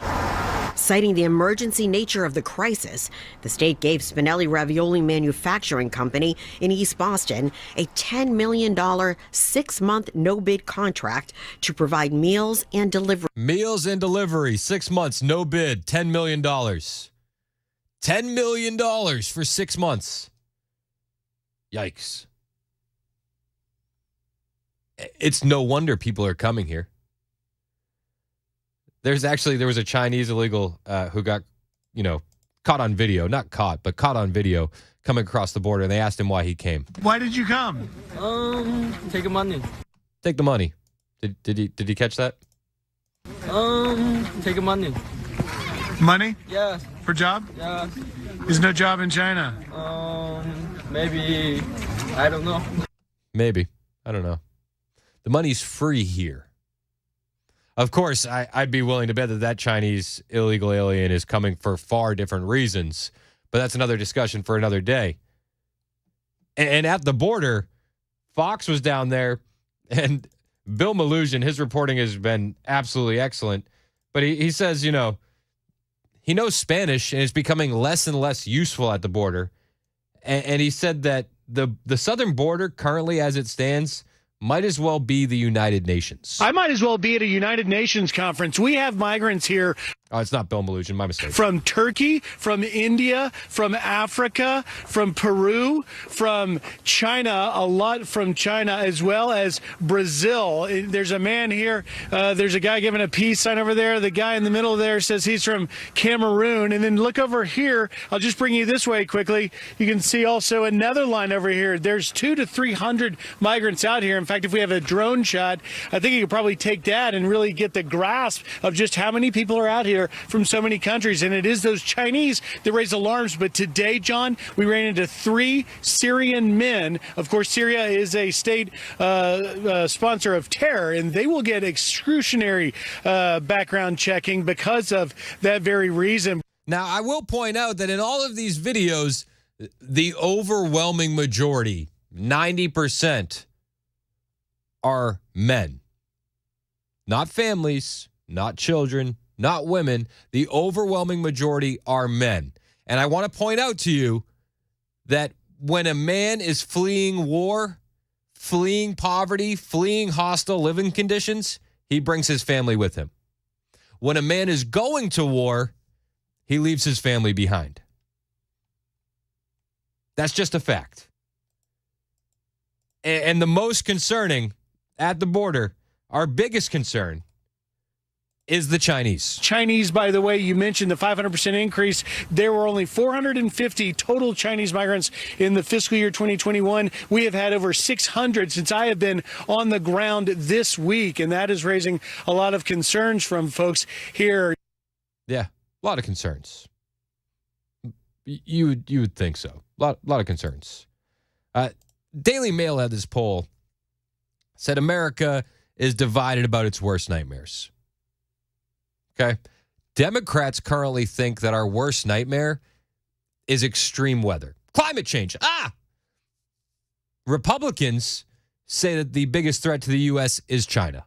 Citing the emergency nature of the crisis, the state gave Spinelli Ravioli Manufacturing Company in East Boston a $10 million 6-month no-bid contract to provide meals and delivery. Meals and delivery, 6 months, no bid, $10 million. $10 million for 6 months. Yikes. It's no wonder people are coming here. There was a Chinese illegal who got, caught on video. Not caught, but caught on video coming across the border. And they asked him why he came. Why did you come? Take the money. Take the money. Did he catch that? Take the money. Money? Yeah. For job? Yeah. There's no job in China. Maybe. I don't know. Maybe. I don't know. The money's free here. Of course, I'd be willing to bet that Chinese illegal alien is coming for far different reasons, but that's another discussion for another day. And at the border, Fox was down there, and Bill Malugin, his reporting has been absolutely excellent, but he says, he knows Spanish, and it's becoming less and less useful at the border, and he said that the southern border, currently as it stands, might as well be the United Nations. I might as well be at a United Nations conference. We have migrants here. Oh, it's not Bill Malugin, my mistake. From Turkey, from India, from Africa, from Peru, from China, a lot from China, as well as Brazil. There's a man here. There's a guy giving a peace sign over there. The guy in the middle there says he's from Cameroon. And then look over here. I'll just bring you this way quickly. You can see also another line over here. There's 200 to 300 migrants out here. In fact, if we have a drone shot, I think you could probably take that and really get the grasp of just how many people are out here from so many countries. And it is those Chinese that raise alarms. But today, John, we ran into 3 Syrian men. Of course, Syria is a state sponsor of terror, and they will get excruciating background checking because of that very reason. Now, I will point out that in all of these videos, the overwhelming majority, 90%, are men. Not families, not children, not women. The overwhelming majority are men. And I want to point out to you that when a man is fleeing war, fleeing poverty, fleeing hostile living conditions, he brings his family with him. When a man is going to war, he leaves his family behind. That's just a fact. And the most concerning at the border, our biggest concern, is the Chinese. Chinese, by the way, you mentioned the 500% increase. There were only 450 total Chinese migrants in the fiscal year 2021. We have had over 600 since I have been on the ground this week, and that is raising a lot of concerns from folks here. Yeah, a lot of concerns. You would think so. A lot of concerns. Daily Mail had this poll, said America is divided about its worst nightmares. Okay. Democrats currently think that our worst nightmare is extreme weather. Climate change. Republicans say that the biggest threat to the U.S. is China.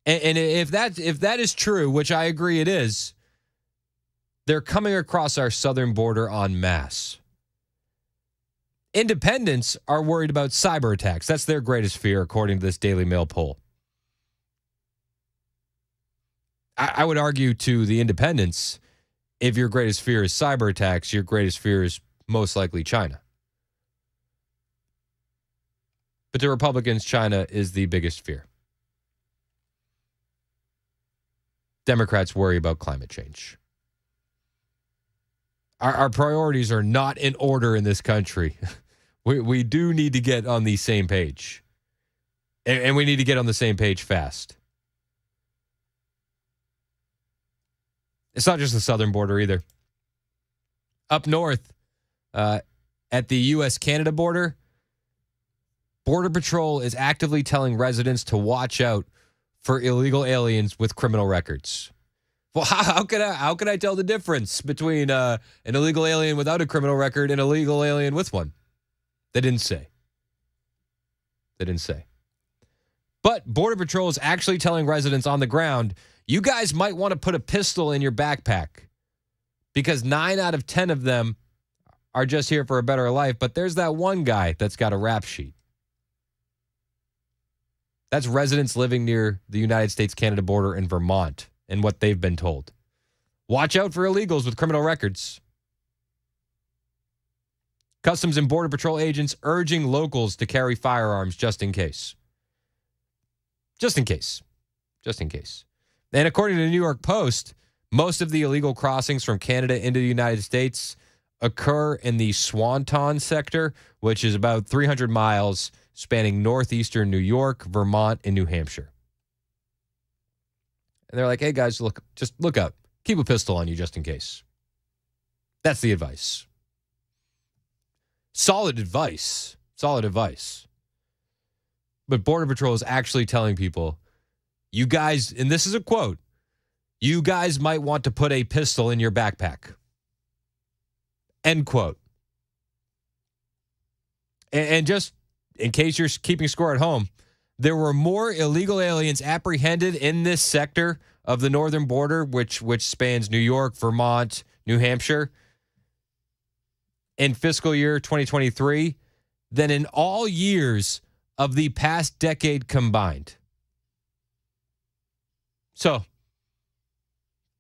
And if that is true, which I agree it is, they're coming across our southern border en masse. Independents are worried about cyber attacks. That's their greatest fear, according to this Daily Mail poll. I would argue to the independents, if your greatest fear is cyber attacks, your greatest fear is most likely China. But to Republicans, China is the biggest fear. Democrats worry about climate change. Our priorities are not in order in this country. We do need to get on the same page. And we need to get on the same page fast. It's not just the southern border either. Up north, at the U.S.-Canada border, Border Patrol is actively telling residents to watch out for illegal aliens with criminal records. Well, how could I tell the difference between an illegal alien without a criminal record and an illegal alien with one? They didn't say. But Border Patrol is actually telling residents on the ground, You guys might want to put a pistol in your backpack because 9 out of 10 of them are just here for a better life. But there's that one guy that's got a rap sheet. That's residents living near the United States-Canada border in Vermont and what they've been told. Watch out for illegals with criminal records. Customs and Border Patrol agents urging locals to carry firearms just in case. Just in case. Just in case. And according to the New York Post, most of the illegal crossings from Canada into the United States occur in the Swanton sector, which is about 300 miles spanning northeastern New York, Vermont, and New Hampshire. And they're like, hey, guys, just look up. Keep a pistol on you just in case. That's the advice. Solid advice. Solid advice. But Border Patrol is actually telling people, you guys, and this is a quote, you guys might want to put a pistol in your backpack. End quote. And just in case you're keeping score at home, there were more illegal aliens apprehended in this sector of the northern border, which spans New York, Vermont, New Hampshire, in fiscal year 2023 than in all years of the past decade combined. So,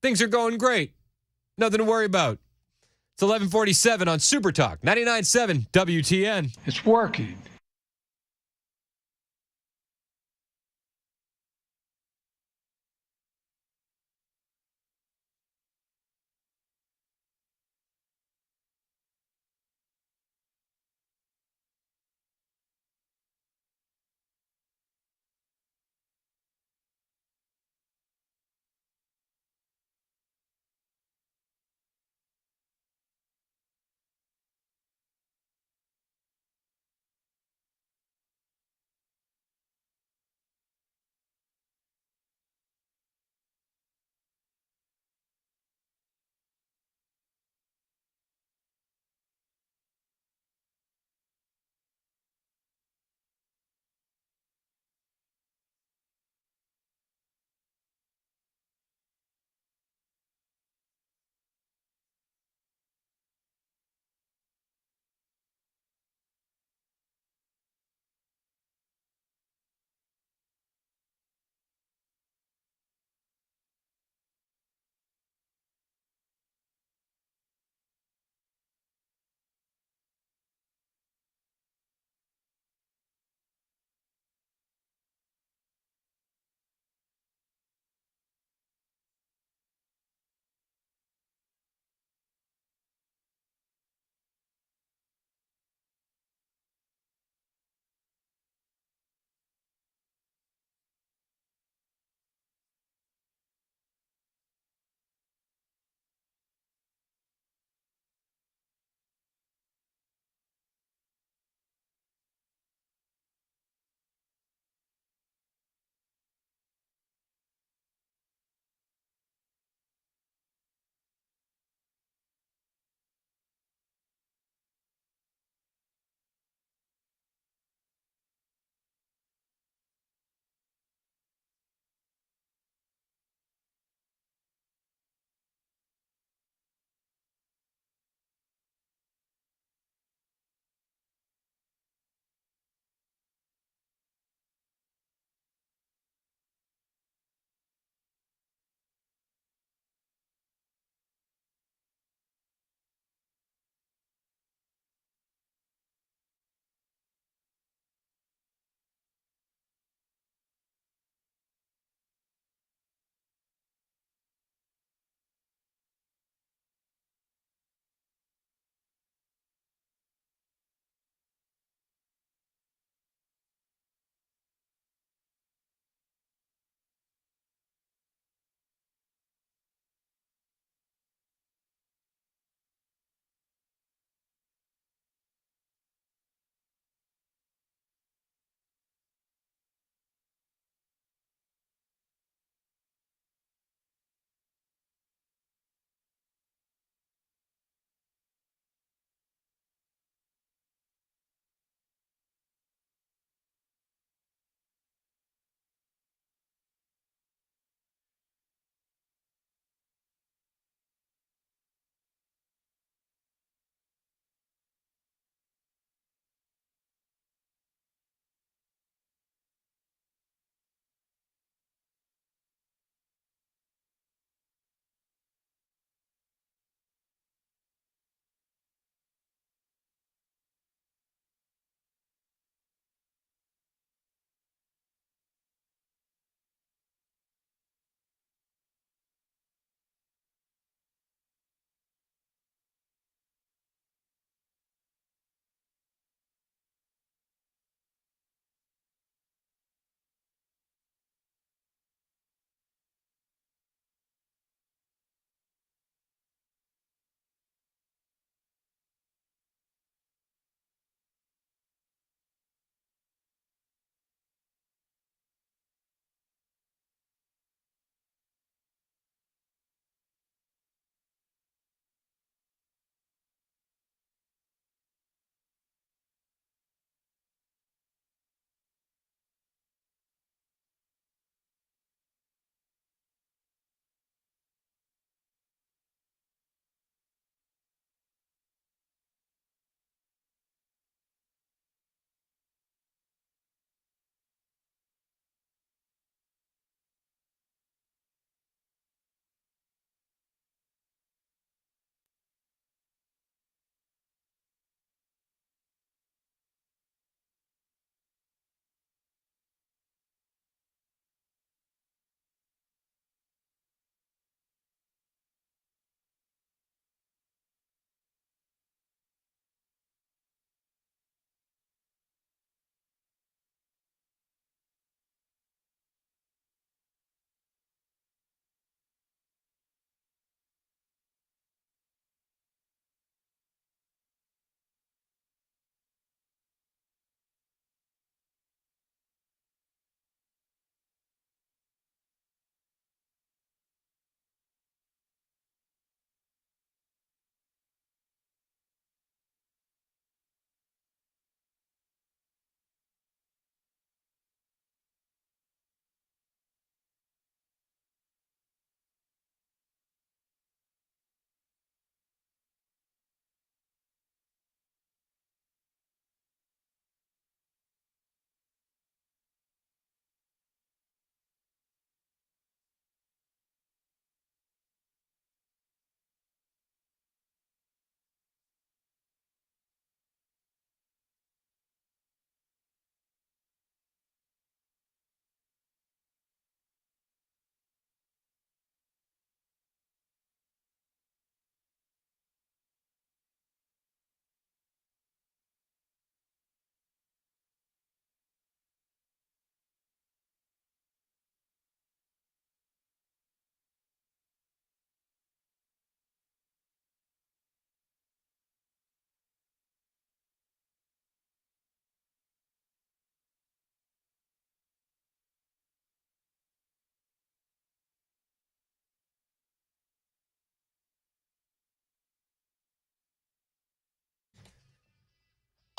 things are going great. Nothing to worry about. It's 11:47 on Super Talk, 99.7 WTN. It's working.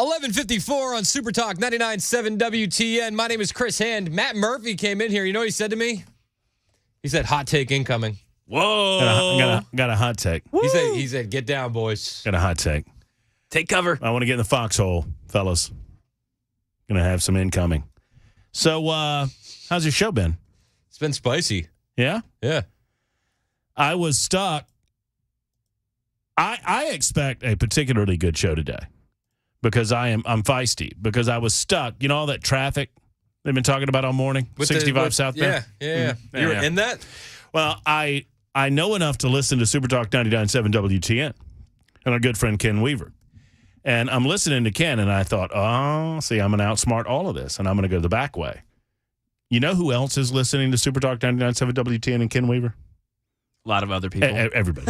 11:54 on Super Talk 99.7 WTN. My name is Chris Hand. Matt Murphy came in here. You know what he said to me? He said, hot take incoming. Whoa. Got a hot take. He said, get down, boys. Got a hot take. Take cover. I want to get in the foxhole, fellas. Gonna have some incoming. So, how's your show been? It's been spicy. Yeah? Yeah. I was stuck. I expect a particularly good show today because I'm feisty because I was stuck. You know all that traffic they've been talking about all morning? 65 southbound? Yeah. You were in that? Well, I know enough to listen to Super Talk 99.7 WTN and our good friend Ken Weaver. And I'm listening to Ken, and I thought, I'm going to outsmart all of this, and I'm going to go the back way. You know who else is listening to Super Talk 99.7 WTN and Ken Weaver? A lot of other people. Everybody.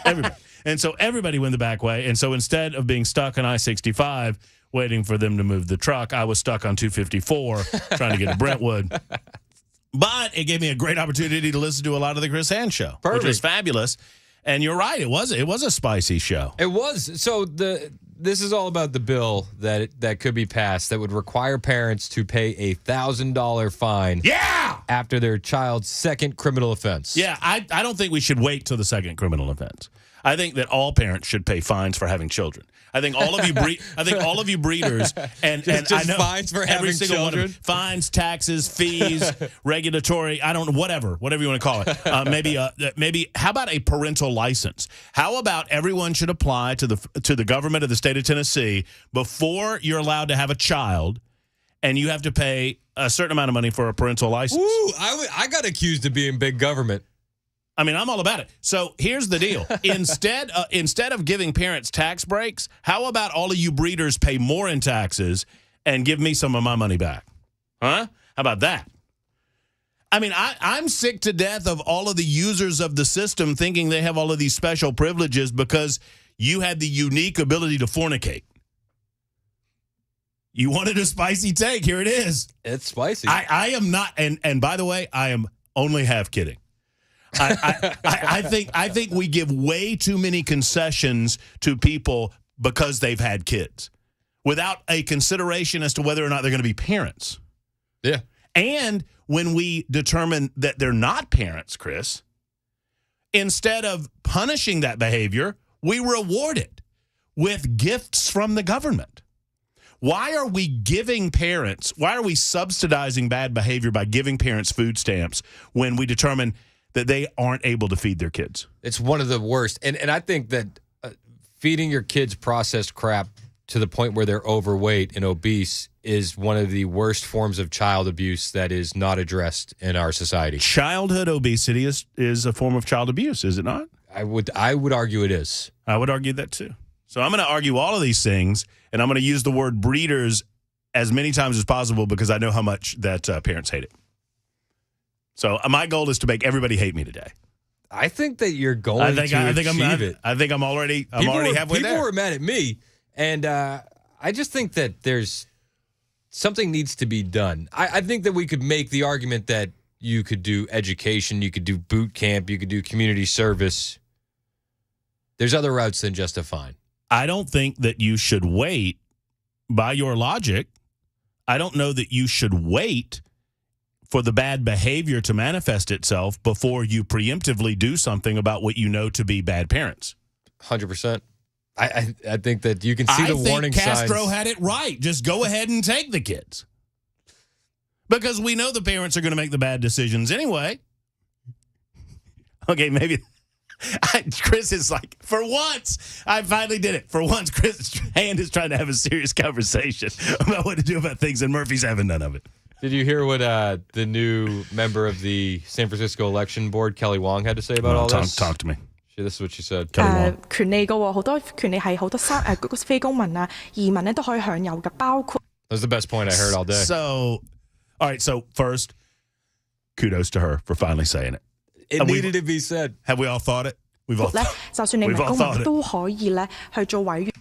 Everybody. And so everybody went the back way. And so instead of being stuck on I-65 waiting for them to move the truck, I was stuck on 254 trying to get to Brentwood. But it gave me a great opportunity to listen to a lot of the Chris Hand show, which was fabulous. And you're right, it was a spicy show. It was. So this is all about the bill that could be passed that would require parents to pay $1,000 fine. Yeah! After their child's second criminal offense. Yeah, I don't think we should wait till the second criminal offense. I think that all parents should pay fines for having children. I think all of you breeders and just I know fines for having children. Fines, taxes, fees, regulatory, I don't know, whatever you want to call it. Maybe how about a parental license? How about everyone should apply to the government of the state of Tennessee before you're allowed to have a child, and you have to pay a certain amount of money for a parental license. Ooh, I got accused of being big government. I mean, I'm all about it. So here's the deal. Instead of giving parents tax breaks, how about all of you breeders pay more in taxes and give me some of my money back? Huh? How about that? I mean, I'm sick to death of all of the users of the system thinking they have all of these special privileges because you had the unique ability to fornicate. You wanted a spicy take. Here it is. It's spicy. I am not, and by the way, I am only half kidding. I think we give way too many concessions to people because they've had kids without a consideration as to whether or not they're going to be parents. Yeah. And when we determine that they're not parents, Chris, instead of punishing that behavior, we reward it with gifts from the government. Why are we subsidizing bad behavior by giving parents food stamps when we determine that they aren't able to feed their kids? It's one of the worst. And I think that feeding your kids processed crap to the point where they're overweight and obese is one of the worst forms of child abuse that is not addressed in our society. Childhood obesity is a form of child abuse, is it not? I would argue it is. I would argue that too. So I'm going to argue all of these things, and I'm going to use the word breeders as many times as possible because I know how much that parents hate it. So my goal is to make everybody hate me today. I think that you're going to achieve it. I think I'm already halfway there. People were mad at me, and I just think that there's something needs to be done. I think that we could make the argument that you could do education, you could do boot camp, you could do community service. There's other routes than just a fine. I don't think that you should wait. By your logic, I don't know that you should wait for the bad behavior to manifest itself before you preemptively do something about what you know to be bad parents. 100%. I think that you can see the warning signs. Castro had it right. Just go ahead and take the kids. Because we know the parents are going to make the bad decisions anyway. Okay, maybe Chris is like, for once, I finally did it. For once, Chris' hand is trying to have a serious conversation about what to do about things, and Murphy's having none of it. Did you hear what the new member of the San Francisco election board, Kelly Wong, had to say about all this? Talk to me. This is what she said. 權利嘅喎，好多權利係好多非公民啊、移民咧都可以享有嘅，包括。That's the best point I heard all day. So, all right. So first, kudos to her for finally saying it. It needed to be said. Have we all thought it? We've all. 就算你唔係公民都可以咧去做委員。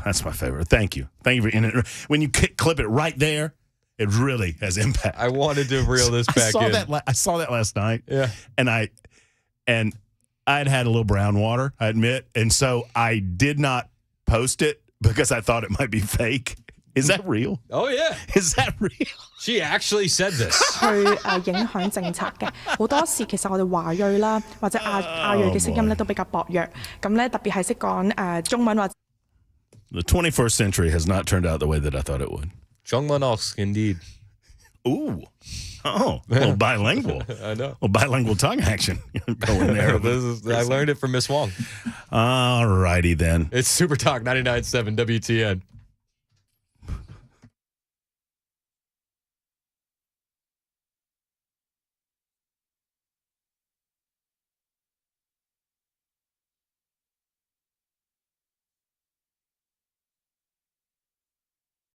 That's my favorite. Thank you. Thank you for when you clip it right there. It really has impact. I wanted to reel this back in. I saw that last night. Yeah. And I'd had a little brown water, I admit. And so I did not post it because I thought it might be fake. Is that real? Oh, yeah. Is that real? She actually said this. 去影響政策嘅好多時，其實我哋華裔啦，或者亞裔嘅聲音咧都比較薄弱。咁咧特別係識講中文或者。The 21st century has not turned out the way that I thought it would. 中文 indeed. Ooh. Oh, a little bilingual. I know. A bilingual tongue action going there. I learned it from Miss Wong. All righty then. It's Super Talk 99.7 WTN.